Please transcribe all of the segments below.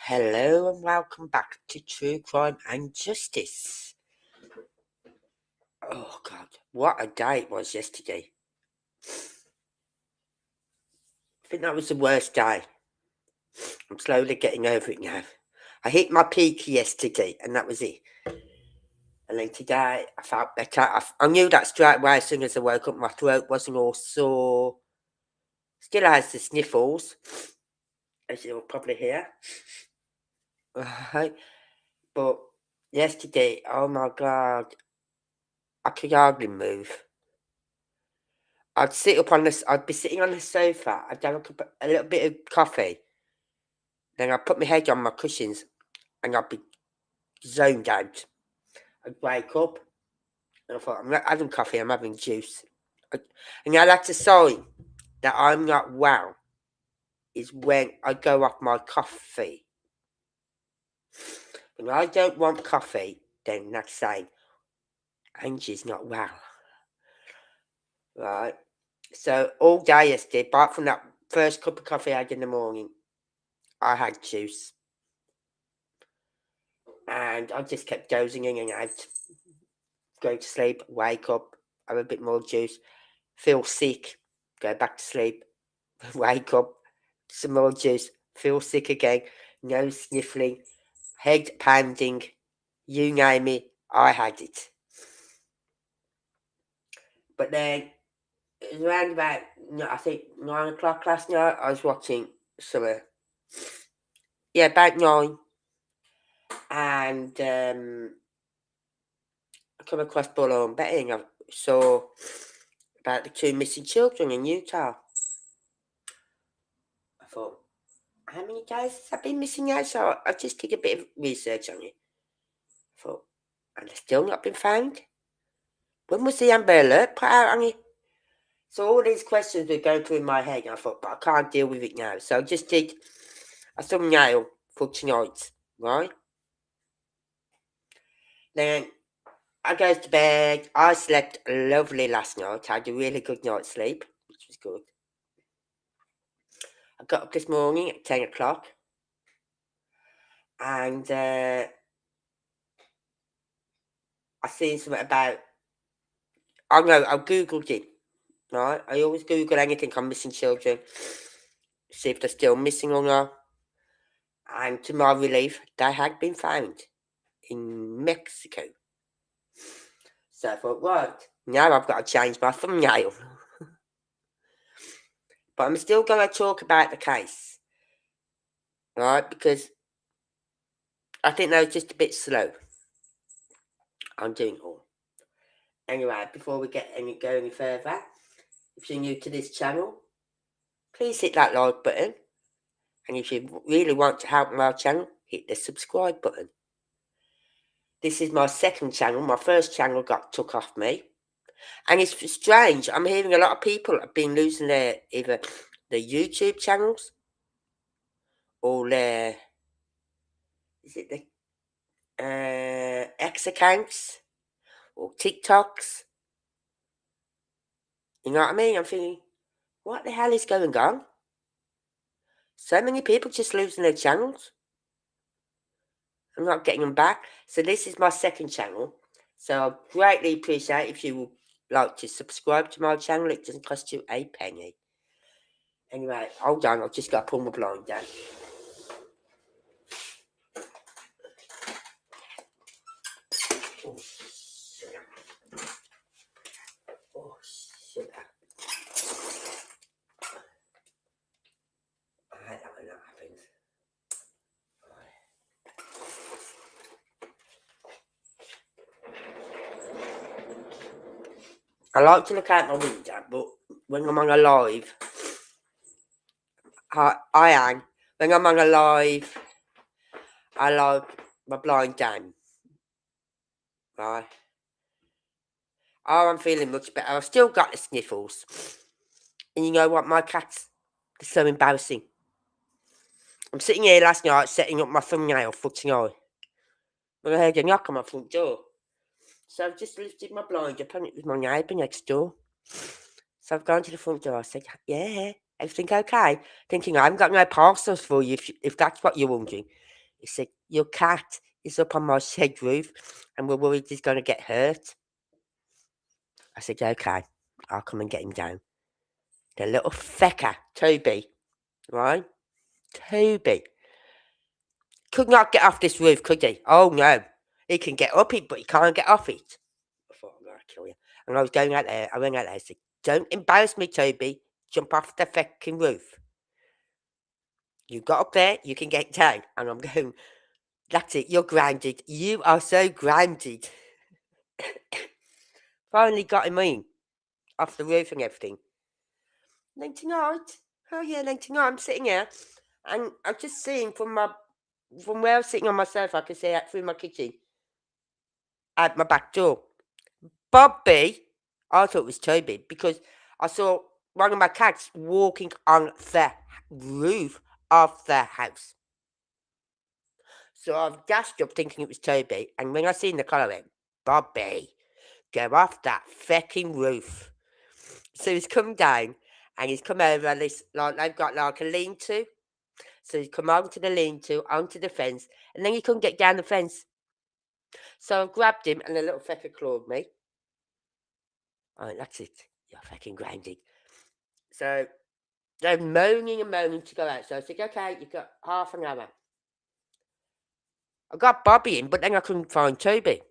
Hello and welcome back to True Crime and Justice. Oh God, what a day it was yesterday. I think that was the worst day. I'm slowly getting over it now. I hit my peak yesterday and that was it. And then today I felt better. I knew that straight away as soon as I woke up. My throat wasn't all sore. Still has the sniffles, as you'll probably hear. Right. But yesterday, oh my God, I could hardly move. I'd be sitting on the sofa, I'd have a little bit of coffee, then I'd put my head on my cushions and I'd be zoned out. I'd wake up and I thought, I'm not having coffee, I'm having juice. And now that's a sign that I'm not well, is when I go off my coffee. When I don't want coffee, then that's saying Angie's not well. Right? So all day yesterday, apart from that first cup of coffee I had in the morning, I had juice. And I just kept dozing in and out, go to sleep, wake up, have a bit more juice, feel sick, go back to sleep, wake up, some more juice, feel sick again, nose sniffling, head pounding, you name it, I had it. But then, it was around about, I think, 9 o'clock last night, I was watching some, about 9, and I come across Bullhorn Betting. I saw about the 2 missing children in Utah. I thought, how many guys have been missing now? So I just did a bit of research on it. I thought, and they've still not been found? When was the Amber Alert put out on it? So all these questions were going through my head, and I thought, but I can't deal with it now. So I just did a thumbnail for tonight, right? Then I goes to bed. I slept lovely last night. I had a really good night's sleep, which was good. I got up this morning at 10 o'clock, and I seen something about, I googled it, right? I always google anything on missing children, see if they're still missing or not. And to my relief, they had been found in Mexico. So I thought, right, now I've got to change my thumbnail. But I'm still going to talk about the case, right? Because I think they were just a bit slow on doing it all. Anyway, before we go any further, if you're new to this channel, please hit that like button. And if you really want to help my channel, hit the subscribe button. This is my second channel. My first channel got took off me. And it's strange. I'm hearing a lot of people have been losing their either their YouTube channels or their X accounts or TikToks. You know what I mean? I'm thinking, what the hell is going on? So many people just losing their channels. I'm not getting them back. So this is my second channel. So I greatly appreciate if you would like to subscribe to my channel. It doesn't cost you a penny. Anyway, hold on. I've just got to pull my blind down. Oh, shit. I hate that when that happens. I like to look out my window, but when I'm on a live, I am. When I'm on a live, I like my blind down. Right. Oh, I'm feeling much better. I've still got the sniffles. And you know what, my cats, they're so embarrassing. I'm sitting here last night setting up my thumbnail for tonight when I heard a knock on my front door. So I've just lifted my blind up and it was my neighbour next door. So I've gone to the front door. I said, yeah, everything okay? Thinking I haven't got no parcels for you if that's what you're wondering. He said, your cat is up on my shed roof and we're worried he's going to get hurt. I said, okay, I'll come and get him down. The little fecker, Toby, right? Toby. Could not get off this roof, could he? Oh, no. He can get up it, but he can't get off it. I thought, I'm going to kill you. And I was going out there. I went out there and said, don't embarrass me, Toby. Jump off the fucking roof. You got up there, you can get down. And I'm going, that's it, you're grounded. You are so grounded. Finally got him in, off the roof and everything. Then tonight, I'm sitting here, and I'm just seeing from where I was sitting on my sofa, I could see out through my kitchen, out my back door. Bobby, I thought it was Toby, because I saw one of my cats walking on the roof of the house. So I've dashed up thinking it was Toby, and when I seen the colour, I went, Bobby, go off that fucking roof. So he's come down, and he's come over this, like, they've got like a lean-to. So he's come onto the lean-to, onto the fence, and then he couldn't get down the fence. So I grabbed him, and the little fecker clawed me. All right, that's it. You're fucking grounded. So they're moaning and moaning to go out. So I said, okay, you've got half an hour. I got Bobby in, but then I couldn't find Toby.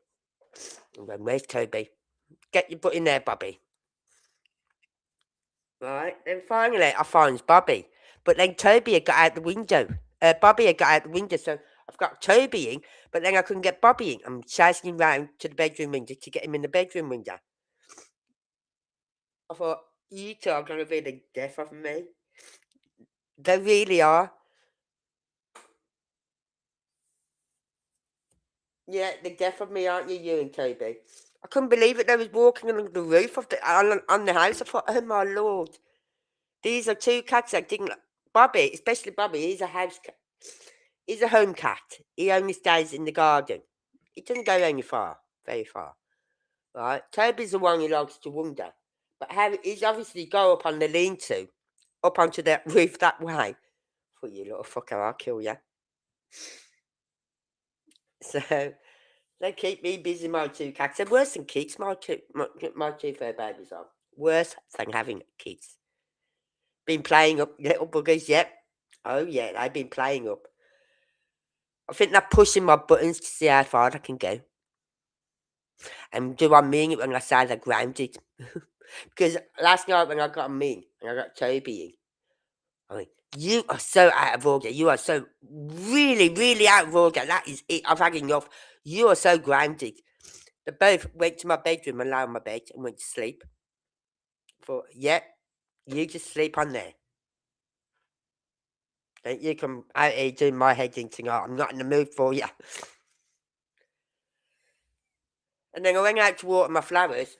I went, where's Toby? Get your butt in there, Bobby. Right, then finally I find Bobby. But then Toby had got out the window. Bobby had got out the window, so I've got Toby in, but then I couldn't get Bobby in. I'm chasing him round to the bedroom window to get him in the bedroom window. I thought, you two are going to be the death of me. They really are. Yeah, the death of me, aren't you, you and Toby? I couldn't believe it. They was walking on the roof of on the house. I thought, oh my lord. These are two cats that didn't... Bobby, especially Bobby, he's a house cat. He's a home cat. He only stays in the garden. He doesn't go very far. Right? Toby's the one who likes to wander. But he's obviously go up on the lean-to, up onto that roof that way. For you little fucker, I'll kill you. So they keep me busy, my two cats. They're worse than kids, my two fur babies are. Worse than having kids. Been playing up, little buggers, yep. Oh yeah, they've been playing up. I think they're pushing my buttons to see how far I can go. And do I mean it when I say they're grounded? Because last night when I got them in, and I got Toby in, I mean, you are so out of order. You are so really, really out of order. That is it. I've had enough. You are so grounded. They both went to my bedroom and lay on my bed and went to sleep. Thought, yep, you just sleep on there. Don't you come out here doing my head in tonight. I'm not in the mood for you. And then I went out to water my flowers.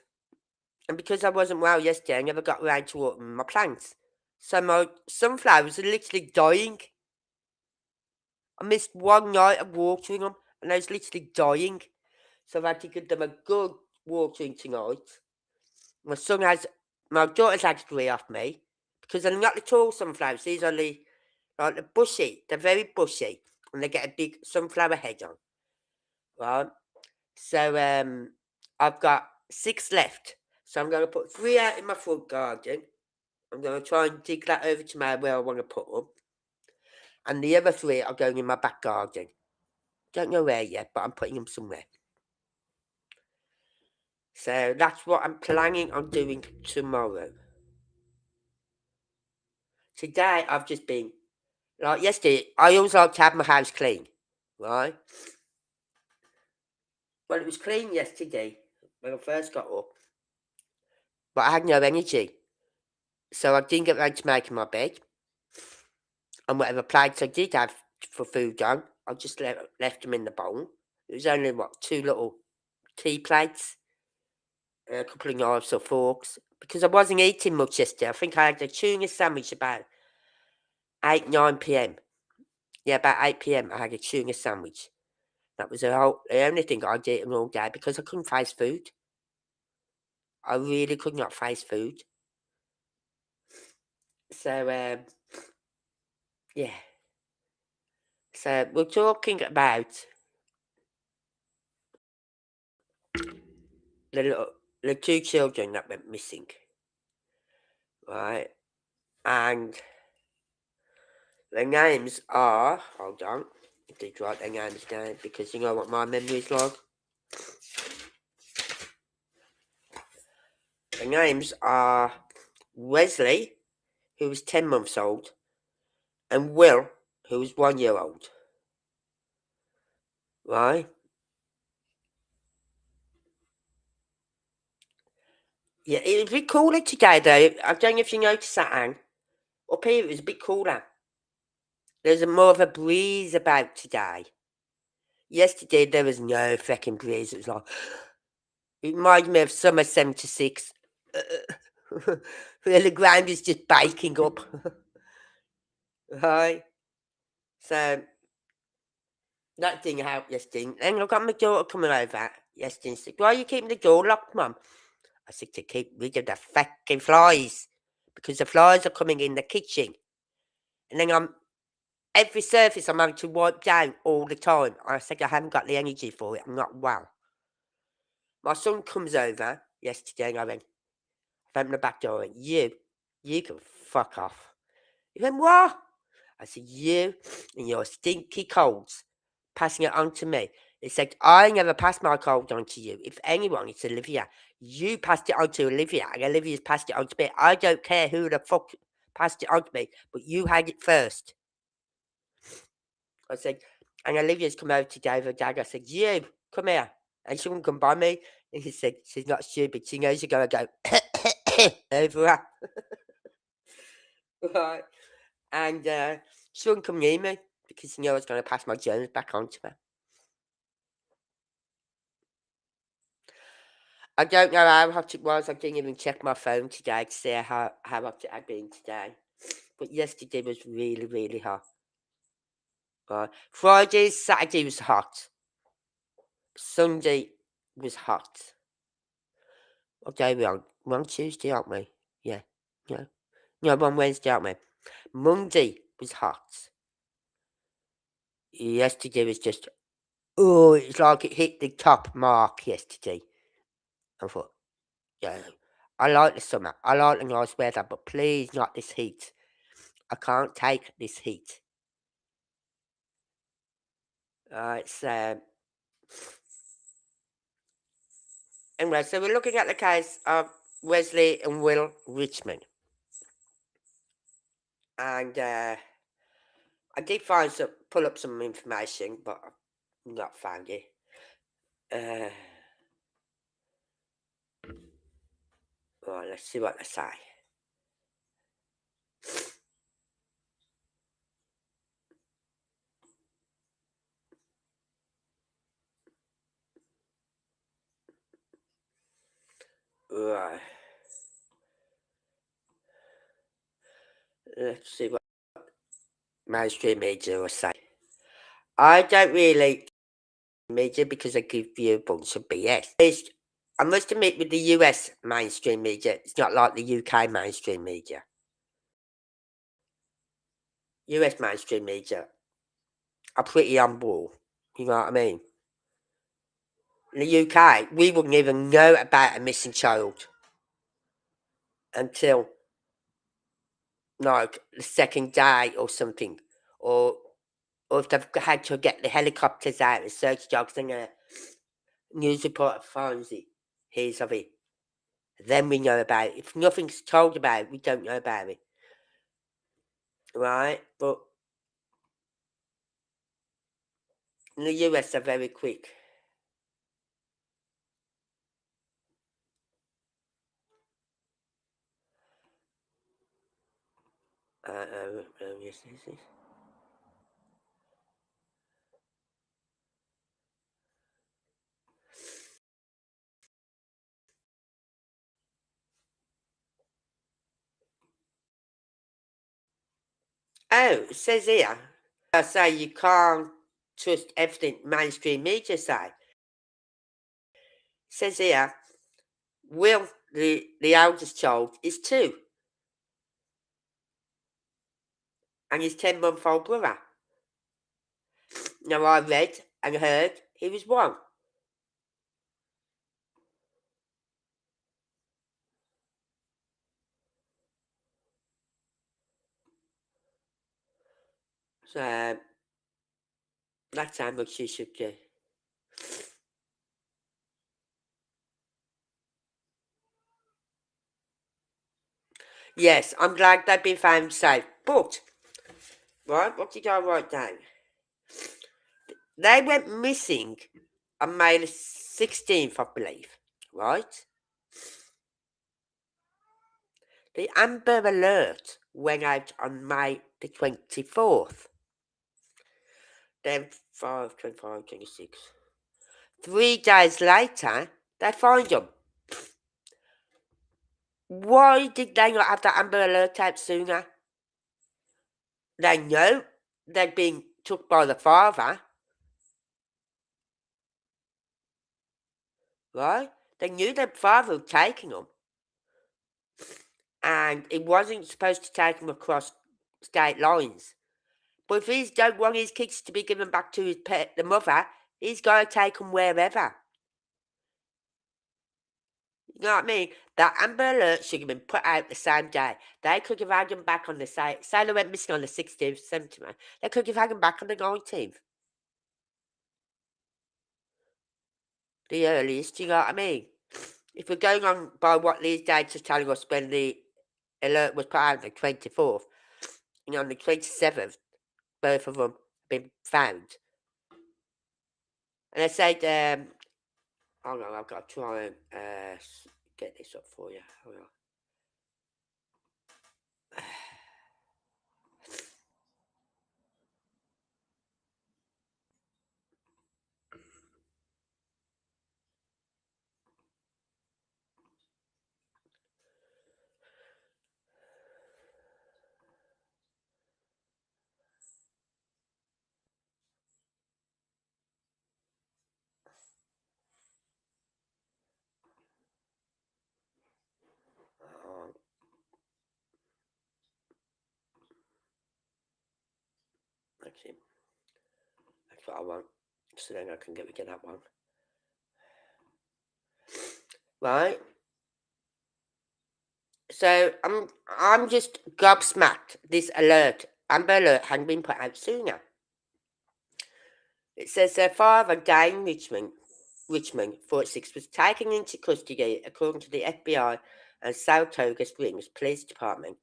And because I wasn't well yesterday, I never got around to watering my plants. So my sunflowers are literally dying. I missed one night of watering them, and I was literally dying. So I've had to give them a good watering tonight. My daughter's had to agree off me, because they're not the tall sunflowers. These are like the bushy. They're very bushy, and they get a big sunflower head on. Right? So I've got 6 left. So I'm going to put 3 out in my front garden. I'm going to try and dig that over to where I want to put them. And the other 3 are going in my back garden. Don't know where yet, but I'm putting them somewhere. So that's what I'm planning on doing tomorrow. Today I've just been, like yesterday, I always like to have my house clean, right? Well, it was clean yesterday when I first got up, but I had no energy. So I didn't get around to making my bed. And whatever plates I did have for food on, I just left them in the bowl. It was only, 2 little tea plates, a couple of knives or forks, because I wasn't eating much yesterday. I think I had a tuna sandwich about 8, 9 p.m. Yeah, about 8 p.m. I had a tuna sandwich. That was the only thing I'd eaten all day because I couldn't face food. I really could not face food. So, yeah. So we're talking about the two children that went missing, right? And their names are, hold on, I did write their names down because you know what my memory's like. The names are Wesley, who was 10 months old, and Will, who was 1 year old. Right? Yeah, it was a bit cooler today, though. I don't know if you noticed that, Anne. Up here, it was a bit cooler. There's more of a breeze about today. Yesterday, there was no fucking breeze. It was like, it reminded me of summer 76. Where the ground is just baking up. Right? So, that didn't help yesterday. And I got my daughter coming over yesterday and said, why are you keeping the door locked, Mum? I said, to keep rid of the fucking flies. Because the flies are coming in the kitchen. And then every surface I'm having to wipe down all the time. I said, I haven't got the energy for it. I'm not well. My son comes over yesterday and I opened the back door and went, you can fuck off. He went, what? I said, you and your stinky colds passing it on to me. He said, I never passed my cold on to you. If anyone, it's Olivia. You passed it on to Olivia, and Olivia's passed it on to me. I don't care who the fuck passed it on to me, but you had it first. I said, and Olivia's come over to Dave and Dad. I said, you, come here. And she wouldn't come by me. And he said, she's not stupid. She knows you're going to go over her. Right. And she wouldn't come near me because she knew I was going to pass my germs back on to her. I don't know how hot it was. I didn't even check my phone today to see how hot it had been today. But yesterday was really, really hot. Right. Friday, Saturday was hot. Sunday was hot. What day are we on? We're on Tuesday, aren't we? Yeah. No, we're on Wednesday, aren't we? Monday was hot. Yesterday was just, oh, it's like it hit the top mark yesterday. I thought, yeah, I like the summer. I like the nice weather, but please not this heat. I can't take this heat. So anyway, so we're looking at the case of Wesley and Will Richmond. And I did pull up some information, but I've not found it. Right, let's see what they say. Right. Let's see what mainstream media will say. I don't really media because they give you a bunch of BS. I must admit, with the US mainstream media, it's not like the UK mainstream media. US mainstream media are pretty on board. You know what I mean? In the UK, we wouldn't even know about a missing child until like the second day or something, or if they've had to get the helicopters out and search dogs and a news reporter finds it, hears of it, then we know about it. If nothing's told about it, we don't know about it. Right? But in the US, they're very quick. Yes, yes. Oh, it says here, I say you can't trust everything mainstream media say. It says here, Will, the eldest child, is 2, and his 10-month-old brother. Now I read and heard he was one. So that's how much you should do. Yes, I'm glad they've been found safe. But, right, what did I write down? They went missing on May the 16th, I believe. Right? The Amber Alert went out on May the 24th. Then 5, 25, 26. 3 days later, they find them. Why did they not have that Amber Alert out sooner? They know they'd been took by the father, right? They knew their father had taken them, and he wasn't supposed to take them across state lines. But if he don't want his kids to be given back to his the mother, he's got to take them wherever. You know what I mean? That Amber Alert should have been put out the same day. They could have had them back on the say they went missing on the 16th, 17th. They could have had them back on the 19th. The earliest, you know what I mean? If we're going on by what these dates are telling us when the alert was put out on the 24th, and on the 27th, both of them have been found. And I said, hold on, I've got to try and get this up for you. Hold on. That's it. That's what I want. So then I can get rid of that one. Right? So I'm just gobsmacked. This alert, Amber Alert, hadn't been put out sooner. It says their father, Dane Richmond, 46, was taken into custody according to the FBI and Saratoga Springs Police Department.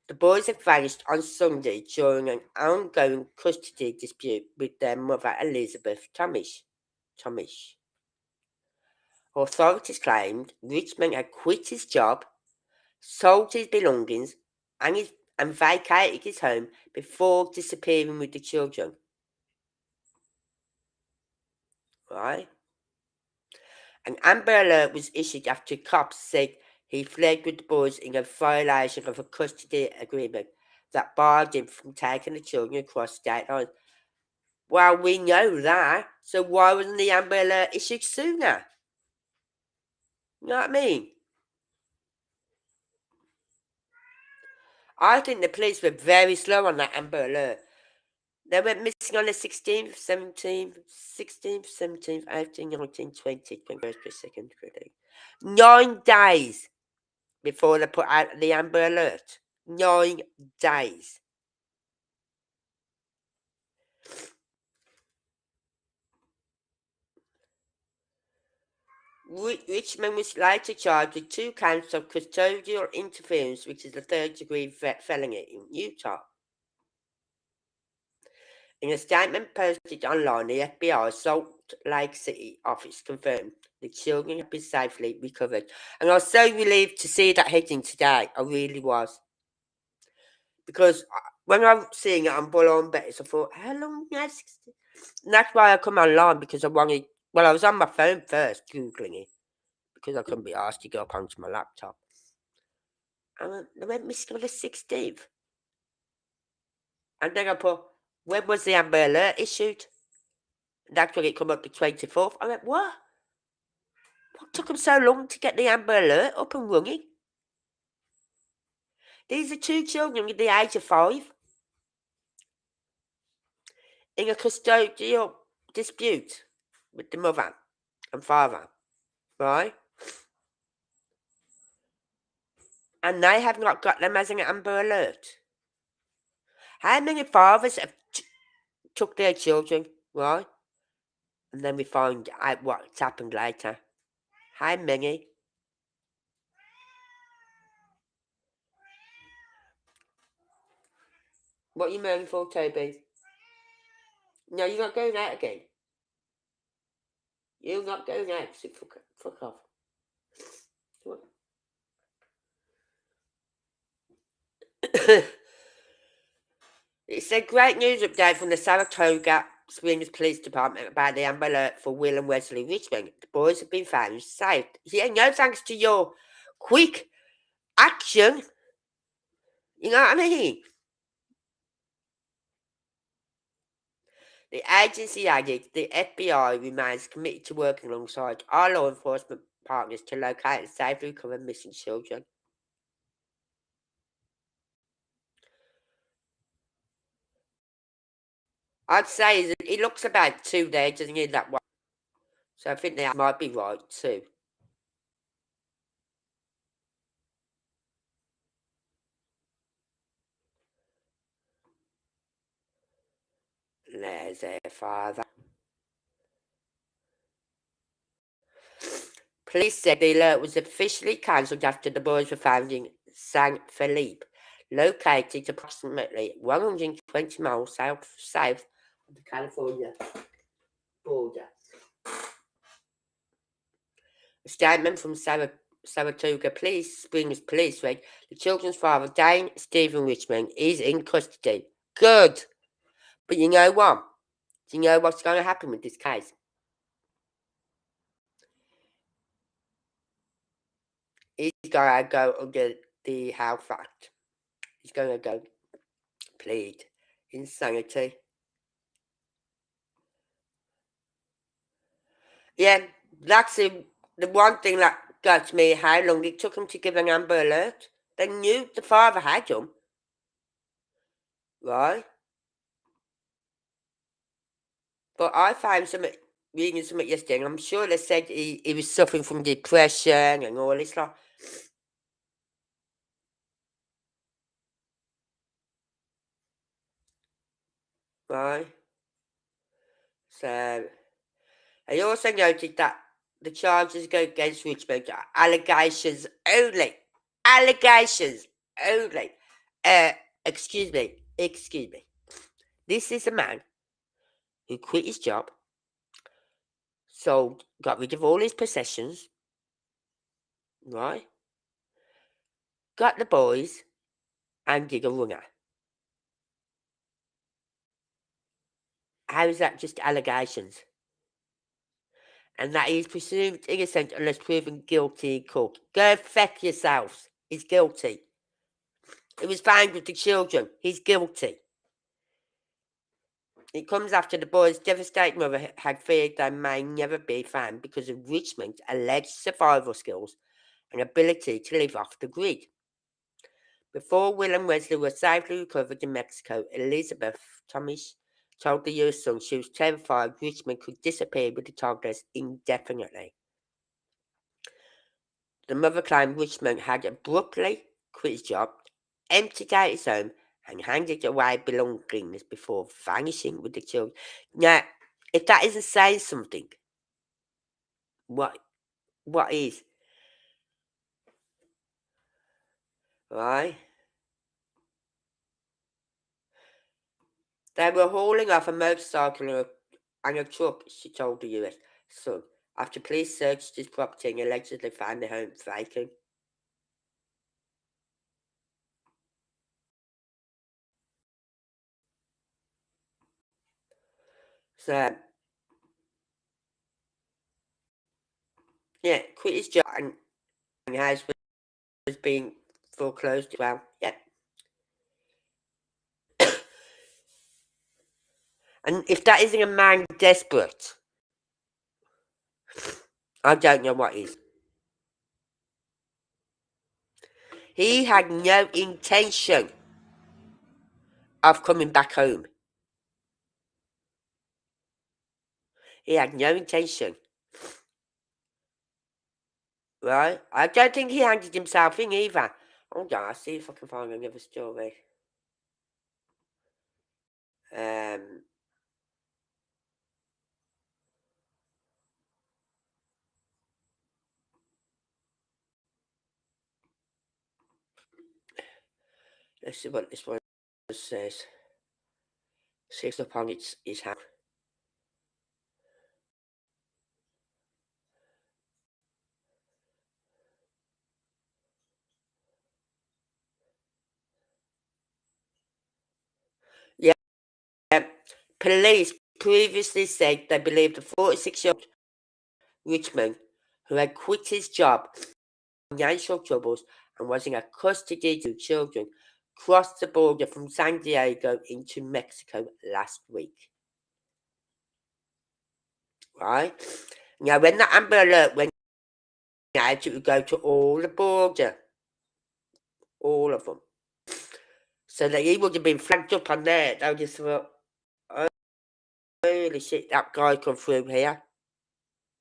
The boys had vanished on Sunday during an ongoing custody dispute with their mother, Elizabeth Tomish. Authorities claimed Richmond had quit his job, sold his belongings, and vacated his home before disappearing with the children. Right? An Amber Alert was issued after cops said he fled with the boys in a violation of a custody agreement that barred him from taking the children across state lines. Well, we know that, so why wasn't the Amber Alert issued sooner? You know what I mean? I think the police were very slow on that Amber Alert. They went missing on the 16th, 17th, 16th, 17th, 18th, 19th, 20th, 21st, 22nd, 23rd. 9 days before they put out the Amber Alert. 9 days. Richmond was later charged with 2 counts of custodial interference, which is a third-degree felony in Utah. In a statement posted online, the FBI Salt Lake City office confirmed the children had been safely recovered. And I was so relieved to see that heading today. I really was. Because when I was seeing it on Bull Bettis, I thought, how long has it? And that's why I come online, because I wanted... Well, I was on my phone first, Googling it, because I couldn't be asked to go up onto my laptop. And they went missing on the 16th. And then I put, when was the Amber Alert issued? And that's when it come up the 24th. I went, what? What took them so long to get the Amber Alert up and running? These are 2 children at the age of 5. in a custodial dispute with the mother and father, right? And they have not got them as an Amber Alert. How many fathers have took their children, right? And then we find out what's happened later. How many? What are you moaning for, Toby? No, you're not going out again. You're not going out, so fuck off. It's a great news update from the Saratoga Springs Police Department about the Amber Alert for Will and Wesley Richmond. The boys have been found safe. Yeah, no thanks to your quick action. You know what I mean? The agency added the FBI remains committed to working alongside our law enforcement partners to locate and safely recover missing children. I'd say he looks about 2 there, doesn't he, that one? So I think that might be right too. There's their father. Police said the alert was officially cancelled after the boys were found in San Felipe, located approximately 120 miles south of the California border. A statement from Saratoga Springs Police read, the children's father, Dane Stephen Richmond, is in custody. Good. But you know what? Do you know what's going to happen with this case? He's going to go under the House Act. He's going to go plead insanity. Yeah, that's the one thing that got me, how long it took him to give an Amber Alert. They knew the father had him, right? But I found reading something yesterday, and I'm sure they said he was suffering from depression and all this stuff. Right? So, I also noted that the charges go against Richmond are allegations only. Allegations only. Excuse me. This is a man who quit his job, got rid of all his possessions, right? Got the boys and did a runner. How is that just allegations? And that he is presumed innocent unless proven guilty in court. Go feck yourselves. He's guilty. He was found with the children. He's guilty. It comes after the boy's devastated mother had feared they may never be found because of Richmond's alleged survival skills and ability to live off the grid. Before Will and Wesley were safely recovered in Mexico, Elizabeth Thomas told the US Sun she was terrified Richmond could disappear with the toddlers indefinitely. The mother claimed Richmond had abruptly quit his job, emptied out his home, and handed away belongings before vanishing with the children. Now, if that isn't saying something, what is? Right? They were hauling off a motorcycle and a truck, she told the US Sun, after police searched his property and allegedly found the home vacant. So, yeah, quit his job and the house was being foreclosed as well. Yeah. And if that isn't a man desperate, I don't know what is. He had no intention of coming back home. He had no intention. Right? I don't think he handed himself in either. Hold on, I'll see if I can find another story. Let's see what this one says. Six upon his hand. Yeah. Police previously said they believed the 46-year-old Richmond, who had quit his job for financial troubles and was in a custody to children, crossed the border from San Diego into Mexico last week. Right? Now, when the Amber Alert went out, it would go to all the border. All of them. So that he would have been flagged up on there. They would just thought, holy shit, that guy come through here.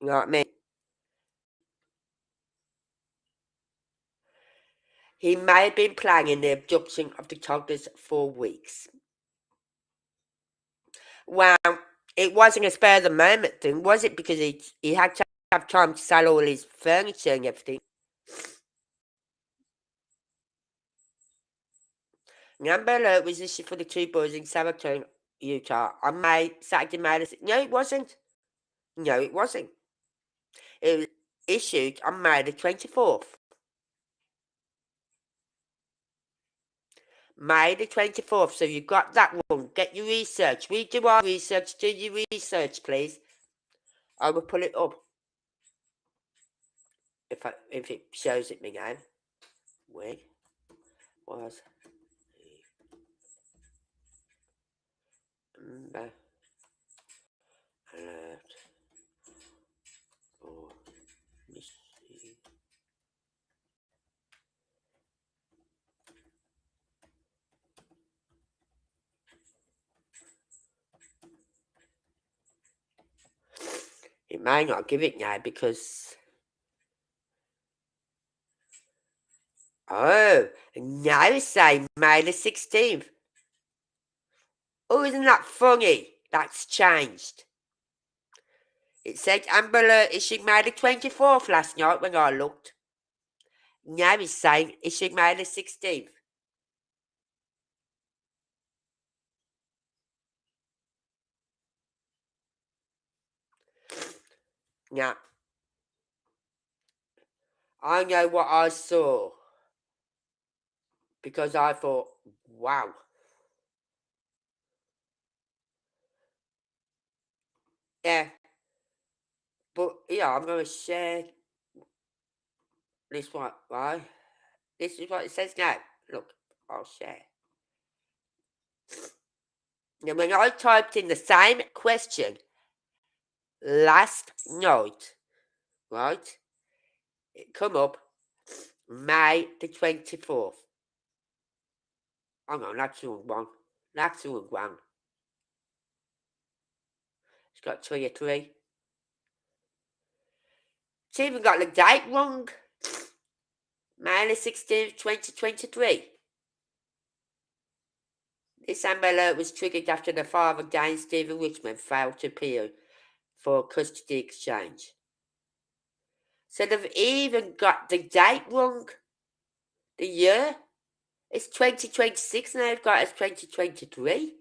You know what I mean? He may have been planning the abduction of the toddlers for weeks. Well, it wasn't a spur of the moment thing, was it? Because he had to have time to sell all his furniture and everything. The Amber Alert was issued for the two boys in Saratoga, Utah on Saturday, May. No, it wasn't. No, it wasn't. It was issued on May the 24th. May the 24th, so you got that one. Get your research. We do our research. Do your research, please. I will pull it up. If it shows it me now. Where was Amber Alert for missing? It may not give it now because... Oh, now it's saying May the 16th. Oh, isn't that funny? That's changed. It said Amber Alert issued May the 24th last night when I looked. Now it's saying issued May the 16th. Now, I know what I saw. Because I thought, wow. Yeah. But, yeah, I'm going to share this one, right? This is what it says now. Look, I'll share. Now, when I typed in the same question last night, right, it come up May the 24th. Hang on, that's the wrong one. That's the wrong one. It's got 3 or 3. It's even got the date wrong. May the 16th, 2023. This Amber Alert was triggered after the father, Dane Stephen Richmond, failed to appeal for custody exchange. So they've even got the date wrong. The year. It's 2026 and they've got it as 2023.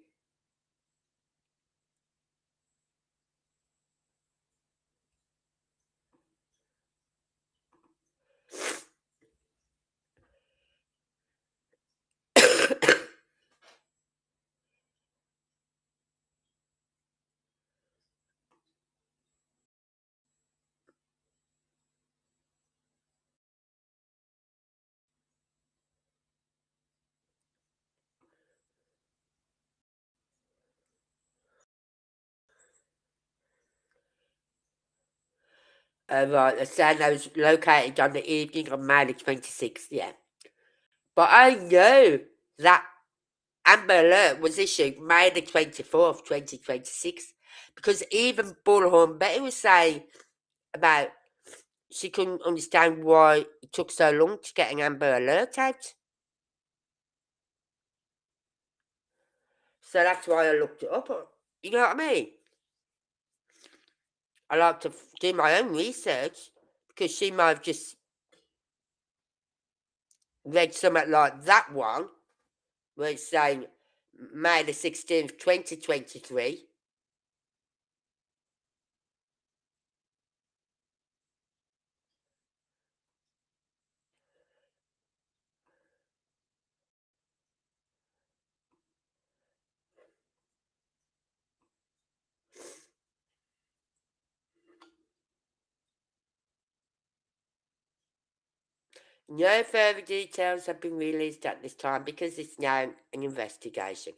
Right, the sand was located on the evening of May the 26th, yeah. But I know that Amber Alert was issued May the 24th, 2026. Because even Bullhorn Betty was saying about she couldn't understand why it took so long to get an Amber Alert out. So that's why I looked it up. You know what I mean? I like to do my own research because she might have just read something like that one where it's saying May the 16th, 2023. No further details have been released at this time because it's now an investigation.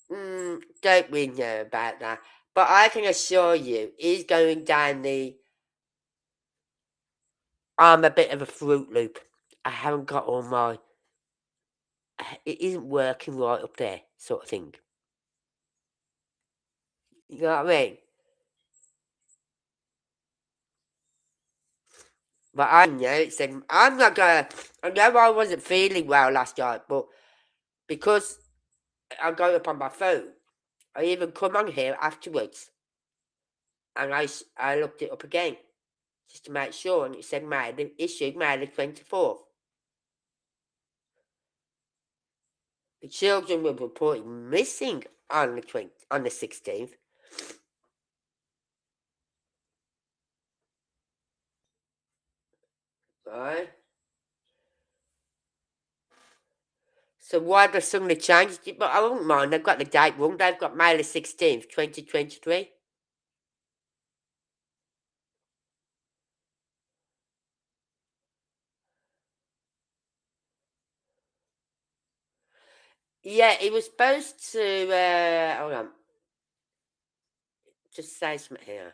Don't we know about that? But I can assure you, he's going down the I'm a bit of a Fruit Loop. I haven't got all my. It isn't working right up there, sort of thing. You know what I mean? But I know said I'm not gonna. I know I wasn't feeling well last night, but because I got up on my phone, I even come on here afterwards, and I looked it up again just to make sure, and it said issued May the 24th. The children were reported missing on the 16th. Right. So why they suddenly changed it? But I wouldn't mind. They've got the date wrong. They've got May the 16th, 2023. Yeah, it was supposed to. Hold on. Just say something here.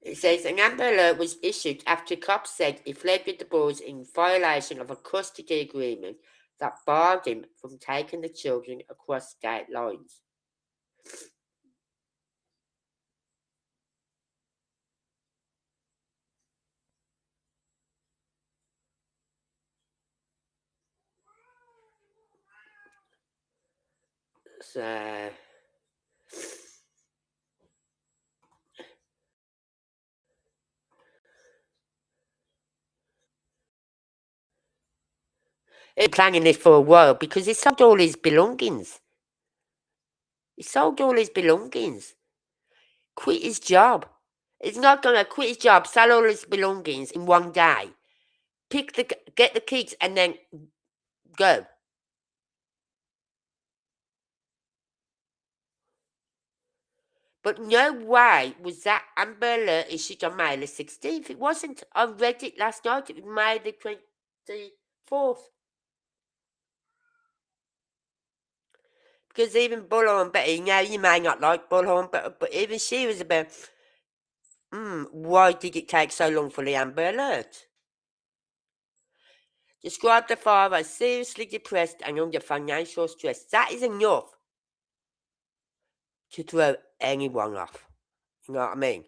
It says an Amber Alert was issued after cops said he fled with the boys in violation of a custody agreement that barred him from taking the children across state lines. So he's been planning this for a while because he sold all his belongings. He sold all his belongings. Quit his job. He's not gonna quit his job, sell all his belongings in one day, get the keys, and then go. But no way was that Amber Alert issued on May the 16th. It wasn't. I read it last night. It was May the 24th. Because even Bullhorn Betty, now you may not like Bullhorn, but even she was about, why did it take so long for the Amber Alert? Describe the father as seriously depressed and under financial stress. That is enough to throw anyone off. You know what I mean?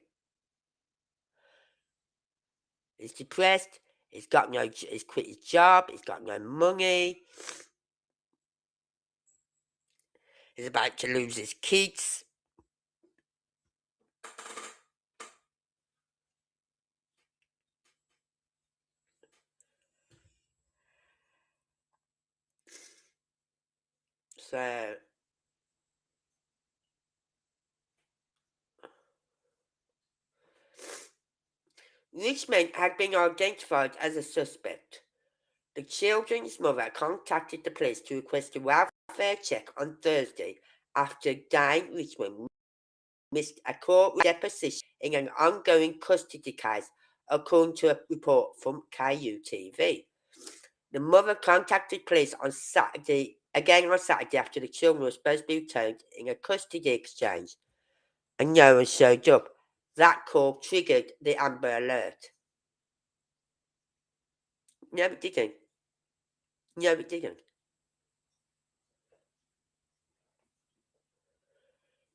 He's depressed. He's quit his job. He's got no money. He's about to lose his kids. So Richmond had been identified as a suspect. The children's mother contacted the police to request a welfare check on Thursday after Dane Richmond missed a court deposition in an ongoing custody case, according to a report from KUTV. The mother contacted police on Saturday after the children were supposed to be returned in a custody exchange, and no one showed up. That call triggered the Amber Alert. No, it didn't. No, it didn't.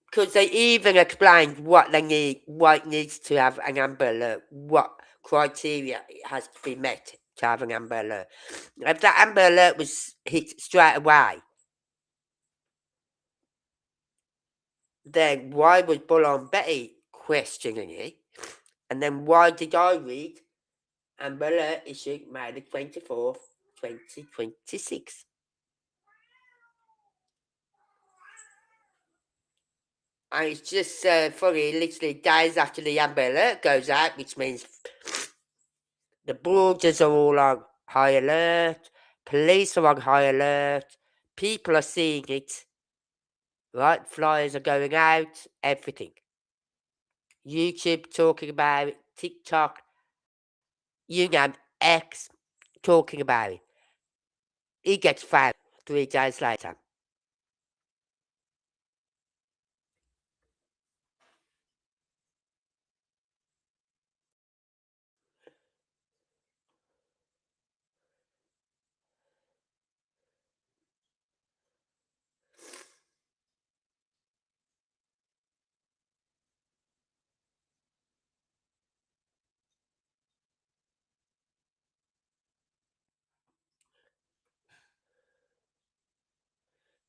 Because they even explained what it needs to have an Amber Alert, what criteria it has to be met to have an Amber Alert. If that Amber Alert was hit straight away, then why was Bull on Betty questioning it? And then why did I read Amber Alert issued May the 24th, 2026? And it's just funny, literally days after the Amber Alert goes out, which means the borders are all on high alert, police are on high alert, people are seeing it, right? Flyers are going out, everything. YouTube talking about it, TikTok, you know, X talking about it. He gets found 3 days later.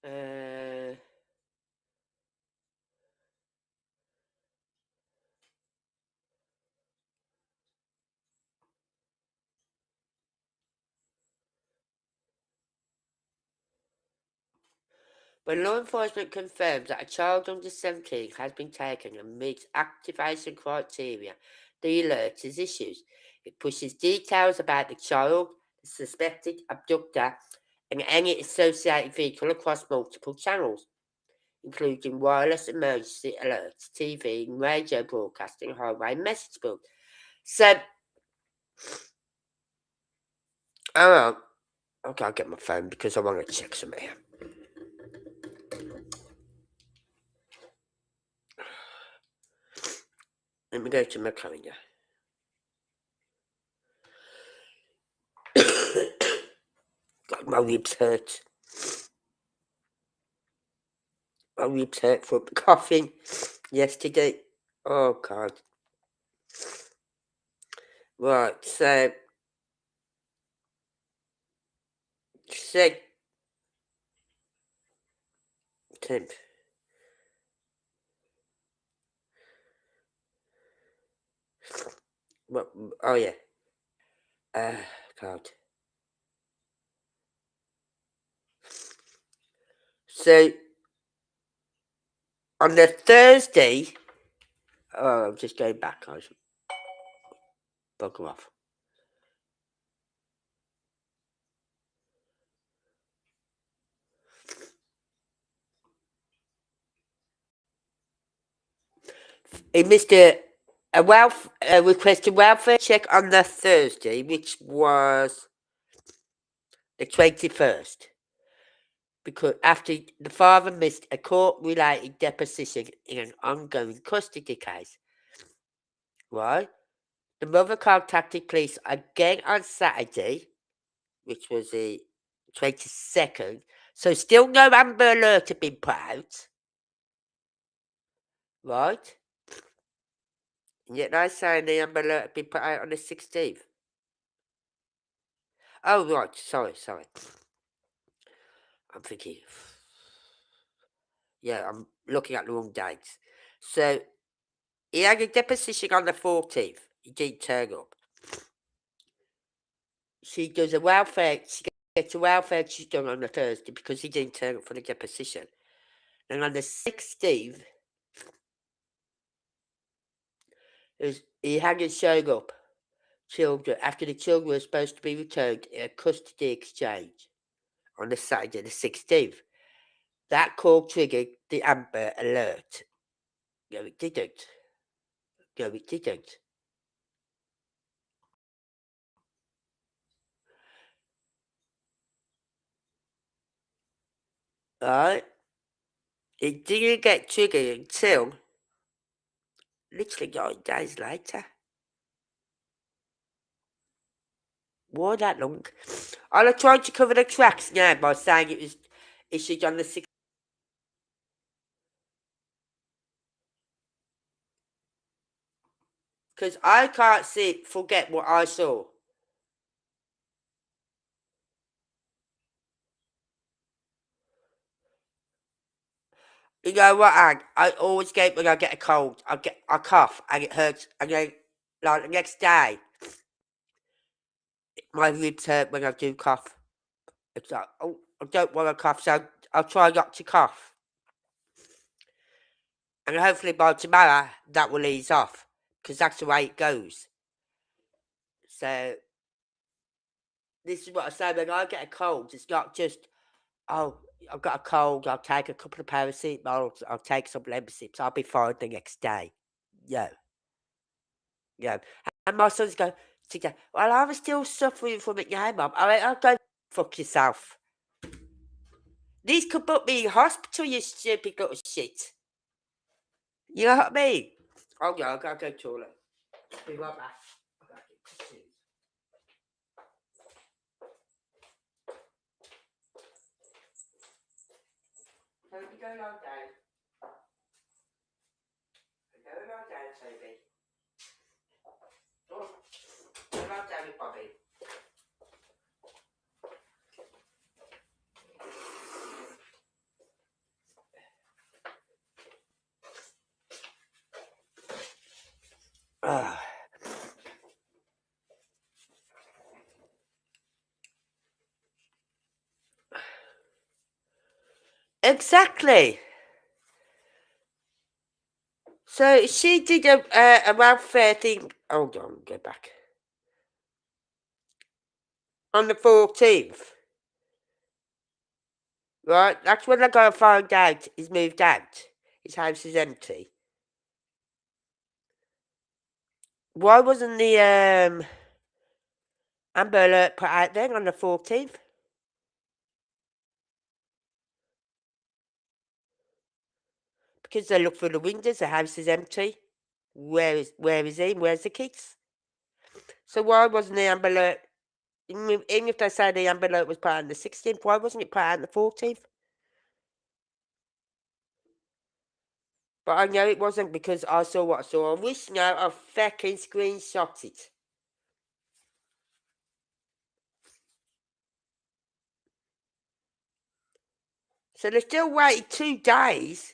Uh, When law enforcement confirms that a child under 17 has been taken and meets activation criteria, the alert is issued. It pushes details about the child, the suspected abductor, and any associated vehicle across multiple channels, including wireless emergency alerts, TV and radio broadcasting, and highway message boards. So, oh, okay, I'll get my phone because I want to check something here. Let me go to my calendar. God, my ribs hurt. My ribs hurt from coughing yesterday. Oh, God. Right, so, Tim. What, oh, yeah. God. So, on the Thursday, oh, I'm just going back, guys. Bugger off. He missed a requested welfare check on the Thursday, which was the 21st. Because after the father missed a court-related deposition in an ongoing custody case, right? The mother contacted police again on Saturday, which was the 22nd. So still no Amber Alert had been put out, right? And yet they're saying the Amber Alert had been put out on the 16th. Oh, right, sorry. I'm thinking, yeah, I'm looking at the wrong dates. So he had a deposition on the 14th. He didn't turn up. She gets a welfare check done on the Thursday because he didn't turn up for the deposition. And on the 16th, he hadn't shown up after the children were supposed to be returned in a custody exchange on the Saturday the 16th. That call triggered the Amber Alert. No, it didn't. No, it didn't. Right? It didn't get triggered until literally 9 days later. Why that long? I tried to cover the tracks now by saying it was issued on the 6th. Because I can't forget what I saw. You know what, Ag? I always get when I get a cold, I cough and it hurts, and then like the next day, my ribs hurt when I do cough. It's like, oh, I don't want to cough, so I'll try not to cough. And hopefully by tomorrow that will ease off, because that's the way it goes. So this is what I say when I get a cold. It's not just, oh, I've got a cold. I'll take a couple of paracetamols. I'll take some Lemsips. I'll be fine the next day. Yeah, yeah. And my son's going to go, well, I'm still suffering from it now, Mum. I went, oh, go fuck yourself. These could put me in hospital, you stupid little shit. You know what I mean? Oh, yeah, I've got to go to the toilet. Be right back. I've got to get tissues. So we go on down. We go on down, Toby. Oh, go on down with Bobby. Ah. Exactly. So she did a welfare thing. Hold on, go back. On the 14th. Right? That's when I got to find out he's moved out. His house is empty. Why wasn't the Amber Alert put out then on the 14th? Because they look through the windows, the house is empty. Where is he? Where's the kids? So why wasn't the Amber Alert? Even if they say the Amber Alert was put out on the 16th, why wasn't it put out on the 14th? But I know it wasn't because I saw what I saw. I wish now I fucking screenshot it. So they still waited 2 days,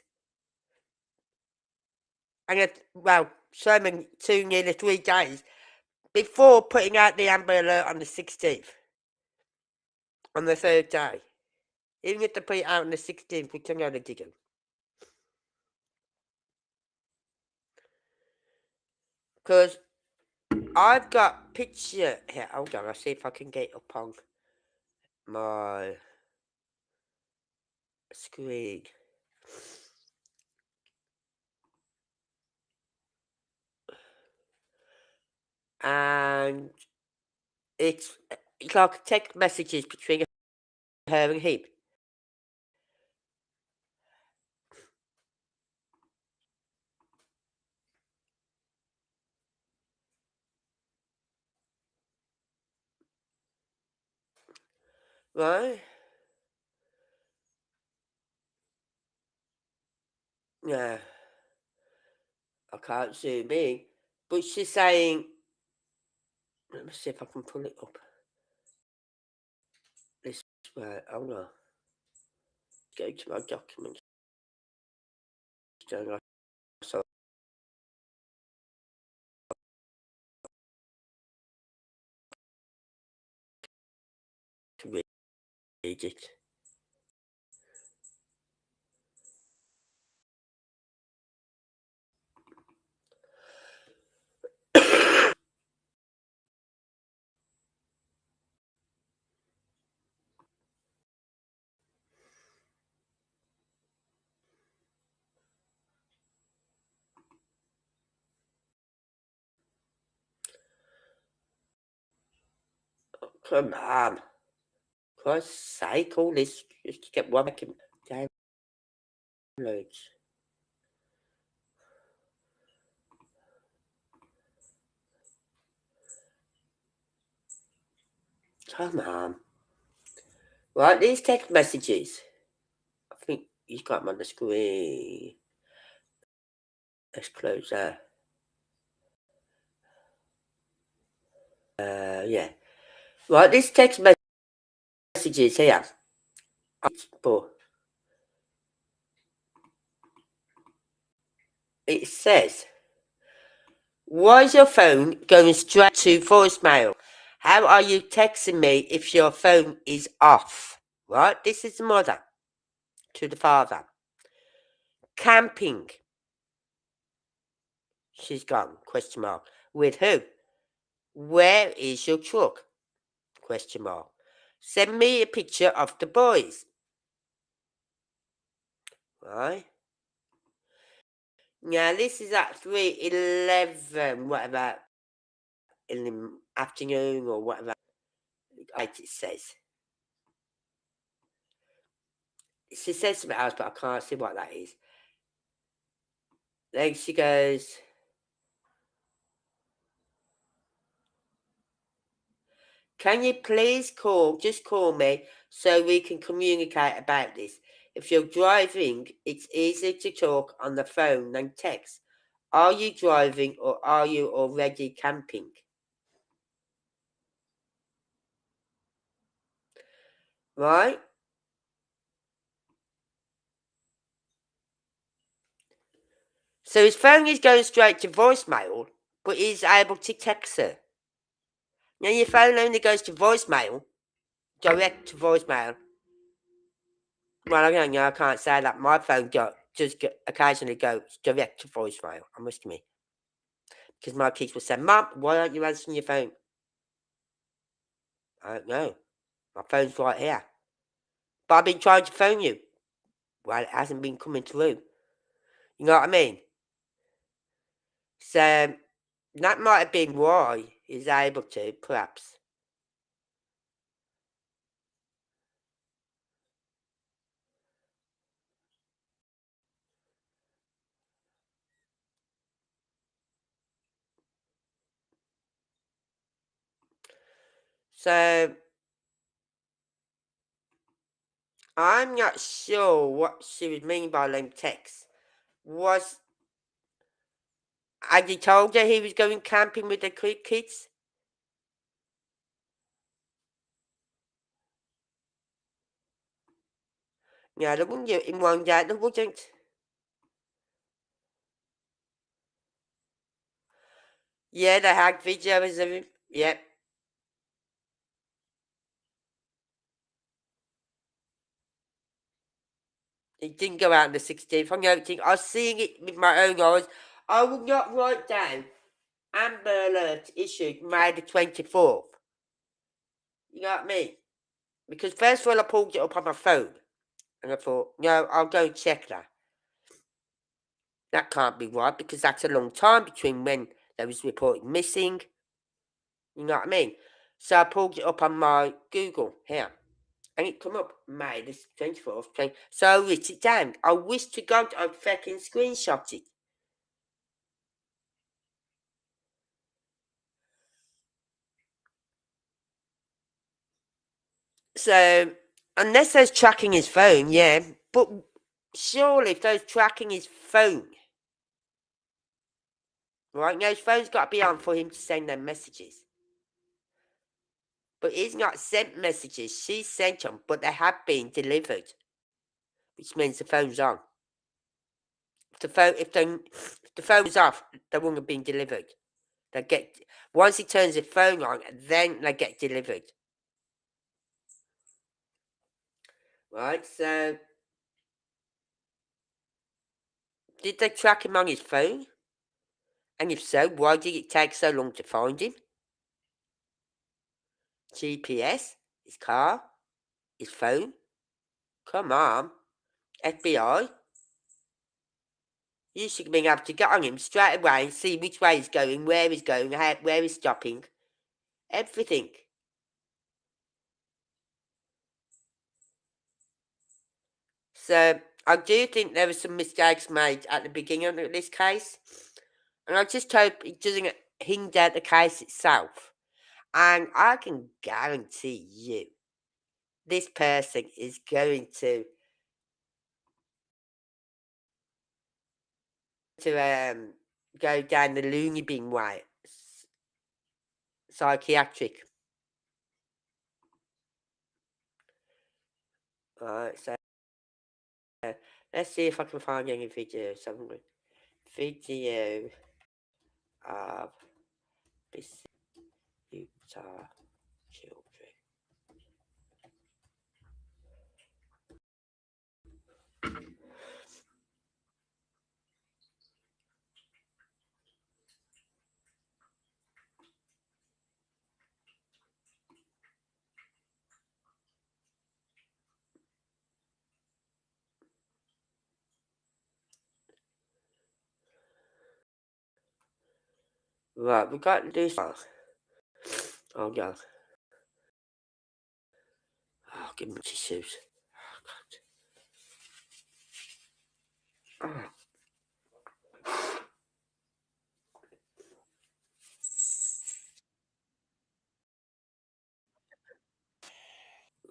and nearly 3 days before putting out the Amber Alert on the 16th, on the third day. Even if they put it out on the 16th, which I know they didn't. Because I've got picture here. Hold on, I'll see if I can get it up on my screen. And it's like text messages between her and him. Right? Yeah. I can't zoom in. But she's saying, let me see if I can pull it up. This way. Oh no. Go to my documents. Don't I? So to read it. Come on. Christ's sake, all this just to get one making downloads. Come on. Right, these text messages. I think you've got them on the screen. Let's close that. Yeah. Right, these text messages here. It says, why is your phone going straight to voicemail? How are you texting me if your phone is off? Right, this is the mother to the father. Camping. She's gone, question mark. With who? Where is your truck? Question mark. Send me a picture of the boys. Right. Now this is at 3:11, whatever, in the afternoon or whatever it says. She says something else, but I can't see what that is. Then she goes, can you please just call me so we can communicate about this. If you're driving, it's easier to talk on the phone than text. Are you driving or are you already camping? Right? So his phone is going straight to voicemail, but he's able to text her. Now your phone only goes to voicemail, direct to voicemail. Well, I can't say that. My phone occasionally goes direct to voicemail, I must admit. Because my kids will say, Mum, why aren't you answering your phone? I don't know. My phone's right here. But I've been trying to phone you. Well, it hasn't been coming through. You know what I mean? So that might have been why he's able to, perhaps. So I'm not sure what she was meaning by them texts. Had he told her he was going camping with the kids? Yeah, they wouldn't do it in one day, they wouldn't. Yeah, they had videos of him. Yep. He didn't go out on the 16th. On the 18th, I was seeing it with my own eyes. I will not write down Amber Alert issued May the 24th. You know what I mean? Because first of all, I pulled it up on my phone. And I thought, no, I'll go and check that. That can't be right because that's a long time between when they was reported missing. You know what I mean? So I pulled it up on my Google here. And it come up May the 24th. So I wrote it down. I wish to God I'd fucking screenshot it. So, unless those tracking his phone, yeah. But surely if those tracking his phone, right? Now his phone's got to be on for him to send them messages. But he's not sent messages. She sent them, but they have been delivered. Which means the phone's on. If the phone was off, they wouldn't have been delivered. Once he turns the phone on, then they get delivered. Right, so did they track him on his phone? And if so, why did it take so long to find him? GPS, his car, his phone. Come on, FBI. You should have been able to get on him straight away and see which way he's going, where he's stopping, everything. So I do think there were some mistakes made at the beginning of this case, and I just hope it doesn't hinder the case itself. And I can guarantee you, this person is going to go down the loony bin way, psychiatric. Alright, so let's see if I can find any videos somewhere. Video of this Utah children. Right, we got this one. Oh god. Oh, give me tissues. Oh,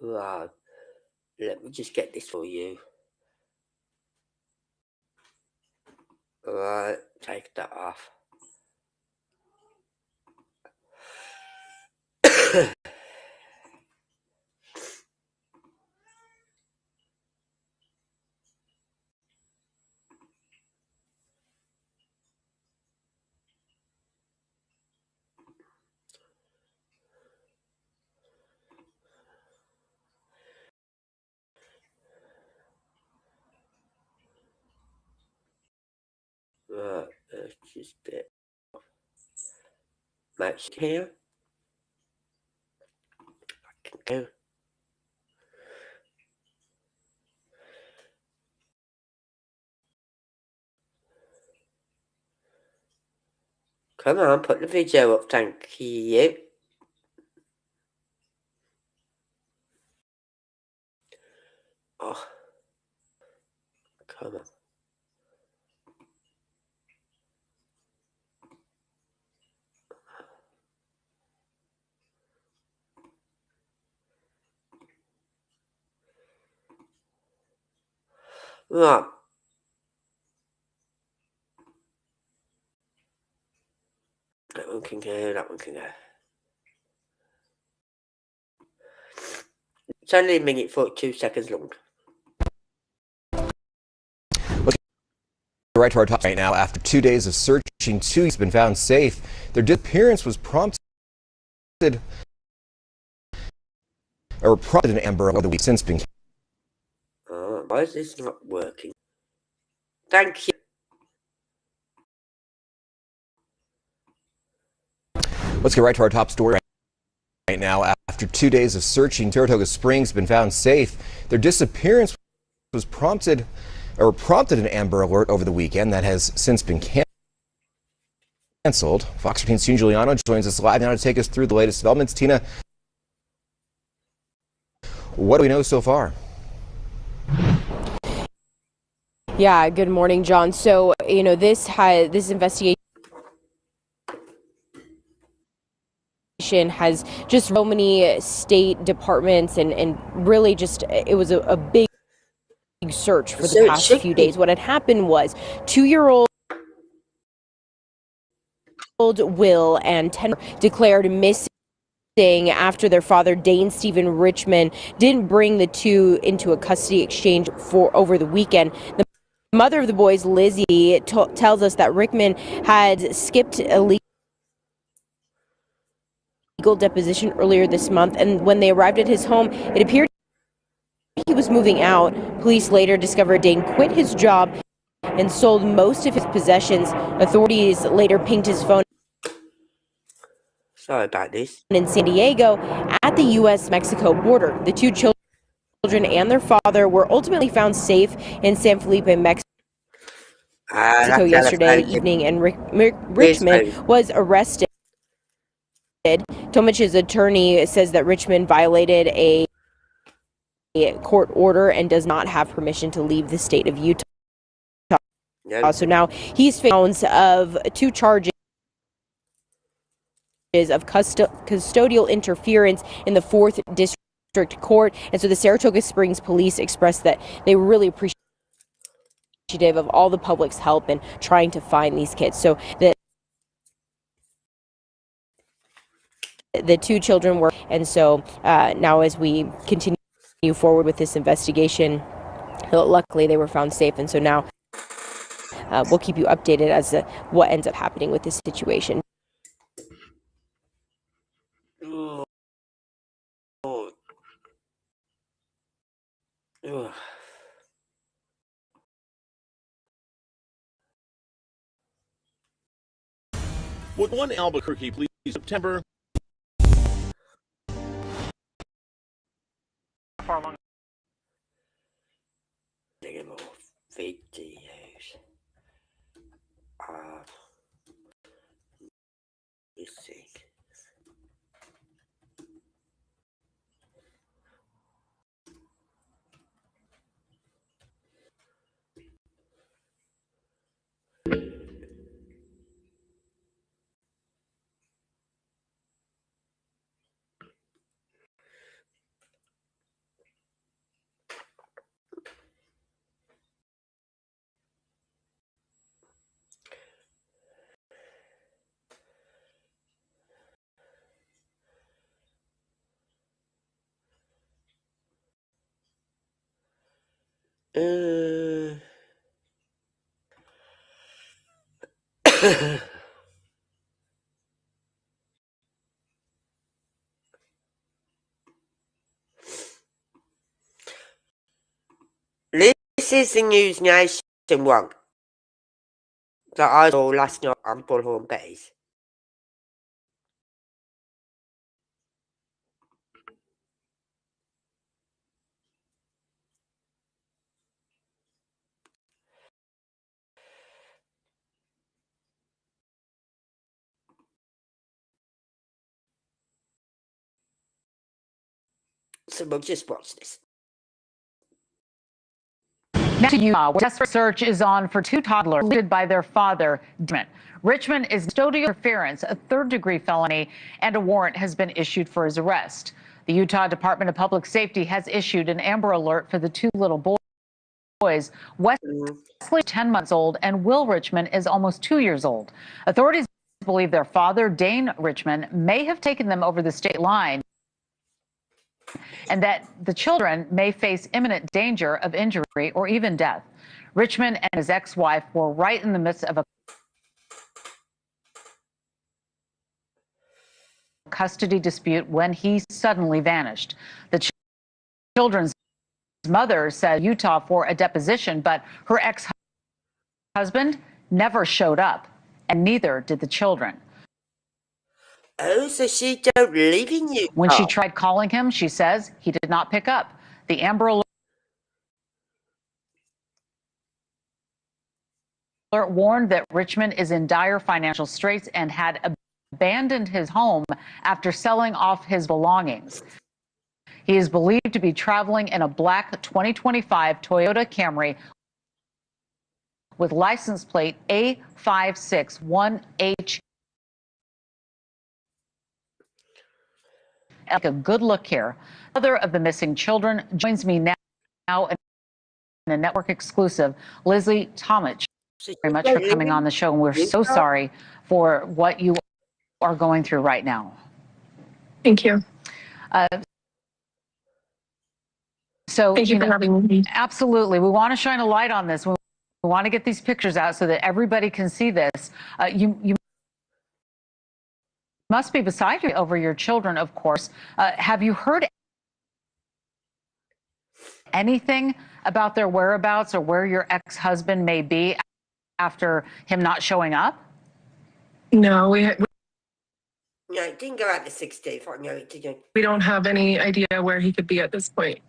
God. Right, let me just get this for you. Right, take that off. Right, let's just get match here. I can go. Come on, put the video up, thank you. Oh, come on. Right. That one can go, that one can go. It's only a minute 42 seconds long. Right to our top right now. After 2 days of searching, two has been found safe. Their disappearance was prompted an Amber over the week since been. Why is this not working? Thank you. Let's get right to our top story right now. After 2 days of searching, Saratoga Springs has been found safe. Their disappearance was prompted an Amber Alert over the weekend that has since been canceled. Fox 13's Tina Giuliano joins us live now to take us through the latest developments. Tina, what do we know so far? Yeah, good morning, John. So, this investigation has just so many state departments and really just it was a big search for the past few days. What had happened was 2-year-old Will and 10 declared missing after their father, Dane Stephen Richmond, didn't bring the two into a custody exchange over the weekend. The mother of the boys, Lizzie, tells us that Richmond had skipped a legal deposition earlier this month, and when they arrived at his home, it appeared he was moving out. Police later discovered Dane quit his job and sold most of his possessions. Authorities later pinged his phone. Sorry about this. In San Diego at the U.S.-Mexico border. The two children and their father were ultimately found safe in San Felipe, Mexico yesterday evening, and Richmond was arrested. Tomich's attorney says that Richmond violated a court order and does not have permission to leave the state of Utah. Yeah. So now he's found of 2 charges of custodial interference in the 4th District Court. And so the Saratoga Springs police expressed that they were really appreciative of all the public's help in trying to find these kids. So the 2 children were, and so now as we continue forward with this investigation, luckily they were found safe, and so now we'll keep you updated as to what ends up happening with this situation. Oh. Oh. Oh. With one Albuquerque police September. Videos. Let's see. This is the News Nation one that I saw last night on Bullhorn Bees. So we'll just watch this. Now to Utah, where desperate search is on for 2 toddlers leaded by their father, Richmond is custodial interference, a 3rd-degree felony, and a warrant has been issued for his arrest. The Utah Department of Public Safety has issued an Amber Alert for the 2 little boys. Wesley, 10 months old, and Will Richmond is almost 2 years old. Authorities believe their father, Dane Richmond, may have taken them over the state line, and that the children may face imminent danger of injury or even death. Richmond and his ex-wife were right in the midst of a custody dispute when he suddenly vanished. The children's mother said Utah for a deposition, but her ex-husband never showed up, and neither did the children. Oh, so she don't live in Utah. When she tried calling him, she says he did not pick up. The Amber Alert warned that Richmond is in dire financial straits and had abandoned his home after selling off his belongings. He is believed to be traveling in a black 2025 Toyota Camry with license plate A561H. Like a good look here. Mother of the missing children joins me now in a network exclusive. Lizzie Tomich, very much for coming on the show, and we're so sorry for what you are going through right now. Thank you. So thank you for having me. Absolutely, we want to shine a light on this. We want to get these pictures out so that everybody can see this. You must be beside you over your children, of course. Have you heard anything about their whereabouts or where your ex-husband may be after him not showing up? No, it didn't go out the 16th. I know it didn't. We don't have any idea where he could be at this point.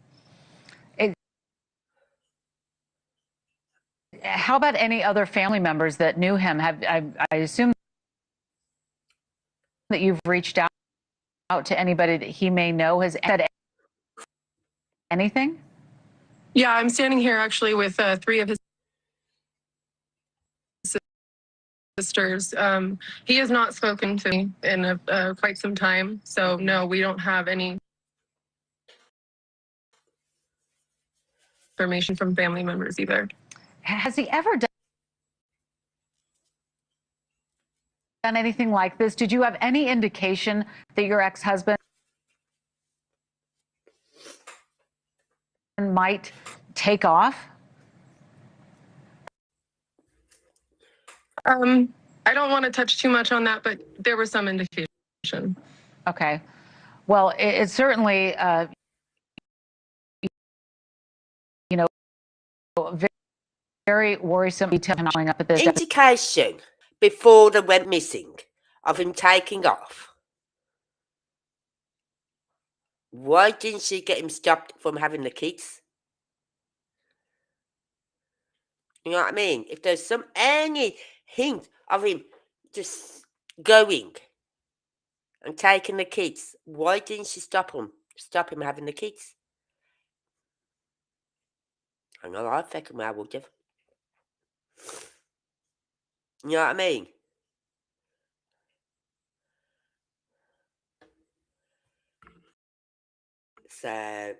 How about any other family members that knew him? I assume that you've reached out to anybody that he may know. Has said anything? Yeah, I'm standing here actually with 3 of his sisters. He has not spoken to me in quite some time. So no, we don't have any information from family members either. Has he ever done anything like this? Did you have any indication that your ex-husband might take off? I don't want to touch too much on that, but there was some indication. Okay. Well, it's certainly, you know, very worrisome detail showing up at this. Indication before they went missing of him taking off. Why didn't she get him stopped from having the kids? You know what I mean? If there's any hint of him just going and taking the kids, why didn't she stop him having the kids? I know I fucking well would have. You know what I mean? So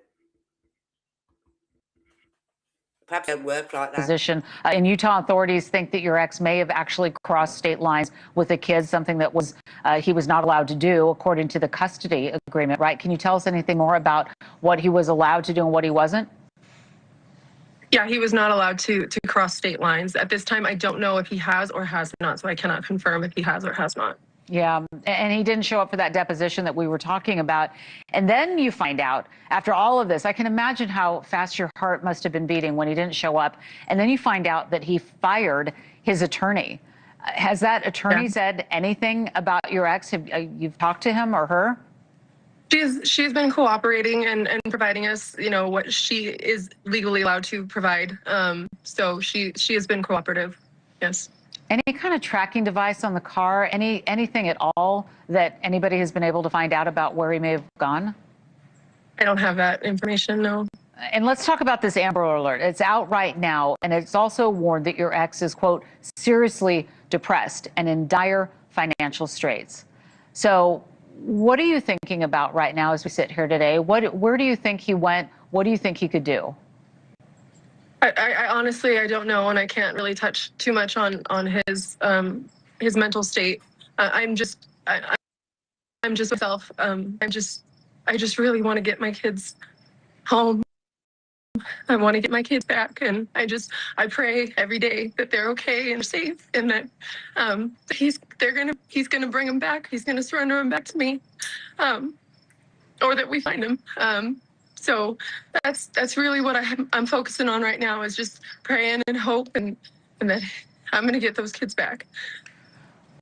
perhaps it work like that. Position in Utah, authorities think that your ex may have actually crossed state lines with the kids, something that was he was not allowed to do according to the custody agreement, right? Can you tell us anything more about what he was allowed to do and what he wasn't? Yeah, he was not allowed to cross state lines. At this time, I don't know if he has or has not, so I cannot confirm if he has or has not. Yeah, and he didn't show up for that deposition that we were talking about. And then you find out, after all of this, I can imagine how fast your heart must have been beating when he didn't show up. And then you find out that he fired his attorney. Has that attorney said anything about your ex? Have you've talked to him or her? She's been cooperating and providing us, you know, what she is legally allowed to provide. So she has been cooperative. Yes. Any kind of tracking device on the car? Anything at all that anybody has been able to find out about where he may have gone? I don't have that information, no. And let's talk about this Amber Alert. It's out right now, and it's also warned that your ex is, quote, seriously depressed and in dire financial straits. So what are you thinking about right now as we sit here today? Where do you think he went? What do you think he could do? I honestly, I don't know, and I can't really touch too much on his mental state. I'm just myself. I just really want to get my kids home. I want to get my kids back, and I pray every day that they're okay and safe, and that he's gonna bring them back. He's gonna surrender them back to me, or that we find him. So that's really what I'm focusing on right now, is just praying and hope and that I'm going to get those kids back.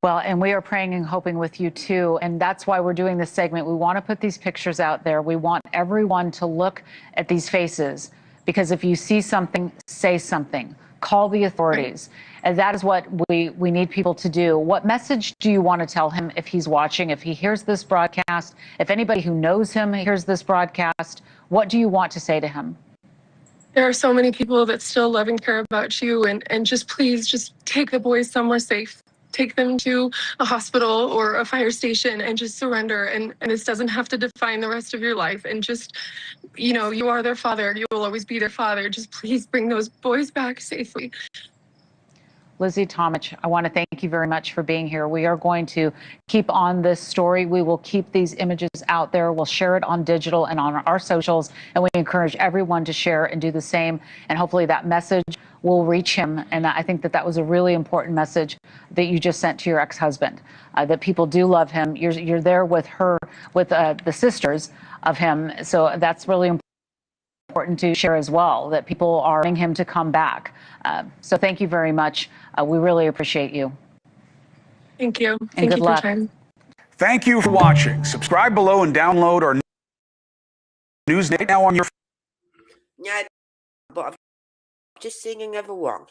Well, and we are praying and hoping with you, too. And that's why we're doing this segment. We want to put these pictures out there. We want everyone to look at these faces, because if you see something, say something. Call the authorities. And that is what we need people to do. What message do you want to tell him if he's watching, if he hears this broadcast, if anybody who knows him hears this broadcast? What do you want to say to him? There are so many people that still love and care about you, and just please just take the boys somewhere safe. Take them to a hospital or a fire station and just surrender. And this doesn't have to define the rest of your life. And just, you know, you are their father. You will always be their father. Just please bring those boys back safely. Lizzie Tomich, I want to thank you very much for being here. We are going to keep on this story. We will keep these images out there. We'll share it on digital and on our socials. And we encourage everyone to share and do the same. And hopefully that message will reach him. And I think that was a really important message that you just sent to your ex-husband, that people do love him. You're there with her, with the sisters of him. So that's really important to share as well, that people are wanting him to come back. So thank you very much. We really appreciate you. Thank you. And good you luck. for your time. Thank you for watching. Subscribe below and download our news now on your phone. Yeah, but I've just seen another one.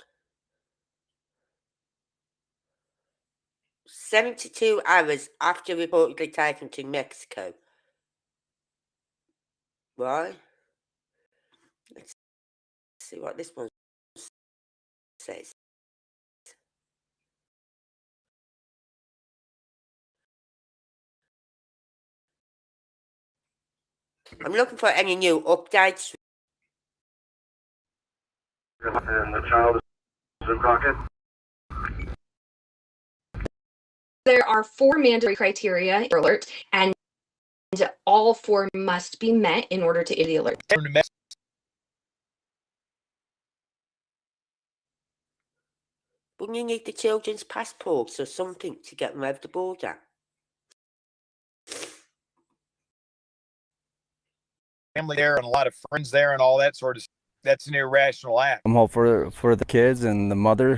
72 hours after reportedly taken to Mexico. Why? Let's see what this one says. I'm looking for any new updates. And the child is in Crockett. There are 4 mandatory criteria alert, and all 4 must be met in order to issue the alert. Wouldn't you need the children's passports or something to get them over the border? Family there and a lot of friends there and all that sort of stuff. That's an irrational act. I'm hoping for the kids and the mother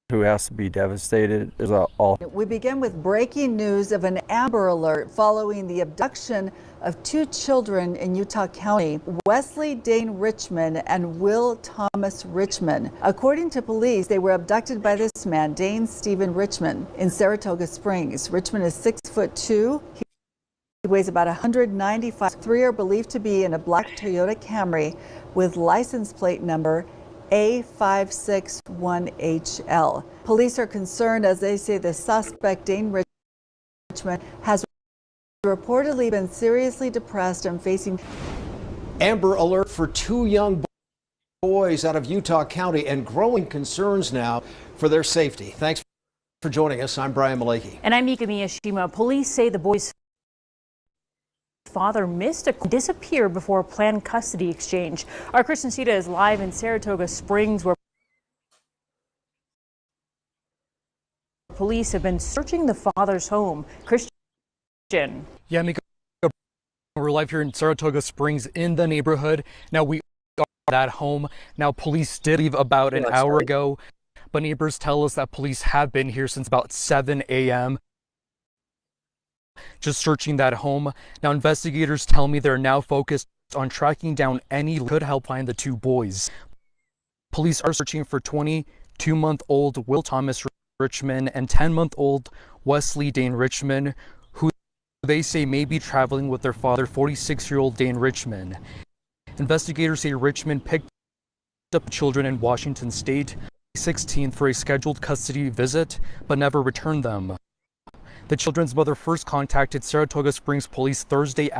who has to be devastated is all. We begin with breaking news of an Amber Alert following the abduction of 2 children in Utah County, Wesley Dane Richmond and Will Thomas Richmond. According to police, they were abducted by this man, Dane Stephen Richmond, in Saratoga Springs. Richmond is 6'2". He weighs about 195. 3 are believed to be in a black Toyota Camry with license plate number A561HL. Police are concerned as they say the suspect, Dane Richmond, has reportedly been seriously depressed and facing. Amber Alert for 2 young boys out of Utah County and growing concerns now for their safety. Thanks for joining us. I'm Brian Maleki. And I'm Mika Miyashima. Police say the boys' father disappeared before a planned custody exchange. Our Christian Sita is live in Saratoga Springs, where police have been searching the father's home. Christian. Yeah, Mika, we're live here in Saratoga Springs in the neighborhood. Now we are at that home. Now police did leave about an hour ago, but neighbors tell us that police have been here since about 7 a.m. just searching that home. Now investigators tell me they're now focused on tracking down any who could help find the 2 boys. Police are searching for 22-month-old Will Thomas Richmond and 10-month-old Wesley Dane Richmond, who they say may be traveling with their father, 46-year-old Dane Richmond. Investigators say Richmond picked up children in Washington State 16th for a scheduled custody visit, but never returned them. The children's mother first contacted Saratoga Springs police Thursday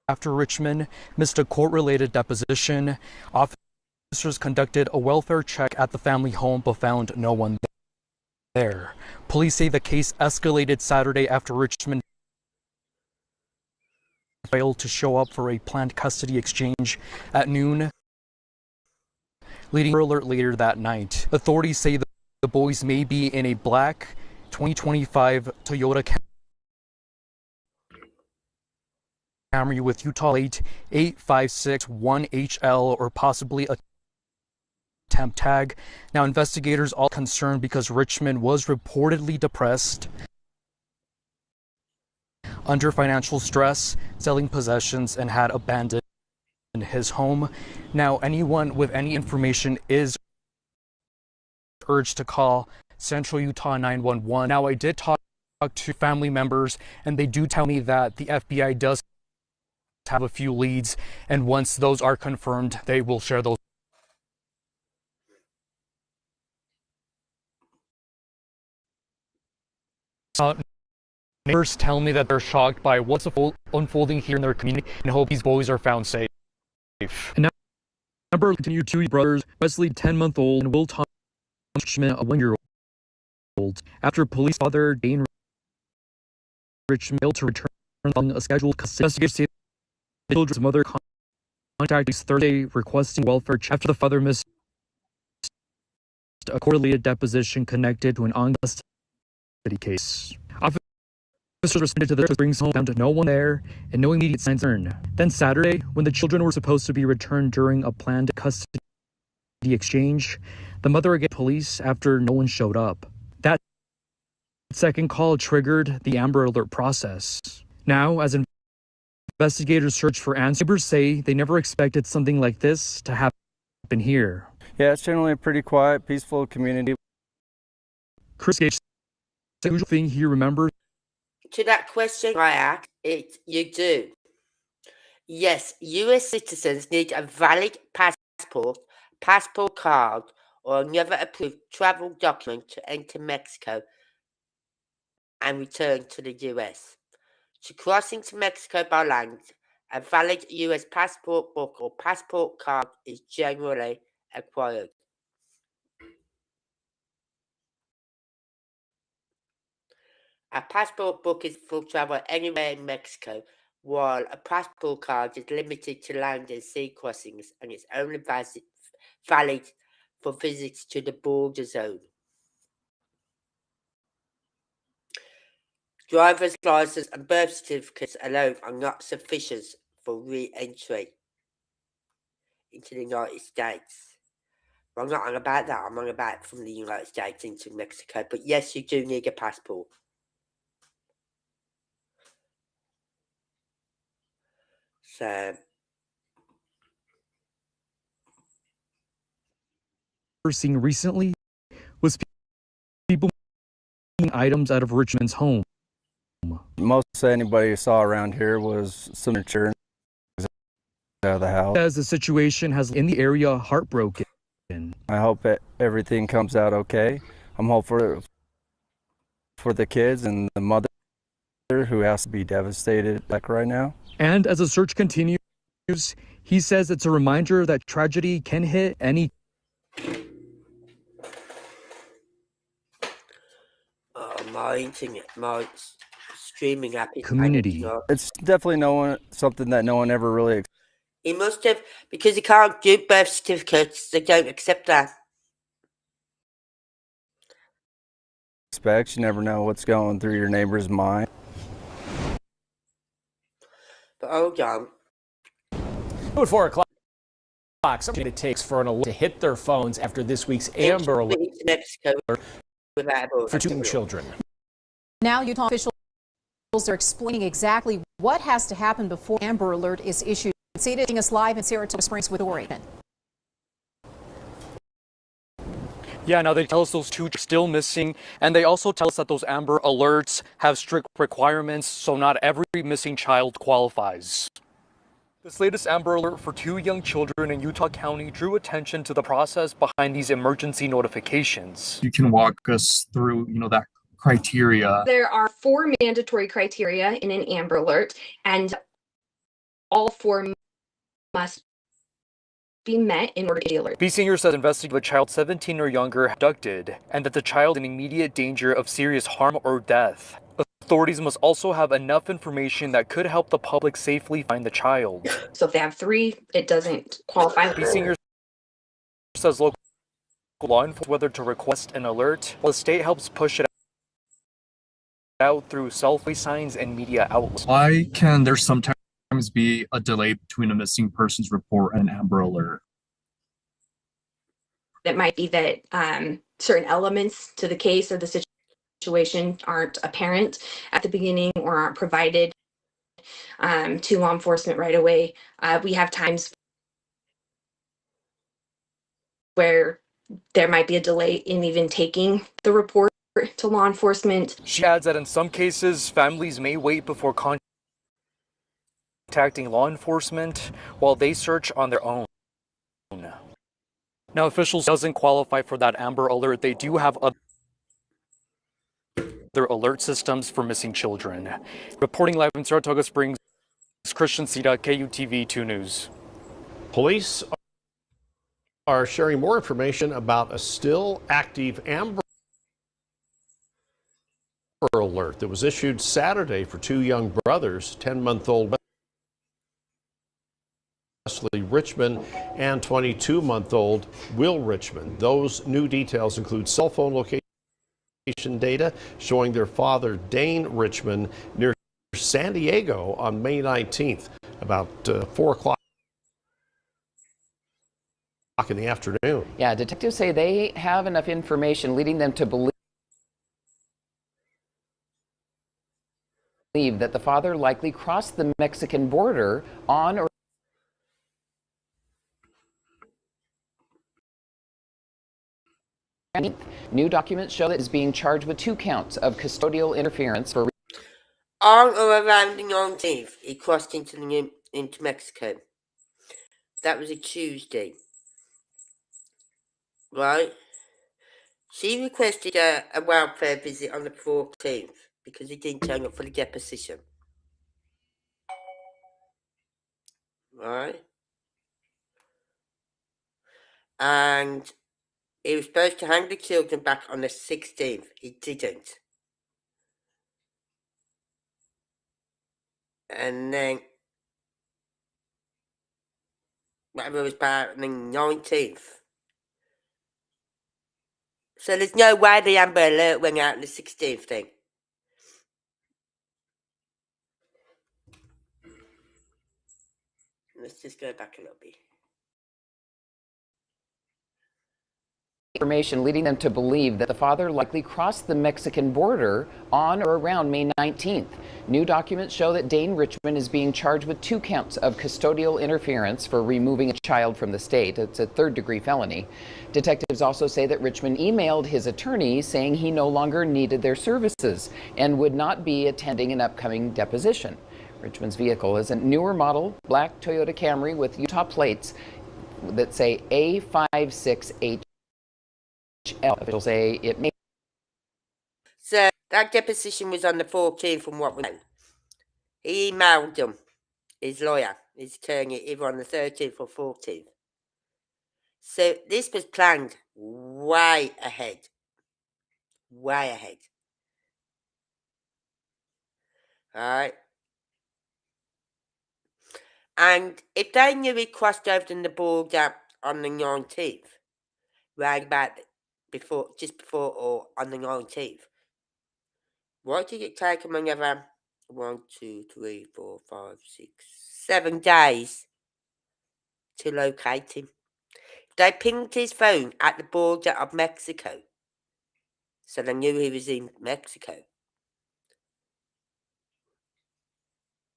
after Richmond missed a court-related deposition. Officers conducted a welfare check at the family home but found no one there. Police say the case escalated Saturday after Richmond failed to show up for a planned custody exchange at noon, leading to an alert later that night. Authorities say the boys may be in a black 2025 Toyota Camry with Utah plate 8561HL or possibly a temp tag. Now investigators are concerned because Richmond was reportedly depressed, under financial stress, selling possessions, and had abandoned his home. Now anyone with any information is urged to call Central Utah 911. Now I did talk to family members and they do tell me that the FBI does have a few leads, and once those are confirmed, they will share those. Neighbors tell me that they're shocked by what's unfolding here in their community and hope these boys are found safe. And now, number continued 2 brothers, Wesley 10-month-old and Will Thomas Richmond, a 1-year-old, after police father Dane Richmond failed to return following a scheduled custody. Investigators say the children's mother contacted police Thursday requesting welfare check after the father missed a correlated deposition connected to an ongoing custody case. Officers responded to the Springs home, found no one there, and no immediate signs of concern. Then Saturday, when the children were supposed to be returned during a planned custody exchange, the mother again police after no one showed up. That second call triggered the Amber Alert process. Now, as investigators search for answers, neighbors say they never expected something like this to happen here. Yeah, it's generally a pretty quiet, peaceful community. Chris Gage, the usual thing he remembers. To that question I asked, you do. Yes, US citizens need a valid passport, passport card, or another approved travel document to enter Mexico and return to the US. To cross into Mexico by land, a valid US passport book or passport card is generally required. A passport book is for travel anywhere in Mexico, while a passport card is limited to land and sea crossings and is only valid for visits to the border zone. Driver's license and birth certificates alone are not sufficient for re-entry into the United States. Well, I'm not on about that. I'm on about from the United States into Mexico. But yes, you do need a passport. So We're seeing recently was people taking items out of Richmond's home. Most anybody saw around here was some insurance out of the house. As the situation has in the area heartbroken. I hope that everything comes out okay. I'm hopeful for the kids and the mother who has to be devastated like right now. And as the search continues, he says it's a reminder that tragedy can hit any. My internet, my streaming app is community. It's definitely something that no one ever really. He must have, because he can't do birth certificates. They don't accept that. Expects. You never know what's going through your neighbor's mind. But hold on. At 4 o'clock, something it takes for an alert to hit their phones after this week's Amber Alert for 2 children. Now Utah officials are explaining exactly what has to happen before Amber Alert is issued. Seeing us live in Saratoga Springs with Oregon. Yeah, now they tell us those two are still missing, and they also tell us that those Amber Alerts have strict requirements, so not every missing child qualifies. This latest Amber Alert for 2 young children in Utah County drew attention to the process behind these emergency notifications. You can walk us through, that criteria. There are 4 mandatory criteria in an Amber Alert, and all 4 must be met in order to be alert. B Senior says investigating a child 17 or younger abducted, and that the child is in immediate danger of serious harm or death. Authorities must also have enough information that could help the public safely find the child. So if they have 3, it doesn't qualify. B Senior says local law enforcement whether to request an alert, while the state helps push it out through selfie signs and media outlets. Why can there sometimes be a delay between a missing persons report and Amber Alert? It might be that certain elements to the case or the situation aren't apparent at the beginning or aren't provided to law enforcement right away. We have times where there might be a delay in even taking the report to law enforcement. She adds that in some cases, families may wait before contacting law enforcement while they search on their own. Now, officials doesn't qualify for that Amber Alert. They do have other alert systems for missing children. Reporting live in Saratoga Springs, Christian Sita, KUTV 2 News. Police are sharing more information about a still active Amber Alert that was issued Saturday for 2 young brothers, 10-month-old Wesley Richmond and 22-month-old Will Richmond. Those new details include cell phone location data showing their father, Dane Richmond, near San Diego on May 19th, about 4 o'clock in the afternoon. Yeah, detectives say they have enough information leading them to believe that the father likely crossed the Mexican border on or new documents show that is being charged with 2 counts of custodial interference for On or around the 19th, he crossed into the into Mexico. That was a Tuesday. Right? She requested a welfare visit on the 14th because he didn't turn up for the deposition. Right? And he was supposed to hang the children back on the 16th. He didn't. And then, whatever was about on the 19th. So there's no way the Amber Alert went out on the 16th thing. Let's just go back a little bit. Information leading them to believe that the father likely crossed the Mexican border on or around May 19th. New documents show that Dane Richmond is being charged with 2 counts of custodial interference for removing a child from the state. It's a 3rd-degree felony. Detectives also say that Richmond emailed his attorney saying he no longer needed their services and would not be attending an upcoming deposition. Richmond's vehicle is a newer model, black Toyota Camry with Utah plates that say A56H. Officials say it may. So that deposition was on the 14th from what we know. He emailed them, his lawyer, his attorney, either on the 13th or 14th. So this was planned way ahead. Way ahead. Alright? And if they knew he crossed over the border on the 19th, right about before, just before or on the 19th, why did it take him another 1, 2, 3, 4, 5, 6, 7 days to locate him? They pinged his phone at the border of Mexico, so they knew he was in Mexico.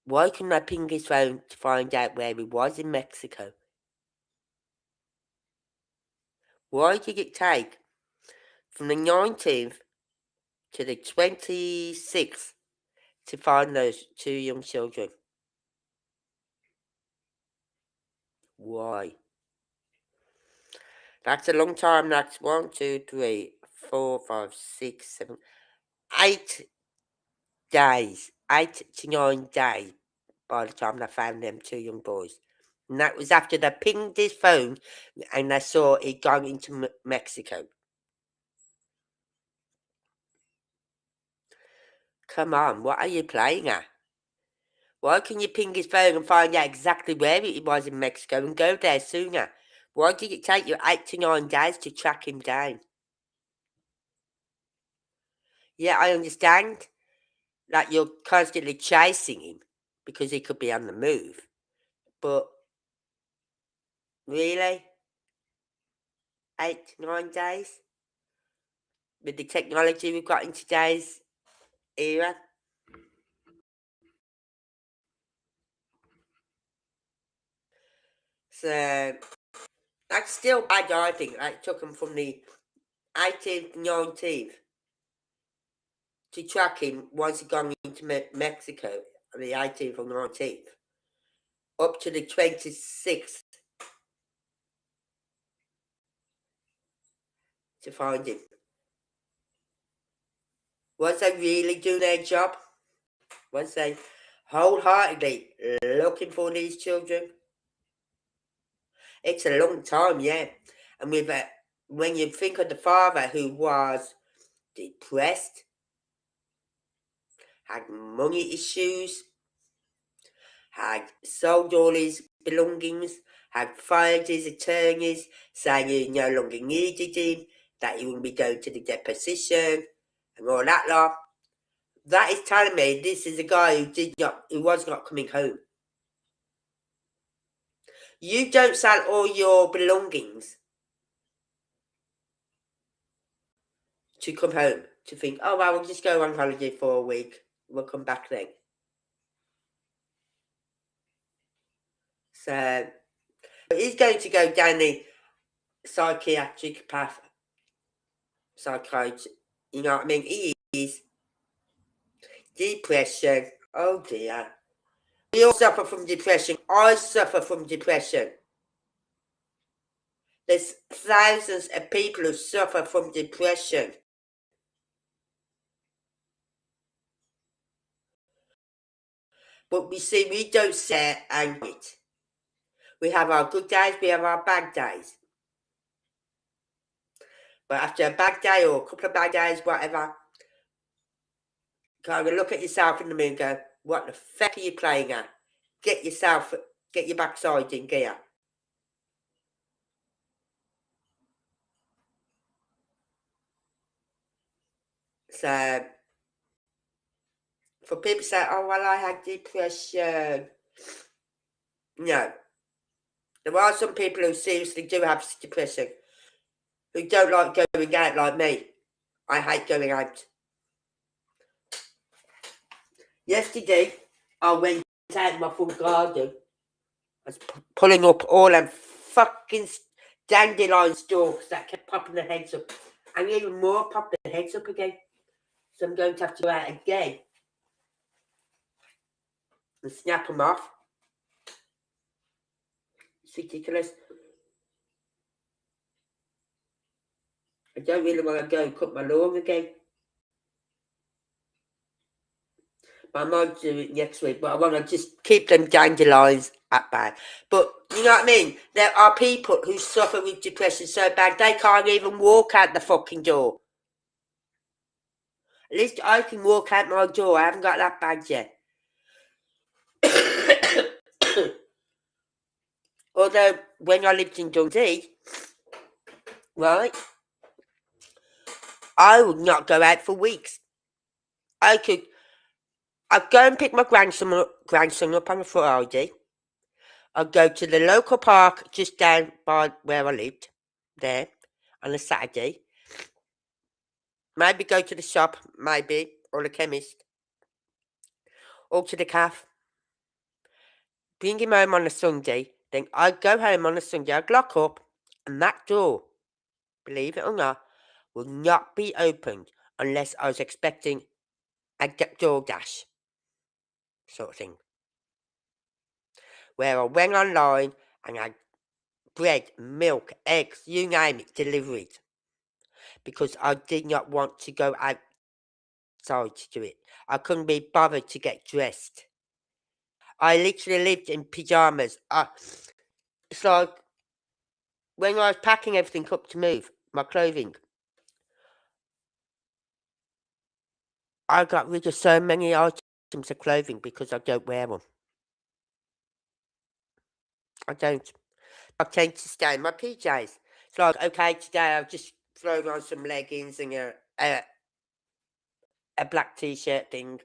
Why couldn't they ping his phone to find out where he was in Mexico? Why did it take from the 19th to the 26th to find those 2 young children? Why? That's a long time. That's 1, 2, 3, 4, 5, 6, 7, 8 days. 8 to 9 days by the time they found them 2 young boys. And that was after they pinged his phone and they saw it gone into Mexico. Come on, what are you playing at? Why can you ping his phone and find out exactly where it was in Mexico and go there sooner? Why did it take you 8 to 9 days to track him down? Yeah, I understand that you're constantly chasing him because he could be on the move. But, really? 8 to 9 days? With the technology we've got in today's era? So, that's still bad, I think. That took him from the 18th, 19th to track him once he gone into Mexico on the 18th or 19th, up to the 26th to find him. Was they really doing their job? Was they wholeheartedly looking for these children? It's a long time, yeah. And with when you think of the father who was depressed, had money issues, had sold all his belongings, had fired his attorneys, saying he no longer needed him, that he wouldn't be going to the deposition, and all that lot. That is telling me this is a guy who was not coming home. You don't sell all your belongings to come home, to think, oh, well, we'll just go on holiday for a week. We'll come back then. So, he's going to go down the psychiatric path. Psychiatry, you know what I mean? He is depression. Oh dear. We all suffer from depression. I suffer from depression. There's thousands of people who suffer from depression. But we see, we don't say and it. We have our good days, we have our bad days. But after a bad day or a couple of bad days, whatever, kind of look at yourself in the mirror and go, what the fuck are you playing at? Get your backside in gear. So, for people to say, oh, well, I had depression. No. There are some people who seriously do have depression, who don't like going out like me. I hate going out. Yesterday, I went out in my front garden. I was pulling up all them fucking dandelion stalks that kept popping their heads up. And even more pop their heads up again. So I'm going to have to go out again and snap them off. It's ridiculous. I don't really want to go and cut my lawn again. I might do it next week, but I want to just keep them dandelions at bay. But, you know what I mean? There are people who suffer with depression so bad they can't even walk out the fucking door. At least I can walk out my door. I haven't got that bad yet. Although, when I lived in Dundee, right, I would not go out for weeks. I'd go and pick my grandson up on a Friday. I'd go to the local park just down by where I lived, there, on a Saturday. Maybe go to the shop, maybe, or the chemist. Or to the cafe. Bring him home on a Sunday. Then I'd go home on a Sunday, I'd lock up, and that door, believe it or not, will not be opened unless I was expecting a DoorDash sort of thing. Where I went online and had bread, milk, eggs, you name it, delivered. Because I did not want to go outside to do it. I couldn't be bothered to get dressed. I literally lived in pyjamas. It's like when I was packing everything up to move, my clothing, I got rid of so many items of clothing because I don't wear them. I don't. I tend to stay in my PJs. It's like, okay, today I've just thrown on some leggings and a black t-shirt thing.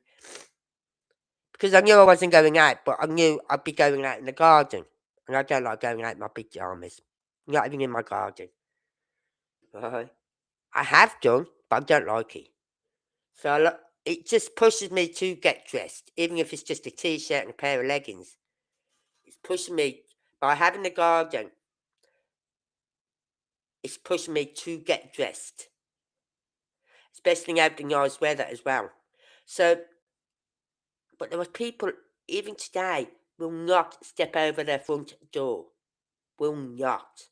Because I knew I wasn't going out, but I knew I'd be going out in the garden. And I don't like going out in my pyjamas. Not even in my garden. Right? I have done, but I don't like it. So it just pushes me to get dressed, even if it's just a t-shirt and a pair of leggings. It's pushing me, by having the garden, it's pushing me to get dressed. Especially out the nice weather as well. So, but there were people, even today, will not step over their front door. Will not.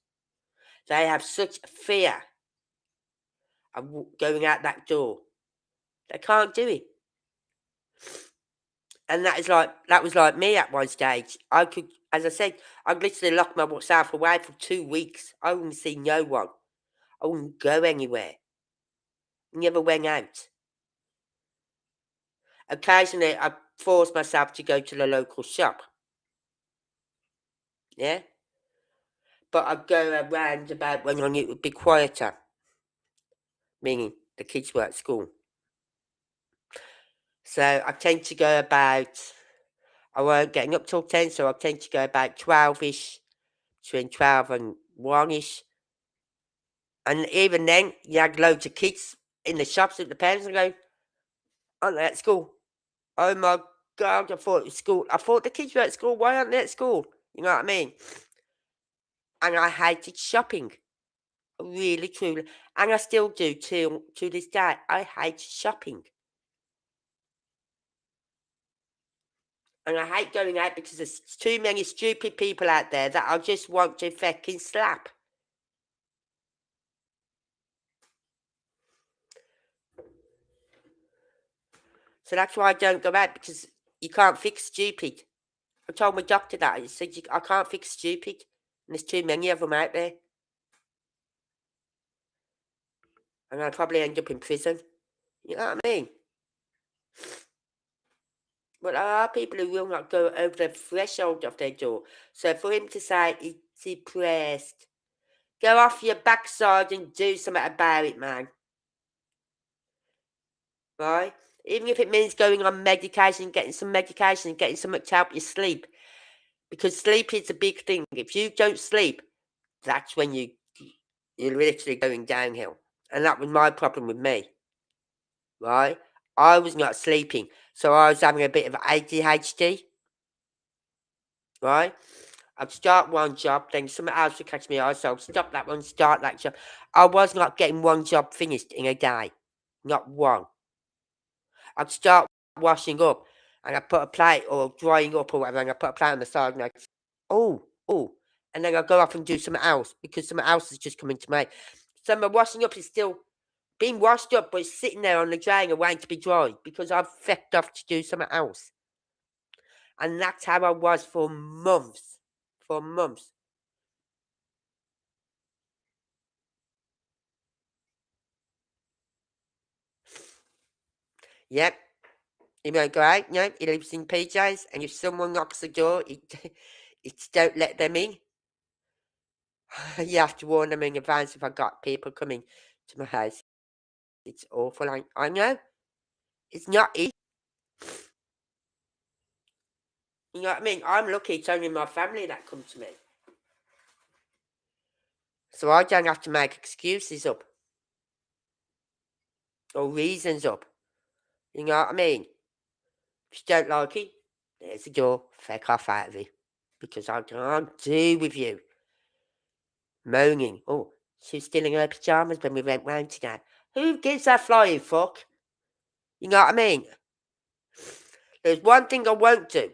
They have such fear of going out that door. They can't do it. And that was like me at one stage. I could, as I said, I'd literally lock myself away for 2 weeks. I wouldn't see no one. I wouldn't go anywhere. Never went out. Occasionally, I forced myself to go to the local shop. Yeah? But I'd go around about when I knew it would be quieter. Meaning the kids were at school. So I tend to go about, I weren't getting up till 10, so I tend to go about 12-ish, between 12 and 1-ish. And even then, you had loads of kids in the shops at the parents and go, aren't they at school? Oh my God, I thought it was school. I thought the kids were at school. Why aren't they at school? You know what I mean? And I hated shopping. Really, truly. And I still do to this day. I hate shopping. And I hate going out because there's too many stupid people out there that I just want to fucking slap. So that's why I don't go out, because you can't fix stupid. I told my doctor that. He said, I can't fix stupid. And there's too many of them out there. And I'll probably end up in prison. You know what I mean? But there are people who will not go over the threshold of their door. So for him to say he's depressed, go off your backside and do something about it, man. Right? Even if it means going on medication, getting some medication, getting something to help you sleep. Because sleep is a big thing. If you don't sleep, that's when you're literally going downhill. And that was my problem with me. Right? I was not sleeping. So I was having a bit of ADHD. Right? I'd start one job, then something else would catch me eye, so I'd stop that one, start that job. I was not getting one job finished in a day. Not one. I'd start washing up, and I'd put a plate, or drying up or whatever, and I'd put a plate on the side, and I'd, oh, and then I'd go off and do something else, because something else is just coming to me. So my washing up is still being washed up, but it's sitting there on the dryer waiting to be dried, because I've fecked off to do something else. And that's how I was for months. For months. Yep. He won't go out, no. He lives in PJs, and if someone knocks the door, it's don't let them in. You have to warn them in advance if I got people coming to my house. It's awful. I know. It's not easy. You know what I mean? I'm lucky it's only my family that come to me. So I don't have to make excuses up. Or reasons up. You know what I mean? If you don't like it, there's the door. Feck off out of it. Because I can't do with you. Moaning. Oh, she was still in her pyjamas when we went round today. Who gives a flying fuck? You know what I mean? There's one thing I won't do,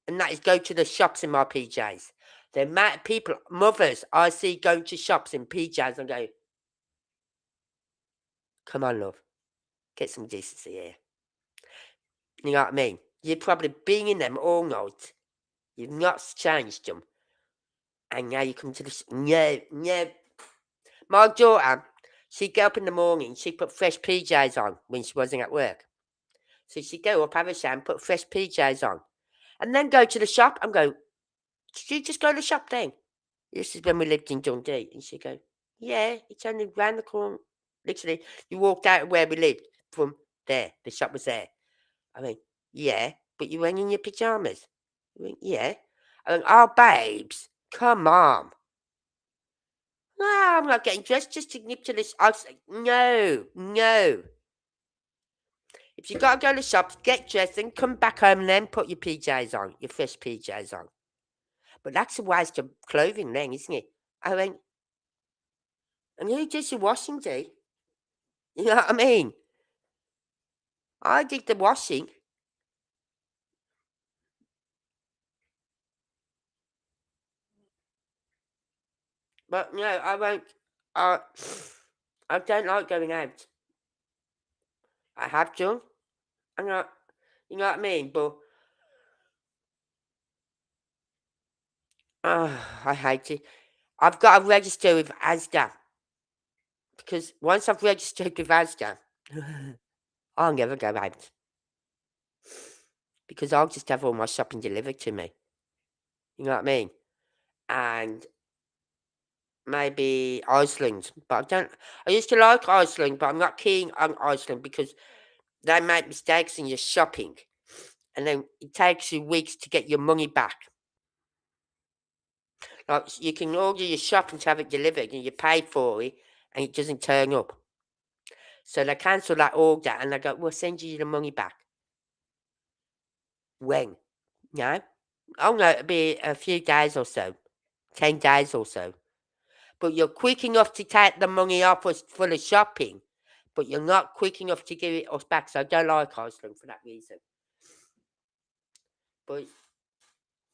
and that is go to the shops in my PJs. The amount of people, mothers, I see going to shops in PJs and go, come on, love, get some decency here. You know what I mean? You've probably been in them all night. You've not changed them. And now you come to this. No. My daughter, she'd get up in the morning, she'd put fresh PJs on when she wasn't at work. So she'd go up, have a shower, and put fresh PJs on. And then go to the shop and go, did you just go to the shop then? This is when we lived in Dundee. And she'd go, yeah, it's only round the corner. Literally, you walked out of where we lived from there. The shop was there. I mean, yeah, but you went in your pyjamas. I mean, yeah. I mean, oh, babes, come on. No, I'm not getting dressed just to nip to this. I was like, no. If you got to go to the shops, get dressed and come back home and then put your PJs on, your fresh PJs on. But that's a waste of clothing then, isn't it? I went, and who does your washing, do? You know what I mean? I did the washing. But no, I won't. I don't like going out. I have done. I'm not, you know what I mean? But I hate it. I've got to register with Asda. Because once I've registered with Asda, I'll never go out. Because I'll just have all my shopping delivered to me. You know what I mean? And maybe Iceland. But I used to like Iceland, but I'm not keen on Iceland because they make mistakes in your shopping. And then it takes you weeks to get your money back. Like, you can order your shopping to have it delivered and you pay for it and it doesn't turn up. So they cancel that order and they go, we'll send you the money back. When? No? Oh no, it'll be a few days or so. 10 days or so. But you're quick enough to take the money off us for the shopping. But you're not quick enough to give it us back. So I don't like Iceland for that reason. But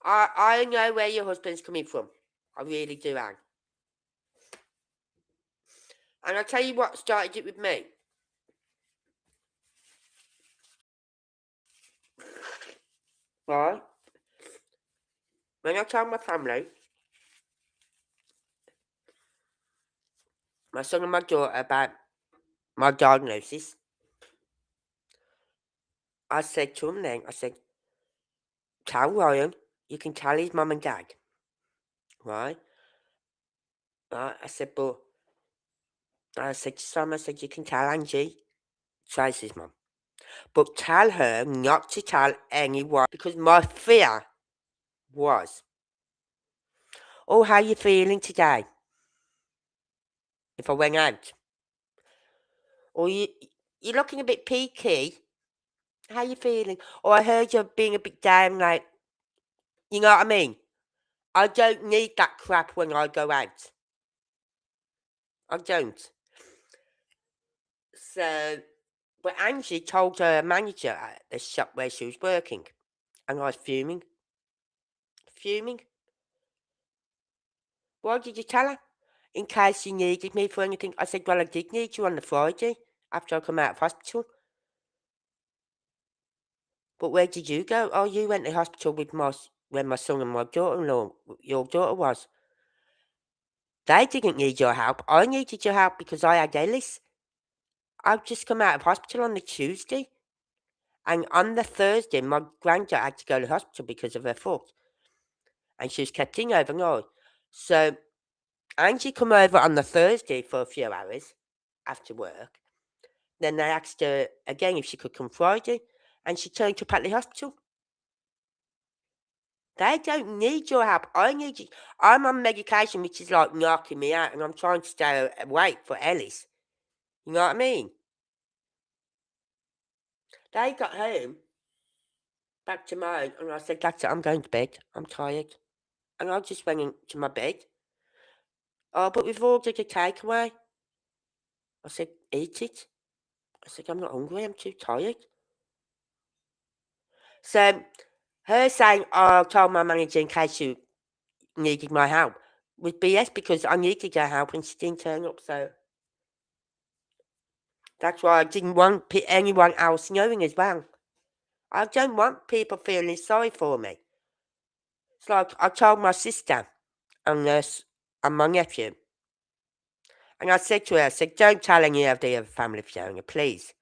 I know where your husband's coming from. I really do, Anne. And I'll tell you what started it with me. Right? When I told my family, my son and my daughter, about my diagnosis, I said to them then, I said, tell Ryan, you can tell his mum and dad. Right? I said, but I said to Sam, I said, you can tell Angie, Tracy's mum. But tell her not to tell anyone, because my fear was, oh, how you feeling today? If I went out. Or you're looking a bit peaky. How you feeling? Or I heard you're being a bit down, like, you know what I mean? I don't need that crap when I go out. I don't. So, but Angie told her manager at the shop where she was working. And I was fuming. Fuming. Why did you tell her? In case she needed me for anything. I said, well, I did need you on the Friday after I come out of hospital. But where did you go? Oh, you went to hospital with when my son and my daughter-in-law, your daughter was. They didn't need your help. I needed your help because I had Ellis. I've just come out of hospital on the Tuesday. And on the Thursday, my granddaughter had to go to hospital because of her foot. And she was kept in overnight. So Angie come over on the Thursday for a few hours after work. Then they asked her again if she could come Friday. And she turned up at the hospital. They don't need your help. I need you. I'm on medication which is like knocking me out. And I'm trying to stay awake for Ellis. You know what I mean? They got home, back to mine, and I said, that's it, I'm going to bed. I'm tired. And I just went into my bed. Oh, but we've ordered a takeaway. I said, eat it. I said, I'm not hungry, I'm too tired. So, her saying, oh, I told my manager in case you needed my help, was BS because I needed her help and she didn't turn up, so. That's why I didn't want anyone else knowing as well. I don't want people feeling sorry for me. It's like I told my sister and my nephew. And I said to her, I said, don't tell any of the other family, Fiona, please.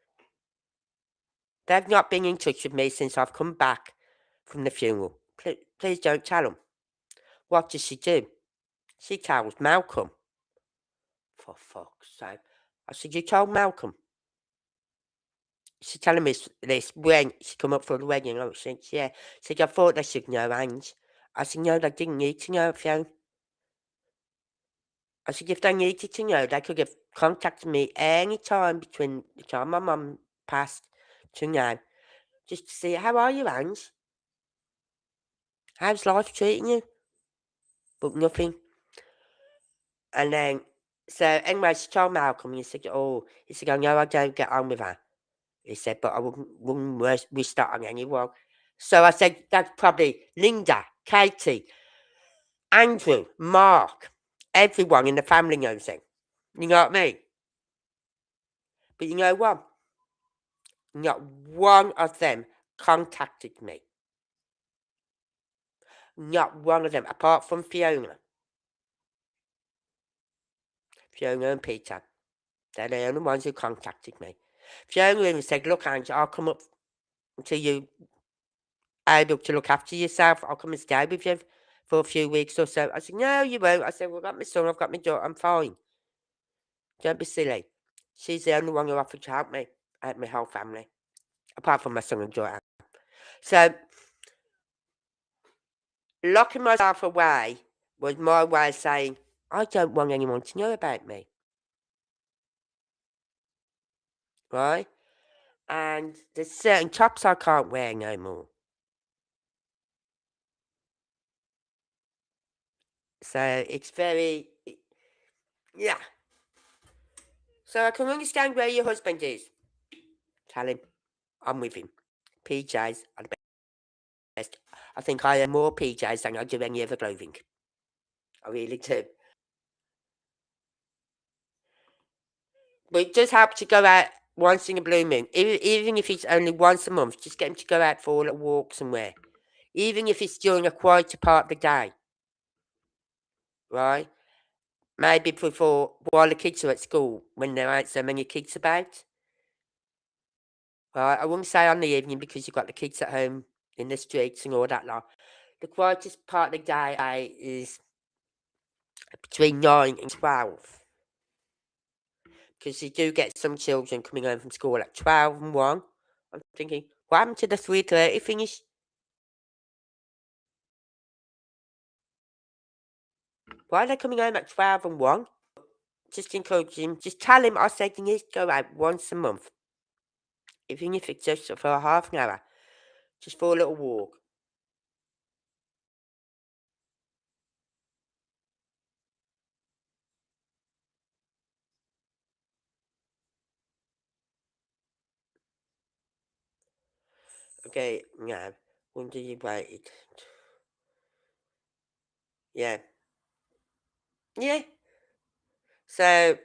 They've not been in touch with me since I've come back from the funeral. Please don't tell them. What does she do? She tells Malcolm. For fuck's sake. I said, you told Malcolm? She's telling me this when she come up for the wedding. I said, yeah. She said, I thought they should know, Ange. I said, no, they didn't need to know, Fiona. I said, if they needed to know, they could have contacted me any time between the time my mum passed to now, just to see, how are you, Ange? How's life treating you? But nothing. And then, so anyway, she told Malcolm, and he said, oh, I know I don't get on with her. He said, but I wouldn't wish that on anyone. So I said, that's probably Linda, Katie, Andrew, Mark, everyone in the family knows him. You know what I mean? But you know what? Not one of them contacted me. Not one of them, apart from Fiona. Fiona and Peter. They're the only ones who contacted me. Fiona even said, look, Ange, I'll come up until you able to look after yourself. I'll come and stay with you for a few weeks or so. I said, no, you won't. I said, well, I've got my son, I've got my daughter, I'm fine. Don't be silly. She's the only one who offered to help me out my whole family, apart from my son and daughter. So, locking myself away was my way of saying, I don't want anyone to know about me. Right? And there's certain tops I can't wear no more. So it's very, yeah. So I can understand where your husband is. Tell him I'm with him. PJs are the best. I think I own more PJs than I do any other clothing. I really do. But it does help to go out once in a blue moon, even if it's only once a month. Just get them to go out for a little walk somewhere, even if it's during a quieter part of the day, right? Maybe before, while the kids are at school, when there aren't so many kids about. Right? I wouldn't say on the evening because you've got the kids at home in the streets and all that lot. The quietest part of the day is between 9 and 12. Because you do get some children coming home from school at 12 and 1. I'm thinking, what happened to the 3:30 finish? Why are they coming home at 12 and 1? Just encourage him. Just tell him I said he needs to go out once a month. Even if it's just for half an hour. Just for a little walk. Okay, now, when did you write it? Yeah. Yeah. So,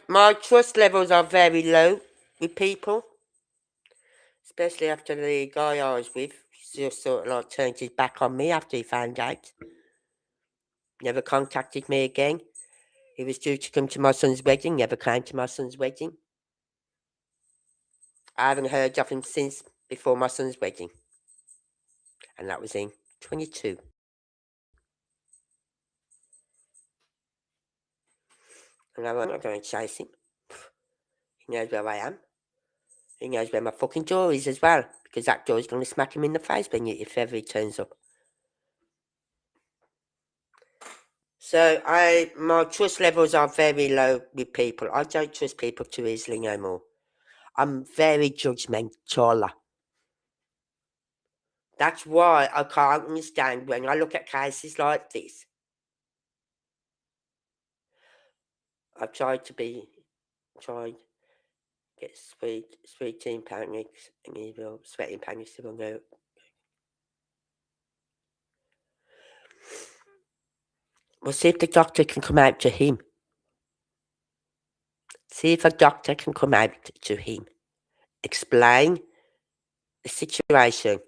my trust levels are very low with people. Especially after the guy I was with just sort of like turned his back on me after he found out. Never contacted me again. He was due to come to my son's wedding, never came to my son's wedding. I haven't heard of him since before my son's wedding. And that was in 22. And I'm not going to chase him. He knows where I am. He knows where my fucking door is as well. Because that door's going to smack him in the face if ever he turns up. So my trust levels are very low with people. I don't trust people too easily no more. I'm very judgmental. That's why I can't understand when I look at cases like this. I've tried get sweeting panics and evil, sweating panics to go. Well, see if the doctor can come out to him. See if a doctor can come out to him. Explain the situation.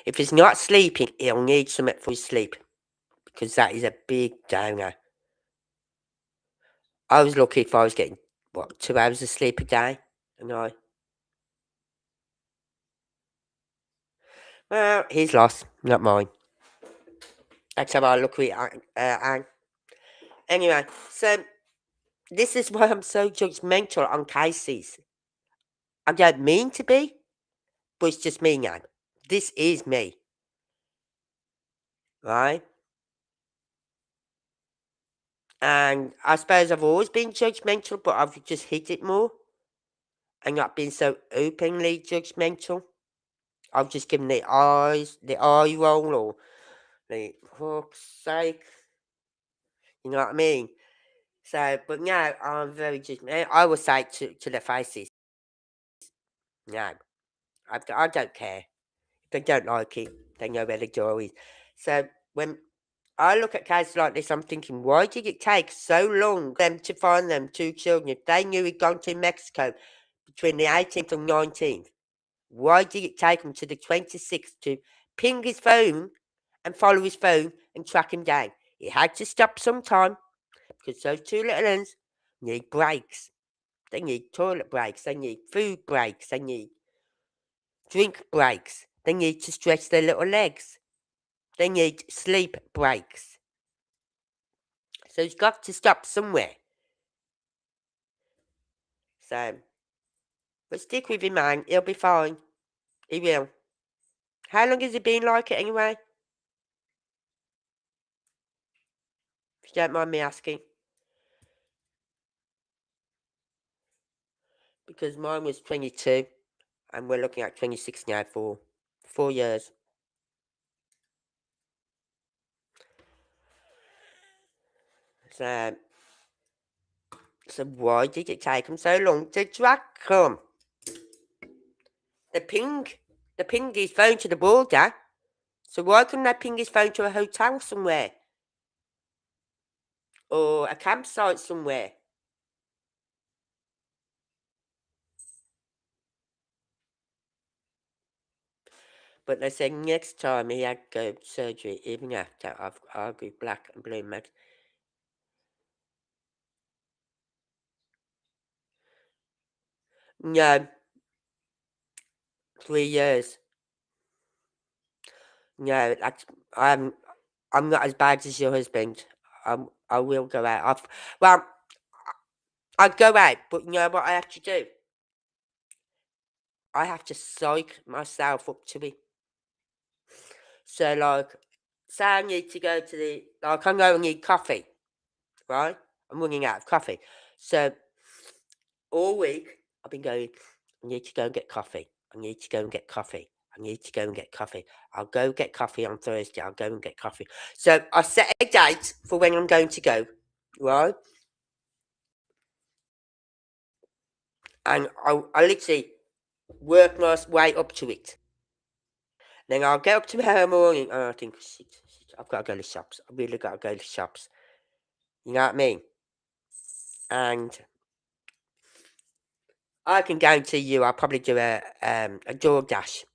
If he's not sleeping, he'll need something for his sleep. Because that is a big downer. I was lucky if I was getting, 2 hours of sleep a day? And well, his loss, not mine. That's how I look at it. Anyway, so this is why I'm so judgmental on cases. I don't mean to be, but it's just me now. This is me. Right? And I suppose I've always been judgmental, but I've just hit it more. And not been so openly judgmental. I've just given the eye roll, or the fuck's sake. You know what I mean? So, but now I'm very judgmental. I will say to their faces, no, I don't care. If they don't like it, they know where the door is. So when I look at cases like this, I'm thinking, why did it take so long for them to find them 2 children? If they knew he'd gone to Mexico between the 18th and 19th, why did it take them to the 26th to ping his phone and follow his phone and track him down? He had to stop sometime because those 2 little ones need breaks. They need toilet breaks. They need food breaks. They need drink breaks. They need to stretch their little legs. They need sleep breaks. So he's got to stop somewhere. So, but stick with him, man. He'll be fine. He will. How long has he been like it anyway? If you don't mind me asking. Because mine was 22. And we're looking at 26 now for 4 years. So why did it take him so long to track him? they ping his phone to the border. So why couldn't they ping his phone to a hotel somewhere? Or a campsite somewhere? But they said next time he had to go surgery, even after I've argued black and blue mad. No. 3 years. No, I'm not as bad as your husband. I will go out. I'd go out, but you know what I have to do? I have to psych myself up to it. So, like, say I need to go to I'm going to need coffee, right? I'm running out of coffee. So, all week, I've been going, I need to go and get coffee. I need to go and get coffee. I need to go and get coffee. I'll go get coffee on Thursday. I'll go and get coffee. So, I set a date for when I'm going to go, right? And I literally work my way up to it. Then I'll get up tomorrow morning and I think, shit, I've got to go to the shops. I really got to go to the shops. You know what I mean? And I can guarantee you I'll probably do a DoorDash.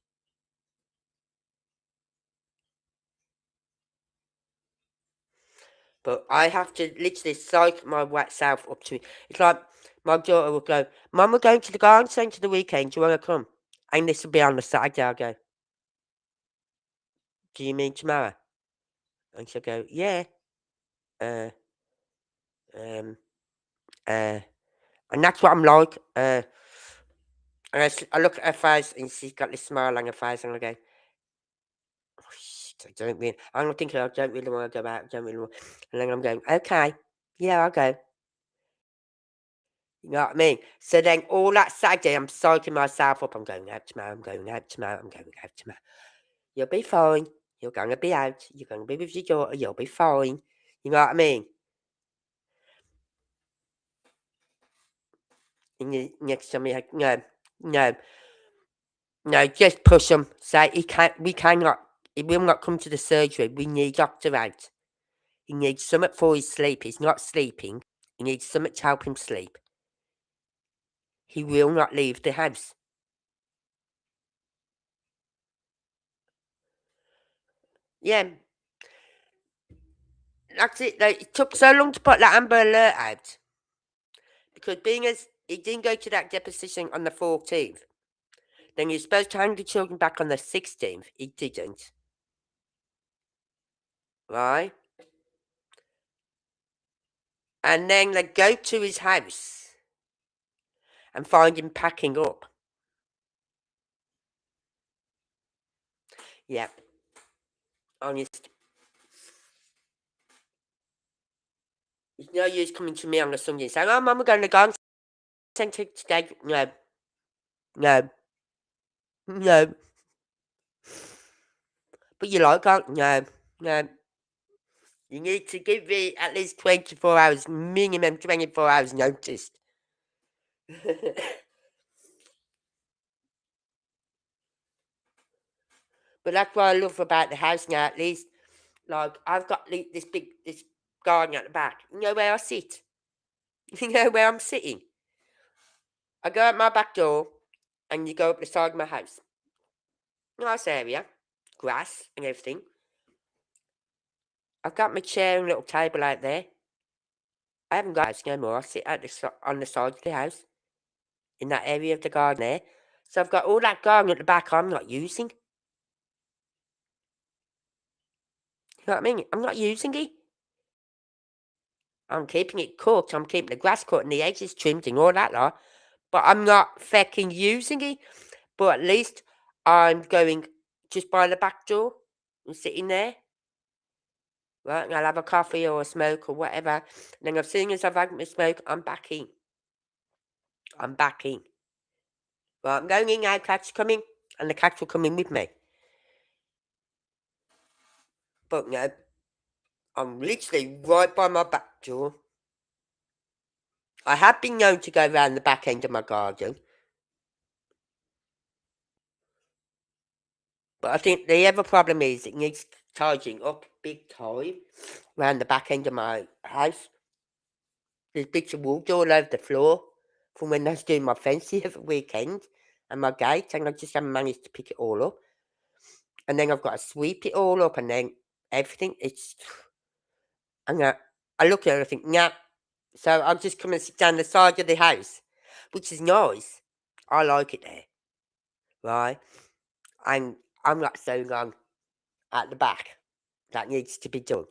But I have to literally psych myself up to it. It's like my daughter will go, Mum, we're going to the garden centre the weekend. Do you want to come? And this will be on the Saturday. I'll go, do you mean tomorrow? And she'll go, yeah. And that's what I'm like. And I look at her face and she's got this smile on her face and I go, oh, shit, I'm thinking, I don't really want to go out. And then I'm going, okay, yeah, I'll go. You know what I mean? So then all that Saturday, I'm psyching myself up. I'm going out tomorrow. I'm going out tomorrow. I'm going out tomorrow. You'll be fine. You're going to be out. You're going to be with your daughter. You'll be fine. You know what I mean? And next time you no, just push him. Say he will not come to the surgery. We need doctor out. He needs something for his sleep. He's not sleeping. He needs something to help him sleep. He will not leave the house. Yeah. That's it. Like, it took so long to put that Amber Alert out. Because being as he didn't go to that deposition on the 14th, then you're supposed to hand the children back on the 16th. He didn't. Right? And then they go to his house and find him packing up. Yeah. Honest. It's no use coming to me on a Sunday and saying, oh, Mum, we're going to go and centre today. No. No. No. But you like, no. No. You need to give me at least 24 hours, minimum 24 hours notice. But that's what I love about the house now, at least. Like, I've got this garden at the back. You know where I sit? You know where I'm sitting? I go out my back door, and you go up the side of my house. Nice area. Grass and everything. I've got my chair and little table out there. I haven't got a house no more. I sit on the side of the house. In that area of the garden there. So I've got all that garden at the back I'm not using. You know what I mean? I'm not using it. I'm keeping it cut. I'm keeping the grass cut and the edges trimmed and all that lot. But I'm not fucking using it. But at least I'm going just by the back door and sitting there. Right? And I'll have a coffee or a smoke or whatever. And then as soon as I've had my smoke, I'm back in. I'm back in. Right, I'm going in now, cats coming. And the cats will come in with me. But no. I'm literally right by my back door. I have been known to go around the back end of my garden. But I think the other problem is it needs tidying up big time around the back end of my house. There's bits of wood all over the floor from when I was doing my fence the other weekend and my gate, and I just haven't managed to pick it all up. And then I've got to sweep it all up, and then everything. And I look at it and I think, nah. So I'll just come and sit down the side of the house, which is nice. I like it there, right? And I'm not so long at the back. That needs to be done.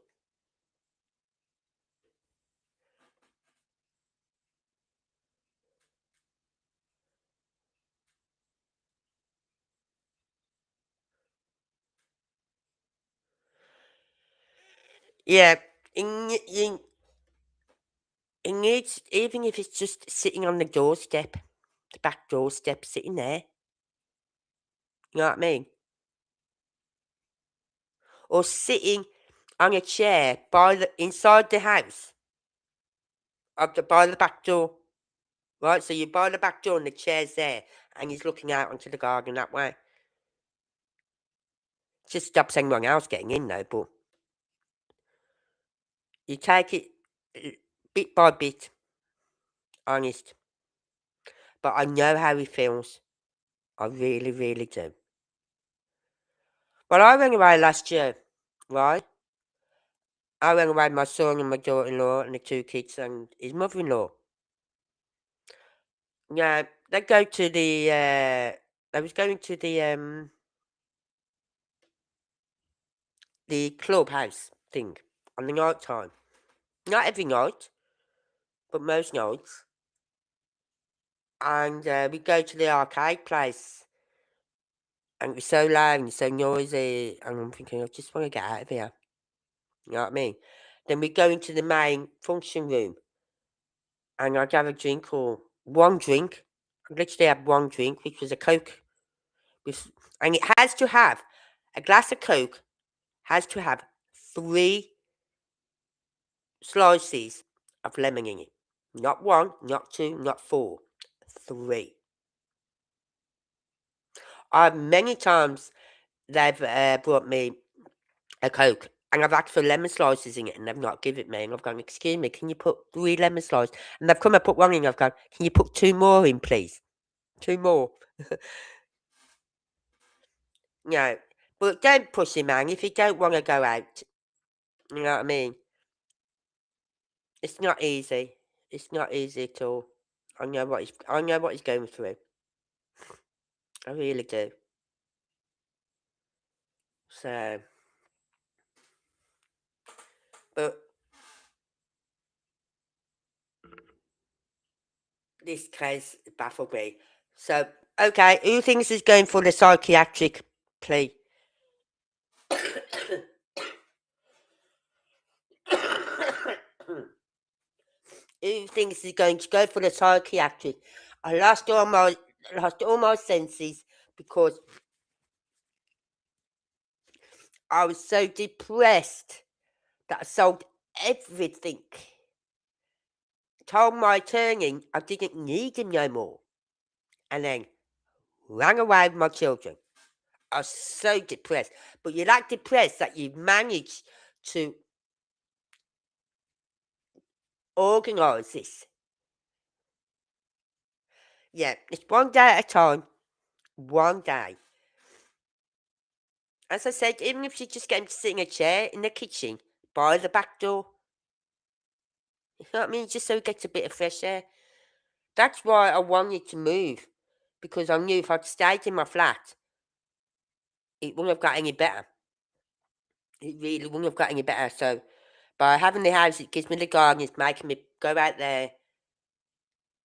Yeah, it needs, even if it's just sitting on the doorstep, the back doorstep, sitting there. You know what I mean? Or sitting on a chair inside the house, by the back door. Right, so you by the back door and the chair's there, and he's looking out onto the garden that way. Just stops anyone else getting in though, but you take it bit by bit, honest. But I know how he feels. I really, really do. Well, I went away last year, right? I went away with my son and my daughter-in-law and the 2 kids and his mother-in-law. Yeah, they go to the, I was going to the clubhouse thing on the night time. Not every night, but most nights. And we go to the arcade place. And it was so loud and so noisy. And I'm thinking, I just want to get out of here. You know what I mean? Then we go into the main function room. And I'd have a drink or one drink. I literally had one drink, which was a Coke. And it has to have, a glass of Coke has to have 3 slices of lemon in it. Not 1, not 2, not 4. 3. Many times they've brought me a Coke and I've asked for lemon slices in it and they've not given it me. And I've gone, excuse me, can you put 3 lemon slices? And they've come and put 1 in. I've gone, can you put 2 more in, please? 2 more. No, but don't push him, man. If you don't want to go out, you know what I mean? It's not easy. It's not easy at all. I know what he's going through. I really do. So, but this case baffled me. So, okay, who thinks he's going for the psychiatric plea? Who thinks he's going to go for the psychiatric? I lost all my senses because I was so depressed that I sold everything. Told my attorney I didn't need him no more. And then ran away with my children. I was so depressed. But you're that depressed that you've managed to organise this. Yeah, it's one day at a time. One day. As I said, even if you just get him to sit in a chair in the kitchen by the back door. You know what I mean? Just so he gets a bit of fresh air. That's why I wanted to move. Because I knew if I'd stayed in my flat, it wouldn't have got any better. It really wouldn't have got any better. So by having the house, it gives me the garden. It's making me go out there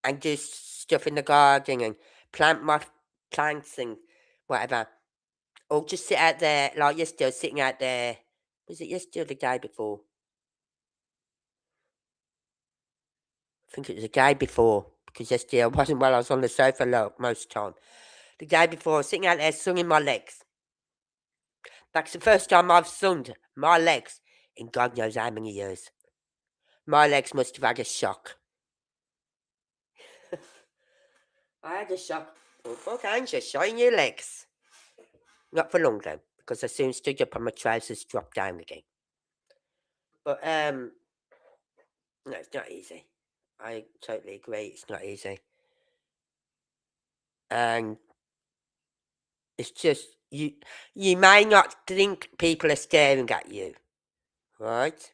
and do stuff in the garden and plant my plants and whatever. Or just sit out there, like yesterday, I was sitting out there. Was it yesterday or the day before? I think it was the day before. Because yesterday I wasn't well, I was on the sofa most of the time. The day before, I was sitting out there sunning my legs. That's the first time I've sunned my legs in God knows how many years. My legs must have had a shock. I had a shock. Oh, fuck, Angel, shine your legs. Not for long though, because I soon stood up and my trousers dropped down again. But no, it's not easy. I totally agree. It's not easy, and it's just you. You may not think people are staring at you, right?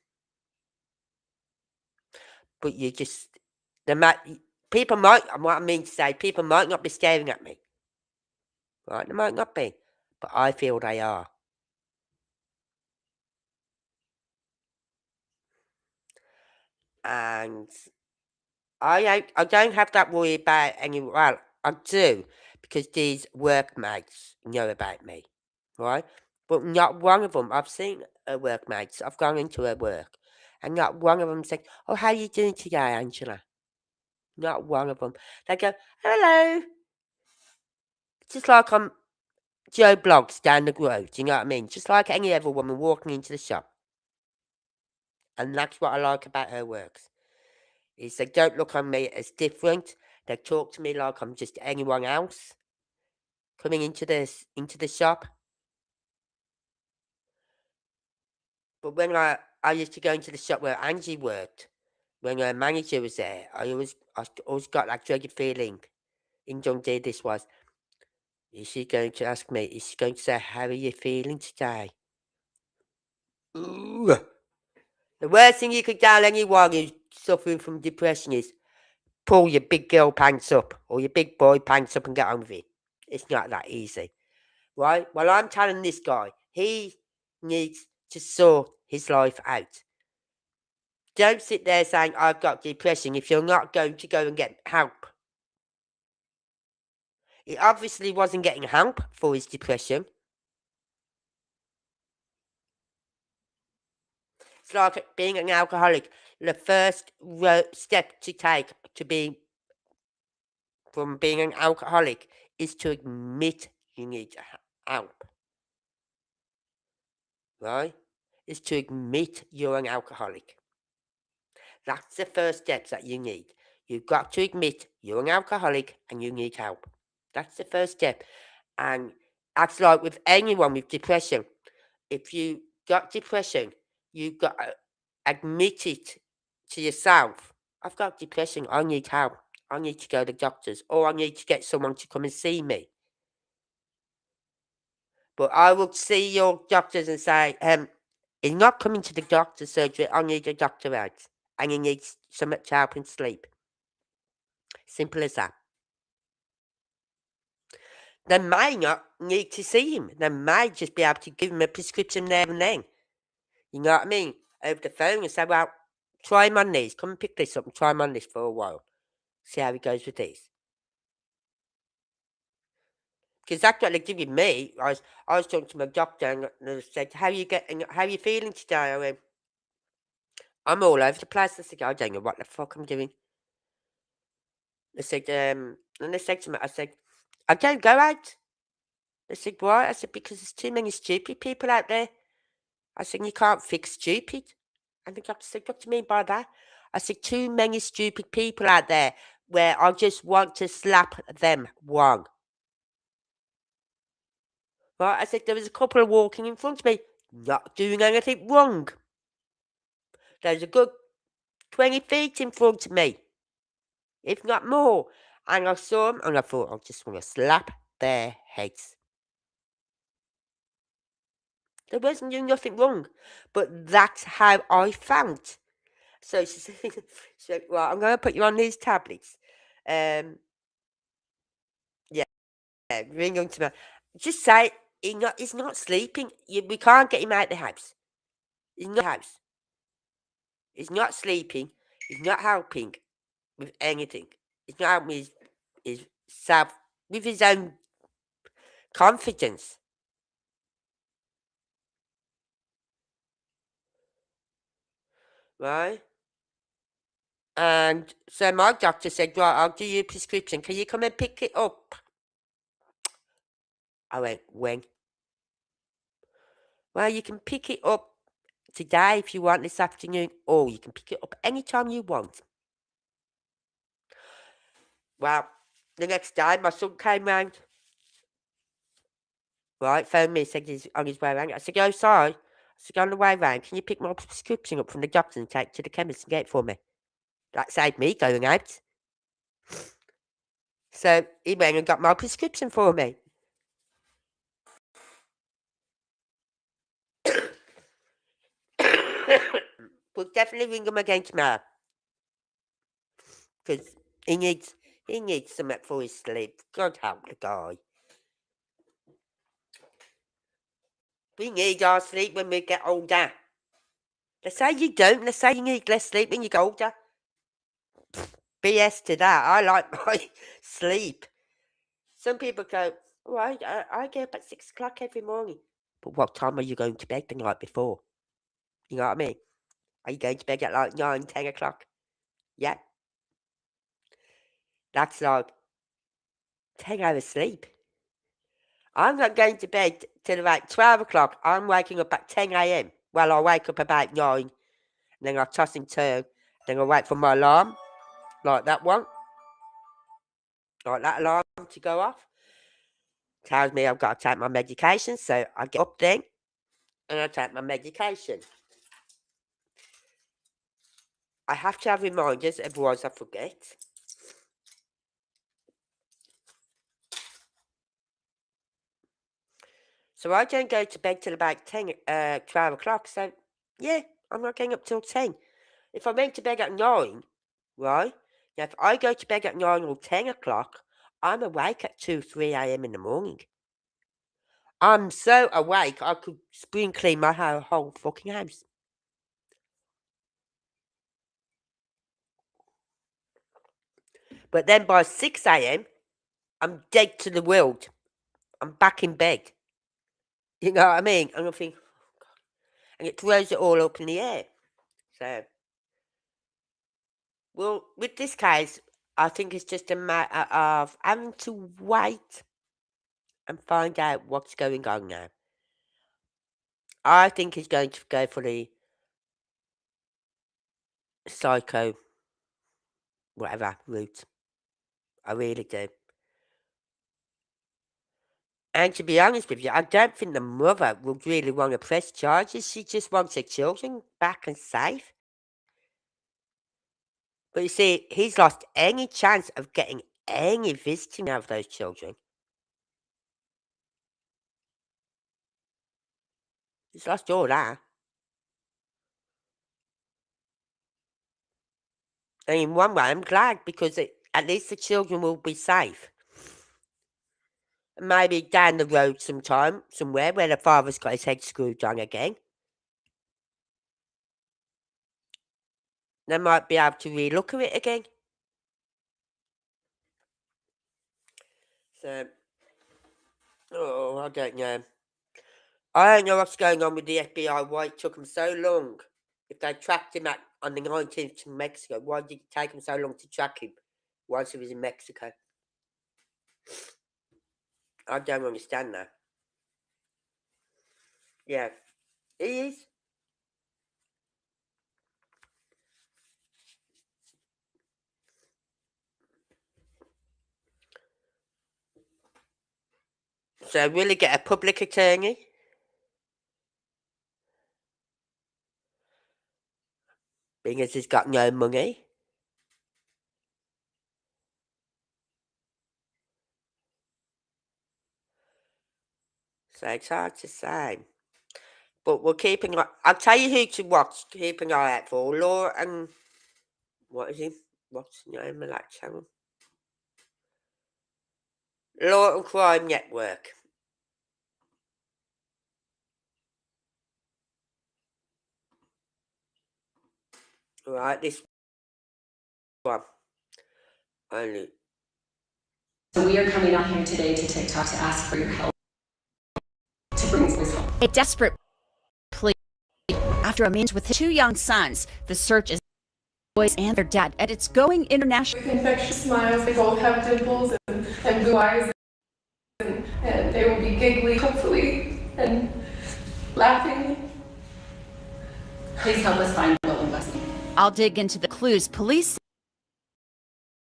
But you just people might. What I mean to say, people might not be staring at me, right? They might not be, but I feel they are. And I don't have that worry about any. Well, I do, because these workmates know about me, right? But not one of them. I've seen her workmates. I've gone into her work, and not one of them said, "Oh, how you doing today, Angela?" Not one of them. They go, "Hello." Just like I'm Joe Bloggs down the road. Do you know what I mean? Just like any other woman walking into the shop. And that's what I like about her works. Is they don't look on me as different. They talk to me like I'm just anyone else coming into the shop. But when I used to go into the shop where Angie worked, when her manager was there, I always got that dreaded feeling. In Dundee, this was, is she going to ask me? Is she going to say, "How are you feeling today?" Ooh. The worst thing you could tell anyone who's suffering from depression is pull your big girl pants up or your big boy pants up and get on with it. It's not that easy, right? Well, I'm telling this guy, he needs to sort his life out. Don't sit there saying, "I've got depression," if you're not going to go and get help. He obviously wasn't getting help for his depression. It's like being an alcoholic. The first step to take from being an alcoholic is to admit you need help. Right? Is to admit you're an alcoholic. That's the first step that you need. You've got to admit you're an alcoholic and you need help. That's the first step. And that's like with anyone with depression. If you got depression, you've got to admit it to yourself. I've got depression. I need help. I need to go to the doctors, or I need to get someone to come and see me. But I will see your doctors and say, he's not coming to the doctor's surgery. I need a doctor out. And he needs something to help him sleep. Simple as that. They may not need to see him. They may just be able to give him a prescription there and then. You know what I mean? Over the phone and say, "Well, try him on these. Come and pick this up and try him on this for a while. See how he goes with these." Because that's what they did with me. I was talking to my doctor and they said, "How are you feeling today?" I went, "I'm all over the place." I said, "I don't know what the fuck I'm doing." They said, and they said to me, I said, "I don't go out." They said, "Why?" I said, "Because there's too many stupid people out there." I said, "You can't fix stupid." And the doctor said, "What do you mean by that?" I said, "Too many stupid people out there where I just want to slap them one." Right? I said, there was a couple walking in front of me, not doing anything wrong. There's a good 20 feet in front of me, if not more. And I saw them and I thought, I just want to slap their heads. They wasn't doing nothing wrong, but that's how I felt. So she said, "Well, I'm going to put you on these tablets. Yeah, ring on to me. Just say he's not sleeping. We can't get him out of the house. He's not in the house. He's not sleeping. He's not helping with anything. He's not helping his self, with his own confidence." Right? And so my doctor said, "Right, I'll do you a prescription. Can you come and pick it up?" I went, "When?" "Well, you can pick it up today if you want, this afternoon, or you can pick it up anytime you want." Well, the next day my son came round. right, phoned me, said he's on his way around. I said, oh, sorry. I said, on the way round, can you pick my prescription up from the doctor and take it to the chemist and get it for me? That saved me going out. So he went and got my prescription for me. We'll definitely ring him again tomorrow. Because he needs something for his sleep. God help the guy. We need our sleep when we get older. They say you don't. They say you need less sleep when you get older. BS to that. I like my sleep. Some people go, oh, I get up at 6 o'clock every morning. But what time are you going to bed the night before? You know what I mean? Are you going to bed at like 9, 10 o'clock? Yeah. That's like 10 hours sleep. I'm not going to bed till about 12 o'clock. I'm waking up at 10 a.m. Well, I wake up about 9. And then I toss and turn. Then I wait for my alarm. Like that one. Like that alarm to go off. Tells me I've got to take my medication. So I get up then. And I take my medication. I have to have reminders, otherwise I forget. So I don't go to bed till about 12 o'clock. So, yeah, I'm not getting up till 10. If I went to bed at 9, right? Now, if I go to bed at 9 or 10 o'clock, I'm awake at 2, 3 a.m. in the morning. I'm so awake, I could spring clean my whole fucking house. But then by 6 a.m., I'm dead to the world. I'm back in bed. You know what I mean? And I think, oh God. And it throws it all up in the air. So, well, with this case, I think it's just a matter of having to wait and find out what's going on now. I think he's going to go for the psycho, whatever, route. I really do. And to be honest with you, I don't think the mother would really want to press charges. She just wants her children back and safe. But you see, he's lost any chance of getting any visiting out of those children. He's lost all that. And in one way, I'm glad because at least the children will be safe. And maybe down the road sometime, somewhere where the father's got his head screwed on again, they might be able to relook at it again. So, oh, I don't know. I don't know what's going on with the FBI, why it took them so long. If they tracked him on the 19th to Mexico, why did it take them so long to track him once he was in Mexico? I don't understand that. Yeah, he is. So will he get a public attorney? Because he's got no money. So it's hard to say. But we're keeping... I'll tell you who to watch. Keep an eye out for. Law and... What is he? What's the name of that channel? Law and Crime Network. Right, this one. Only. So we are coming out here today to TikTok to ask for your help to bring this home. A desperate plea after a man with his 2 young sons. The search is boys and their dad, and it's going international. With infectious smiles, they both have dimples and blue eyes, and they will be giggly, hopefully, and laughing. Please help us find Will and Wesley. I'll dig into the clues police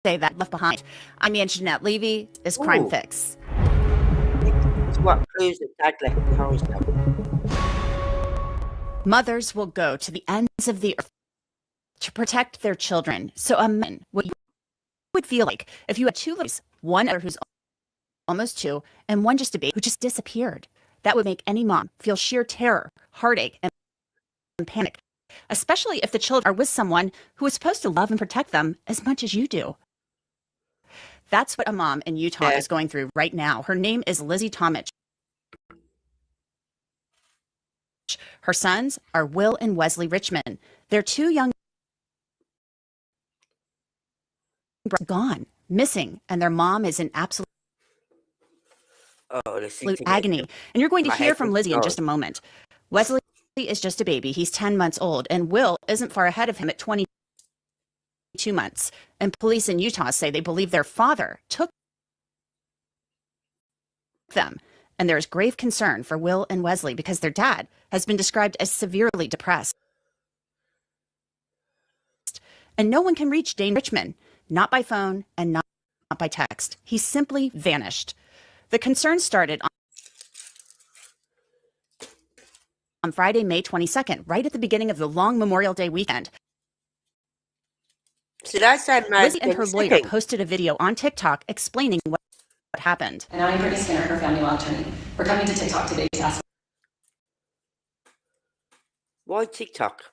say that left behind. I'm Jeanette Levy, is Crime Fix. what clues that Dad left behind, though. Mothers will go to the ends of the earth to protect their children. So imagine what you would feel like if you had two boys, one other who's almost 2, and one just a baby who just disappeared. That would make any mom feel sheer terror, heartache, and panic, especially if the children are with someone who is supposed to love and protect them as much as you do. That's what a mom in Utah is going through right now. Her name is Lizzie Tomich. Her sons are Will and Wesley Richmond. They're 2 young gone, missing, and their mom is in absolute agony. And you're going to hear from Lizzie in just a moment. Wesley is just a baby. He's 10 months old, and Will isn't far ahead of him at 22 months. And police in Utah say they believe their father took them. And there is grave concern for Will and Wesley because their dad has been described as severely depressed. And no one can reach Dane Richmond, not by phone and not by text. He simply vanished. The concern started on Friday, May 22nd, right at the beginning of the long Memorial Day weekend. So that's Lizzie and her lawyer posted a video on TikTok explaining what happened. And I'm Brittany Skinner, her family law attorney. We're coming to TikTok today to ask Why TikTok?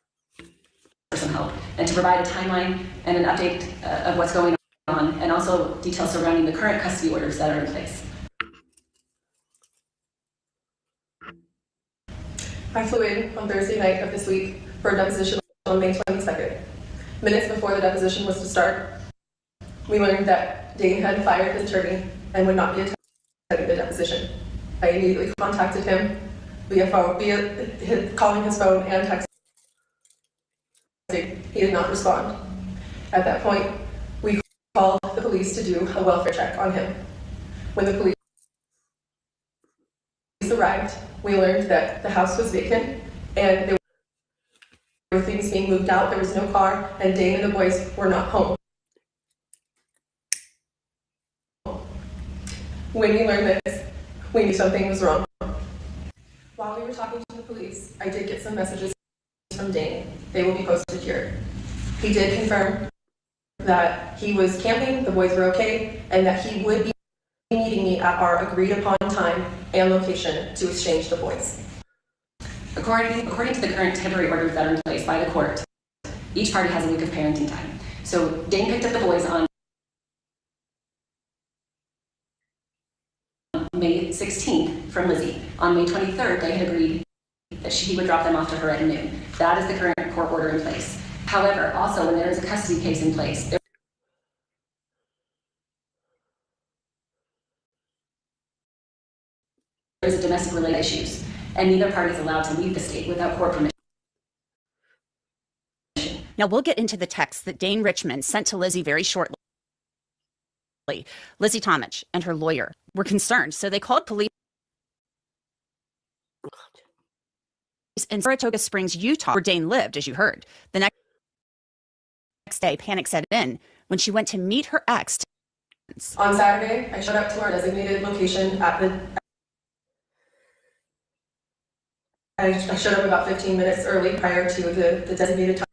for some help and to provide a timeline and an update of what's going on, and also details surrounding the current custody orders that are in place. I flew in on Thursday night of this week for a deposition on May 22nd. Minutes before the deposition was to start, we learned that Dane had fired his attorney and would not be attending the deposition. I immediately contacted him via calling his phone and texting. He did not respond. At that point, we called the police to do a welfare check on him. When the police arrived, we learned that the house was vacant and there were things being moved out. There was no car, and Dane and the boys were not home. When we learned this, we knew something was wrong. While we were talking to the police, I did get some messages from Dane. They will be posted here. He did confirm that he was camping, the boys were okay, and that he would be meeting me at our agreed upon time and location to exchange the boys. According to the current temporary orders that are in place by the court, each party has a week of parenting time. So Dane picked up the boys on May 16th from Lizzie. On May 23rd, they had agreed that he would drop them off to her at noon. That is the current court order in place. However, also when there is a custody case in place, there is a domestic related issues, and neither party is allowed to leave the state without court permission. Now we'll get into the text that Dane Richmond sent to Lizzie very shortly. Lizzie Tomich and her lawyer were concerned, so they called police in Saratoga Springs, Utah, where Dane lived, as you heard. The next day, panic set in when she went to meet her ex. On Saturday, I showed up to our designated location I showed up about 15 minutes early prior to the designated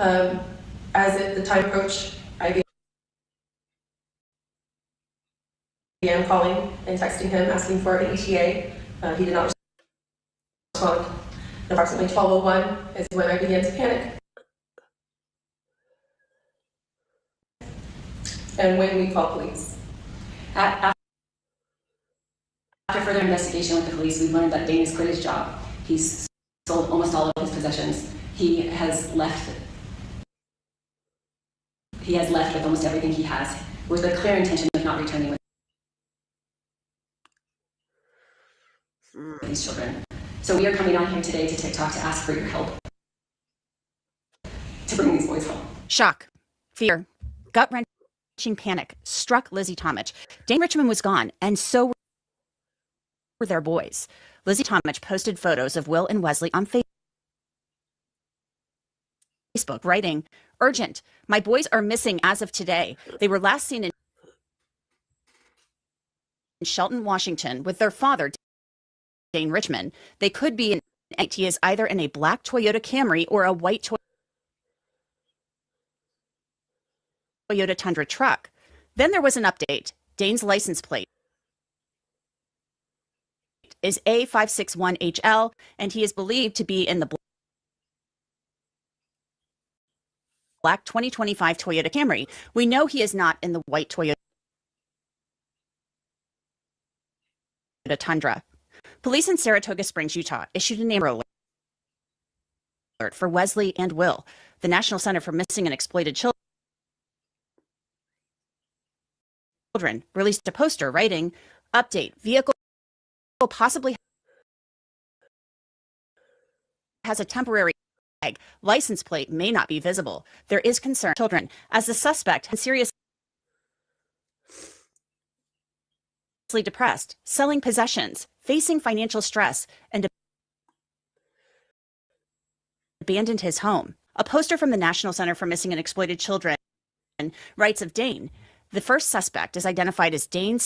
time. As the time approached, I began calling and texting him, asking for an ETA. He did not respond. At approximately 12:01 is when I began to panic. And when we called police. After further investigation with the police, we've learned that Dane has quit his job. He's sold almost all of his possessions. He has left with almost everything he has, with a clear intention of not returning with these children. So we are coming on here today to TikTok to ask for your help to bring these boys home. Shock, fear, gut-wrenching panic struck Lizzie Tomich. Dane Richmond was gone, and so were their boys. Lizzie Tomich posted photos of Will and Wesley on Facebook, writing, "Urgent, my boys are missing as of today. They were last seen in Shelton, Washington, with their father, Dane Richmond. They could be he is either in a black Toyota Camry or a white Toyota Tundra truck. Then there was an update. Dane's license plate is A561HL, and he is believed to be in the black 2025 Toyota Camry. We know he is not in the white Toyota Tundra. Police in Saratoga Springs, Utah, issued an Amber Alert for Wesley and Will. The National Center for Missing and Exploited Children released a poster writing, "Update, vehicle possibly has a temporary tag. License plate may not be visible. There is concern children as the suspect has seriously depressed, selling possessions, facing financial stress, and abandoned his home." A poster from the National Center for Missing and Exploited Children writes of Dane. The first suspect is identified as Dane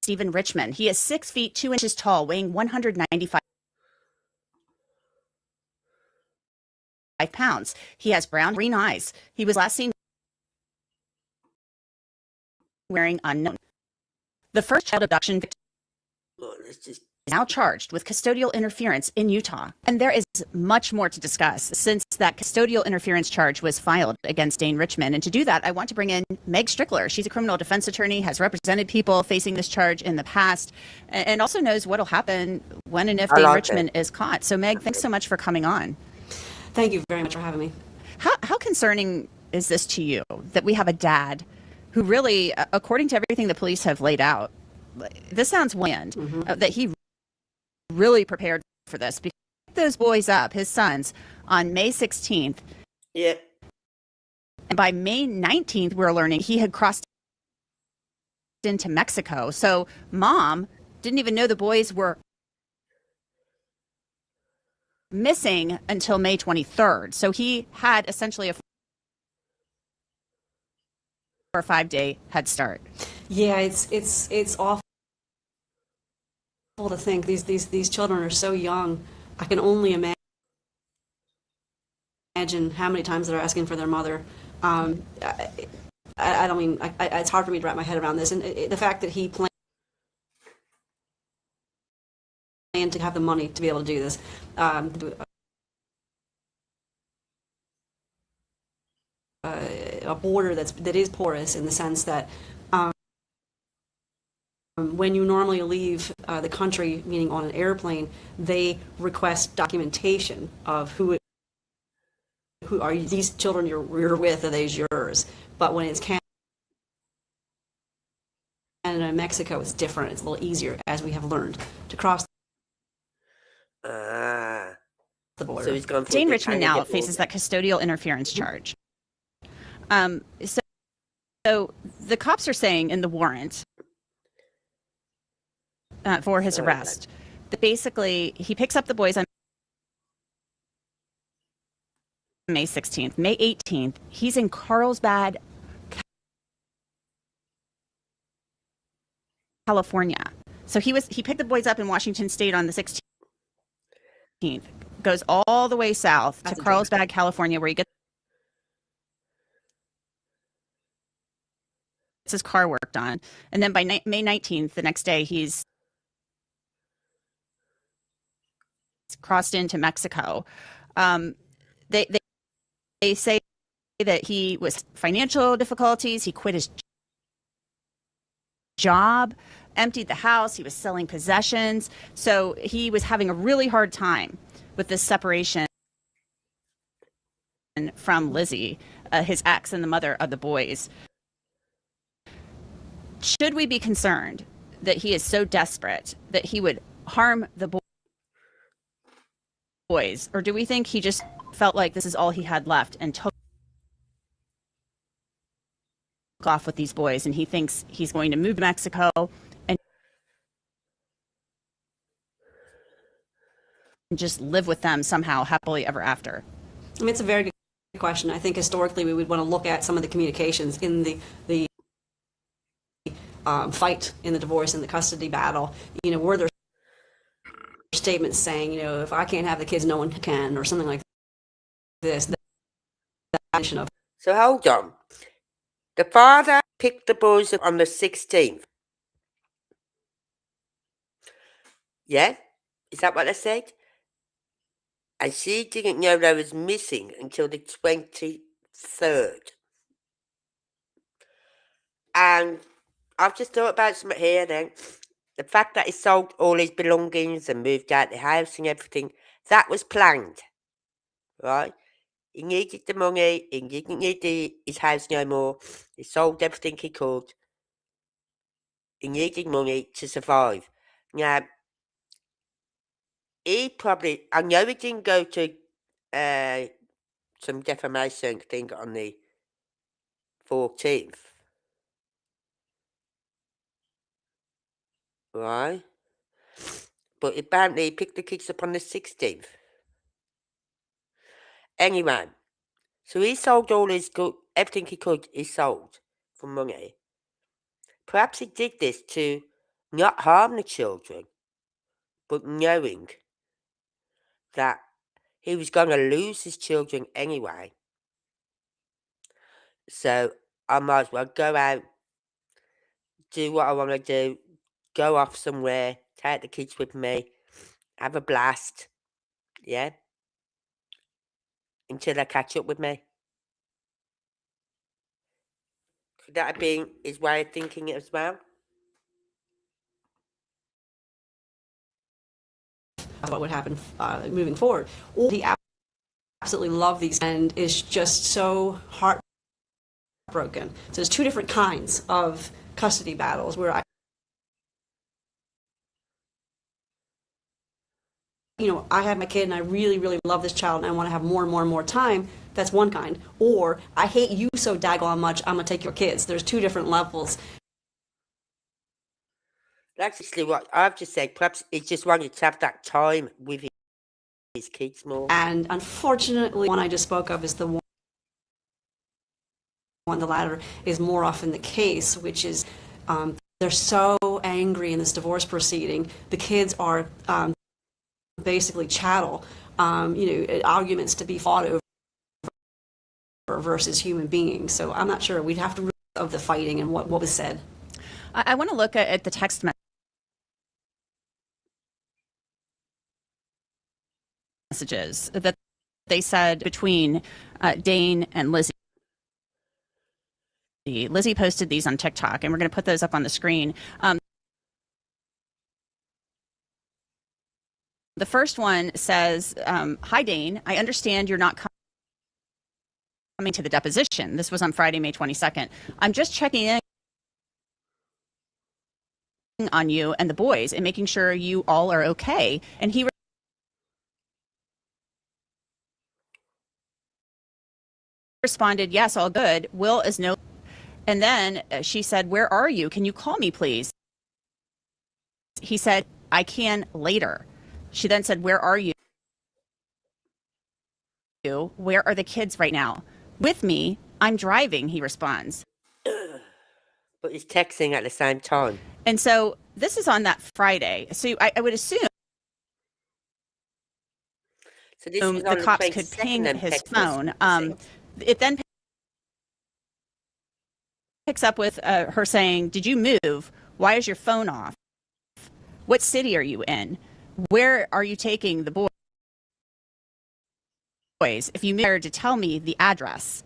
Stephen Richmond. He is 6 feet 2 inches tall, weighing 195 pounds. He has brown green eyes. He was last seen wearing unknown. The first child abduction victim is now charged with custodial interference in Utah. And there is much more to discuss since that custodial interference charge was filed against Dane Richmond. And to do that, I want to bring in Meg Strickler. She's a criminal defense attorney, has represented people facing this charge in the past, and also knows what will happen when and if Dane Richmond is caught. So Meg, thanks so much for coming on. Thank you very much for having me. How concerning is this to you that we have a dad who really, according to everything the police have laid out, this sounds bland, that he really prepared for this, because he picked those boys up, his sons, on May 16th. Yeah. And by May 19th, we're learning he had crossed into Mexico. So mom didn't even know the boys were missing until May 23rd. So he had essentially a 4 or 5 day head start. Yeah, it's awful to think these children are so young. I can only imagine how many times they're asking for their mother. I don't mean, it's hard for me to wrap my head around this. And the fact that he planned to have the money to be able to do this. A border that is porous in the sense that when you normally leave the country, meaning on an airplane, they request documentation of who are these children you're with, are these yours? But when it's Canada and Mexico, it's different. It's a little easier, as we have learned, to cross the border. So he's gone Dane Richmond now faces that custodial interference charge. So the cops are saying in the warrant for his arrest that basically he picks up the boys on May 16th. May 18th, he's in Carlsbad, California. So he picked the boys up in Washington State on the 16th, goes all the way south to Carlsbad, California, where he gets his car worked on. And then by May 19th, the next day, he's crossed into Mexico. They say that he was financial difficulties. He quit his job, emptied the house. He was selling possessions. So he was having a really hard time with this separation from Lizzie, his ex and the mother of the boys. Should we be concerned that he is so desperate that he would harm the boys? Or do we think he just felt like this is all he had left and took off with these boys, and he thinks he's going to move to Mexico and just live with them somehow happily ever after? I mean, it's a very good question. I think historically we would want to look at some of the communications in the fight in the divorce and the custody battle, were there statements saying, if I can't have the kids, no one can, or something like this. So hold on. The father picked the boys up on the 16th. Yeah? Is that what I said? And she didn't know they was missing until the 23rd. And I've just thought about something here then. The fact that he sold all his belongings and moved out the house and everything, that was planned. Right? He needed the money, he didn't need his house no more. He sold everything he could. He needed money to survive. Now, I know he didn't go to some defamation thing on the 14th. Right? But apparently he picked the kids up on the 16th. Anyway, so he sold all his everything he could, he sold for money. Perhaps he did this to not harm the children, but knowing that he was going to lose his children anyway. So I might as well go out, do what I want to do, go off somewhere, take the kids with me, have a blast, yeah, until they catch up with me. Could that have been his way of thinking as well? What would happen moving forward. Or he absolutely loved these and is just so heartbroken. So there's two different kinds of custody battles where I have my kid and I really, really love this child and I want to have more and more and more time. That's one kind. Or I hate you so daggone much, I'm going to take your kids. There's two different levels. That's actually what I've just said. Perhaps he just wanted to have that time with his kids more. And unfortunately, one I just spoke of is the the latter is more often the case, which is they're so angry in this divorce proceeding. The kids are basically chattel, arguments to be fought over versus human beings. So I'm not sure. We'd have to read of the fighting and what was said. I want to look at the text messages that they said between Dane and Lizzie. Lizzie posted these on TikTok, and we're going to put those up on the screen. The first one says, "Hi, Dane. I understand you're not coming to the deposition." This was on Friday, May 22nd. "I'm just checking in on you and the boys and making sure you all are okay." And he responded, "Yes, all good. Will is no." And then she said, "Where are you? Can you call me, please?" He said, "I can later." She then said, "Where are you? Where are the kids right now?" "With me. I'm driving," he responds. But he's texting at the same time. And so this is on that Friday. So I would assume so this is the cops could ping his phone. It then picks up with her saying, "Did you move? Why is your phone off? What city are you in? Where are you taking the boys? If you care to tell me the address."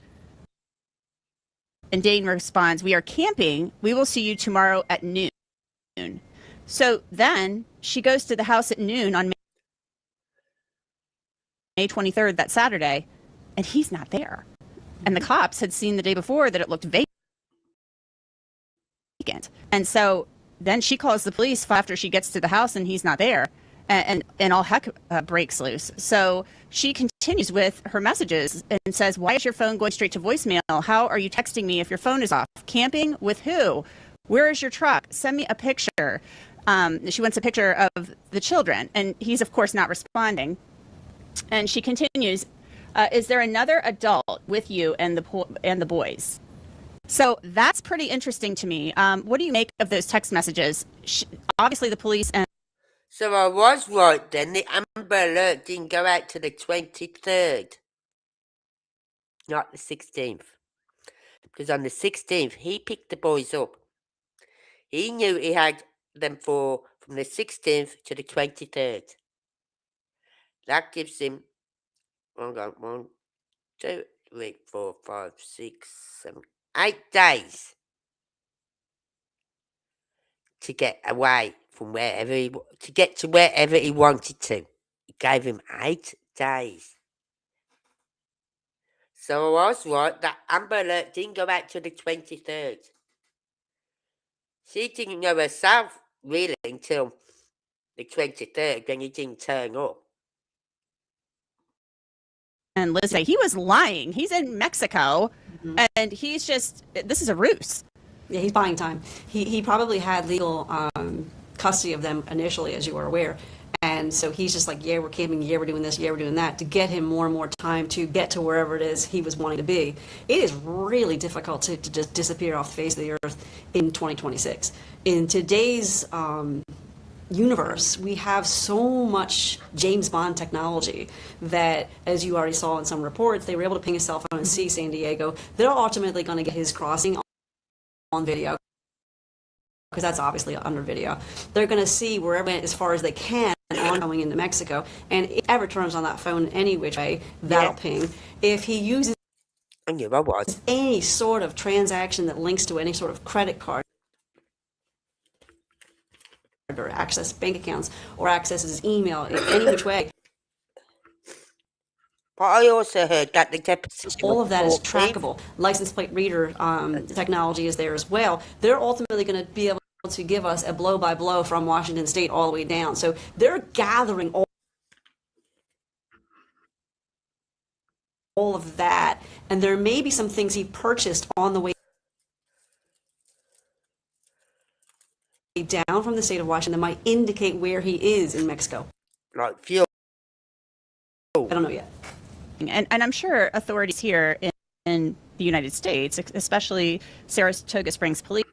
And Dane responds, "We are camping. We will see you tomorrow at noon." So then she goes to the house at noon on May 23rd, that Saturday, and he's not there. And the cops had seen the day before that it looked vacant. And so then she calls the police after she gets to the house and he's not there. And all heck breaks loose. So she continues with her messages and says, "Why is your phone going straight to voicemail? How are you texting me if your phone is off? Camping with who? Where is your truck? Send me a picture." She wants a picture of the children. And he's, of course, not responding. And she continues, "Is there another adult with you and the boys?" So that's pretty interesting to me. What do you make of those text messages? Obviously, the police and So I was right then. The Amber Alert didn't go out to the 23rd, not the 16th. Because on the 16th, he picked the boys up. He knew he had them from the 16th to the 23rd. That gives him, hold on, 1, 2, 3, 4, 5, 6, 7, 8 days to get away from to get to wherever he wanted to. It gave him 8 days. So I was right, that Amber Alert didn't go out to the 23rd. She didn't know herself, really, until the 23rd, when he didn't turn up. and Liz say he was lying. He's in Mexico, and he's this is a ruse. Yeah, he's buying time. He probably had legal custody of them initially, as you are aware. And so he's just like, yeah, we're camping, yeah, we're doing this, yeah, we're doing that, to get him more and more time to get to wherever it is he was wanting to be. It is really difficult to just disappear off the face of the earth in 2026. In today's universe, we have so much James Bond technology that, as you already saw in some reports, they were able to ping his cell phone and see San Diego. They're ultimately going to get his crossing on video, because that's obviously under video. They're going to see wherever, as far as they can, on going into Mexico, and if ever turns on that phone any which way, that'll ping. If he uses any sort of transaction that links to any sort of credit card or access bank accounts or accesses email in any which way, but I also heard that the deposition all of that is trackable. License plate reader technology is there as well. They're ultimately going to be able to give us a blow-by-blow from Washington State all the way down. So they're gathering all of that, and there may be some things he purchased on the way down from the state of Washington that might indicate where he is in Mexico. Like fuel. I don't know yet. And I'm sure authorities here in the United States, especially Saratoga Springs Police,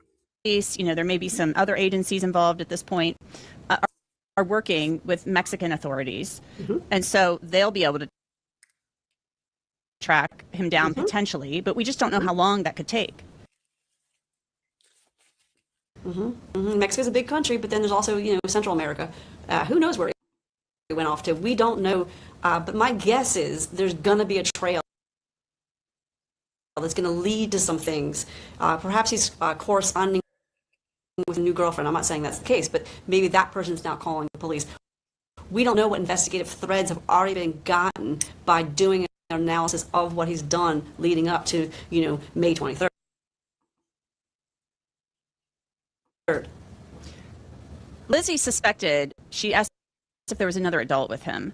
there may be some other agencies involved at this point, are working with Mexican authorities. And so they'll be able to track him down potentially, but we just don't know how long that could take. Mexico's a big country, but then there's also, Central America. Who knows where he went off to? We don't know. But my guess is there's going to be a trail that's going to lead to some things. Perhaps he's corresponding with a new girlfriend. I'm not saying that's the case, but maybe that person's now calling the police. We don't know what investigative threads have already been gotten by doing an analysis of what he's done leading up to, May 23rd. Lizzie suspected, she asked if there was another adult with him.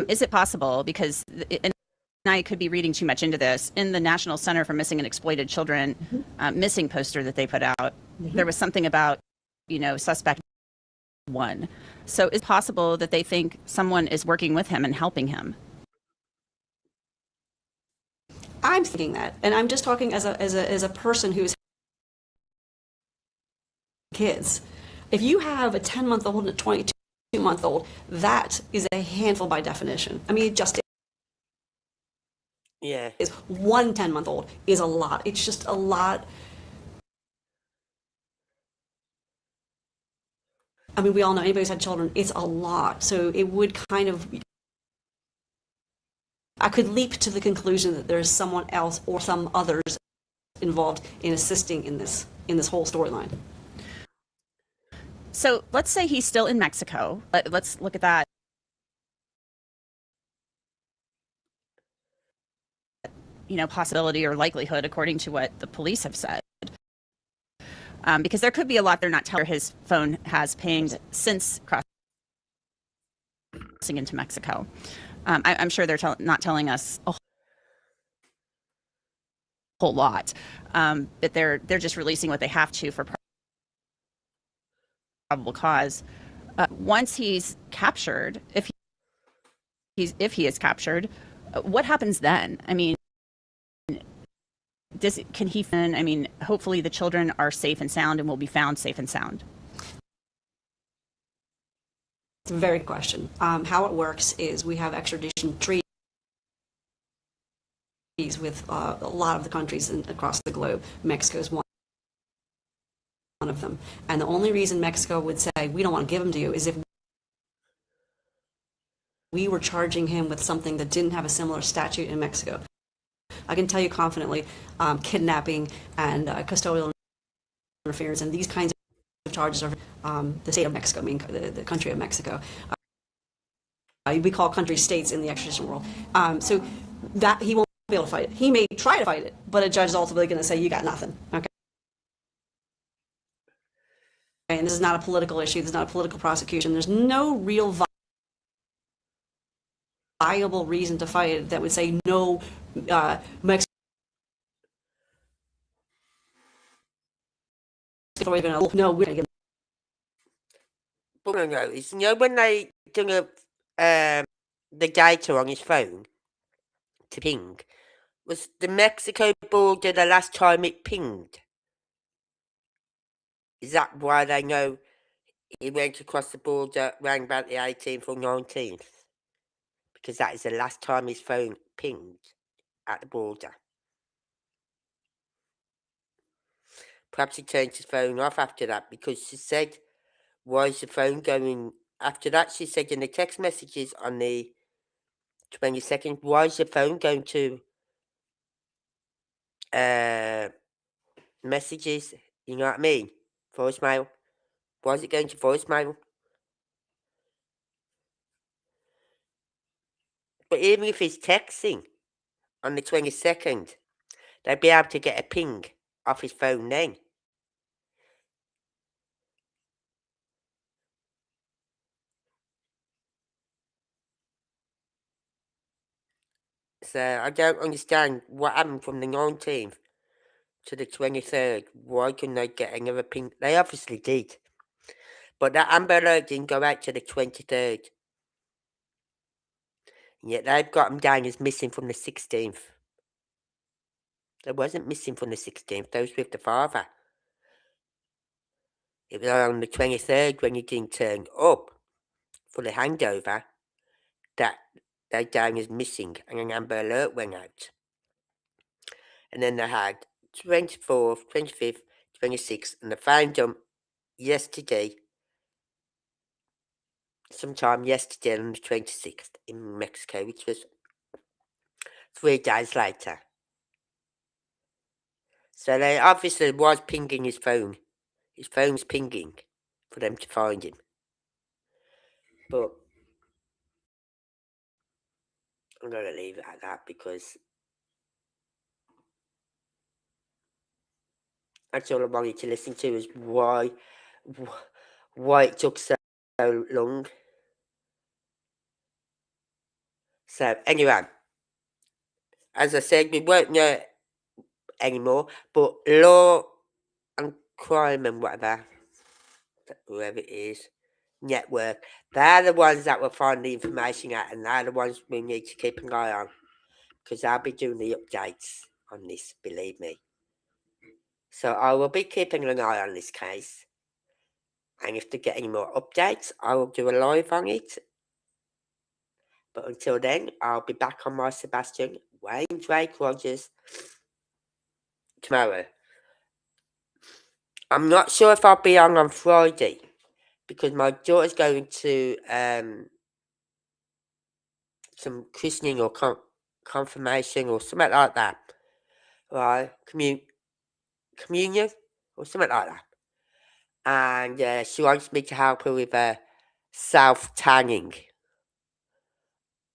Is it possible, because, and I could be reading too much into this, in the National Center for Missing and Exploited Children missing poster that they put out, there was something about, suspect 1. So is it possible that they think someone is working with him and helping him? I'm thinking that, and I'm just talking as a person who's kids. If you have a 10-month-old and a 22-month-old, that is a handful by definition. I mean, it just is. One 10-month-old is a lot. It's just a lot. I mean, we all know, anybody who's had children, it's a lot. So it would kind of, I could leap to the conclusion that there's someone else or some others involved in assisting in this whole storyline. So let's say he's still in Mexico. Let's look at that. Possibility or likelihood, according to what the police have said. Because there could be a lot they're not telling. His phone has pinged since crossing into Mexico. I'm sure they're not telling us a whole lot, but they're just releasing what they have to for probable cause. Once he's captured, if he is captured, what happens then? I mean, can he? I mean, hopefully the children are safe and sound and will be found safe and sound. It's a very good question. How it works is we have extradition treaties with a lot of the countries across the globe. Mexico is one of them. And the only reason Mexico would say, we don't want to give them to you, is if we were charging him with something that didn't have a similar statute in Mexico. I can tell you confidently, kidnapping and custodial interference and these kinds of charges are the state of Mexico, I mean the country of Mexico. We call countries states in the extradition world. So that he won't be able to fight it. He may try to fight it, but a judge is ultimately going to say, you got nothing. Okay. And this is not a political issue. This is not a political prosecution. There's no real viable reason to fight it that would say no, Mexico. No, we're going to give. But no, it's, you know, when they done the data on his phone to ping, was the Mexico border the last time it pinged? Is that why they know he went across the border around about the 18th or 19th? Because that is the last time his phone pinged at the border. Perhaps he turned his phone off after that, because she said, why is the phone going? After that, she said in the text messages on the 22nd, why is the phone going to messages? You know what I mean? Voicemail. Why is it going to voicemail? But even if he's texting on the 22nd, they'd be able to get a ping off his phone then. So I don't understand what happened from the 19th to the 23rd. Why couldn't they get another ping? They obviously did. But that Amber Alert didn't go out to the 23rd. And yet they've got him down as missing from the 16th. They wasn't missing from the 16th. They was with the father. It was on the 23rd when he didn't turn up for the handover that they down as missing, and an Amber Alert went out. And then they had 24th, 25th, 26th, and they found them yesterday, sometime yesterday on the 26th in Mexico, which was 3 days later. So they obviously was pinging his phone. His phone's pinging for them to find him. But I'm going to leave it at that, because that's all I wanted to listen to, is why it took so long. So anyway, as I said, we won't know anymore, but Law and Crime and whatever, whoever it is, network, they're the ones that will find the information out, and they're the ones we need to keep an eye on, because I'll be doing the updates on this, believe me. So I will be keeping an eye on this case, and if they get any more updates, I will do a live on it. But until then, I'll be back on my Sebastian Wayne Drake Rogers tomorrow. I'm not sure if I'll be on Friday, because my daughter's going to some christening or confirmation or something like that, right? Communion or something like that. And she wants me to help her with self-tanning.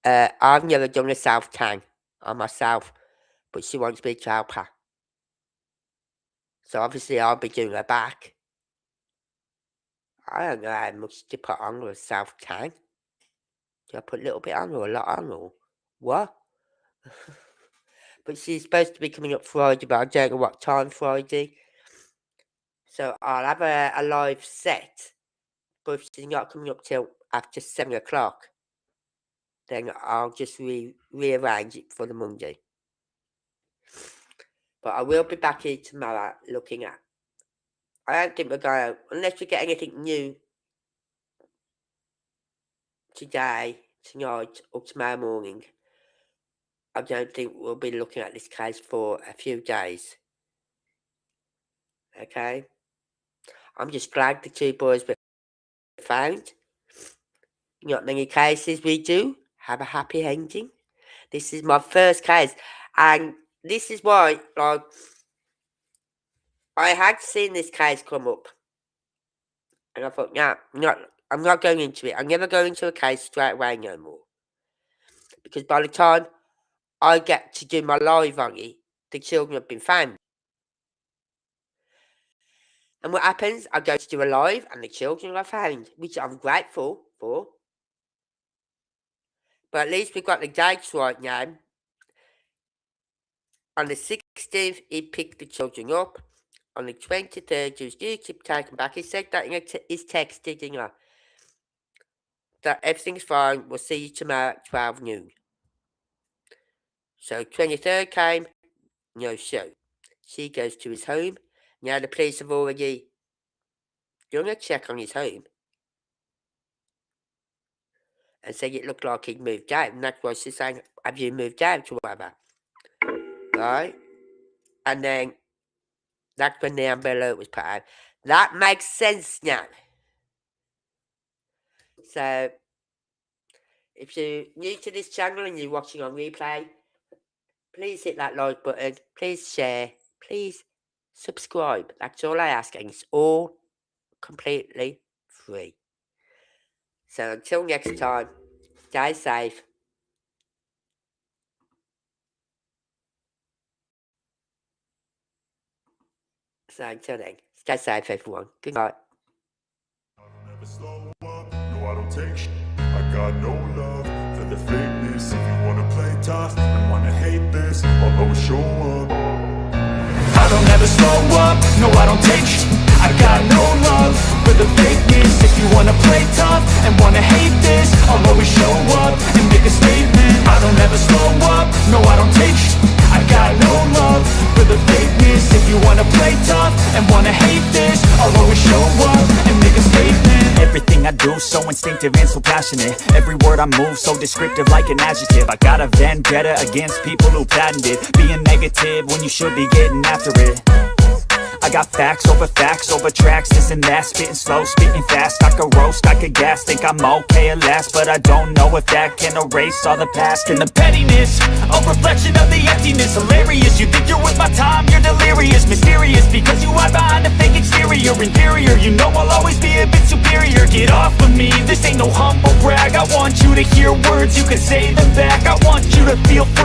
I've never done a self-tan on myself, but she wants me to help her. So obviously I'll be doing her back. I don't know how much to put on with a self-tan. Do I put a little bit on or a lot on, or what? But she's supposed to be coming up Friday, but I don't know what time Friday. So I'll have a live set, but if she's not coming up till after 7 o'clock, then I'll just rearrange it for the Monday. But I will be back here tomorrow looking at. I don't think we're going, unless we get anything new today, tonight, or tomorrow morning. I don't think we'll be looking at this case for a few days. Okay? I'm just glad the 2 boys were found. Not many cases we do have a happy ending. This is my first case. And this is why, like, I had seen this case come up. And I thought, nah, I'm not going into it. I'm never going into a case straight away no more. Because by the time I get to do my live on it, the children have been found. And what happens? I go to do a live and the children are found, which I'm grateful for. But at least we've got the dates right now. On the 16th, he picked the children up. On the 23rd, he was due to be taken back. He said that in his text, didn't he? That everything's fine. We'll see you tomorrow at 12 noon. So 23rd came, no show. She goes to his home. Now the police have already done a check on his home. And said it looked like he'd moved out. And that's why she's saying, have you moved out or whatever? Right? And then that's when the Amber Alert was put out. That makes sense now. So, if you're new to this channel and you're watching on replay, please hit that like button. Please share. Please subscribe. That's all I ask. And it's all completely free. So, until next time, stay safe. So, until then, stay safe, everyone. Good night. No, I don't take shit. I got no love for the fakeness. If you wanna play tough and wanna hate this, I'll always show up. I don't ever slow up. No, I don't take shit. I got no love for the fakeness. If you wanna play tough and wanna hate this, I'll always show up and make a statement. I don't ever slow up. No, I don't take shit. I got no love for the fakeness. If you wanna play tough and wanna hate this, I'll always show up and make a statement. Everything I do so instinctive and so passionate. Every word I move so descriptive like an adjective. I got a vendetta against people who patented being negative when you should be getting after it. I got facts over tracks, this and that. Spitting slow, spitting fast. I could roast, I could gas. Think I'm okay at last, but I don't know if that can erase all the past. And the pettiness, a reflection of the emptiness. Hilarious, you think you're worth my time, you're delirious. Mysterious, because you hide behind a fake exterior. Inferior, you know I'll always be a bit superior. Get off of me, this ain't no humble brag. I want you to hear words, you can say them back. I want you to feel free.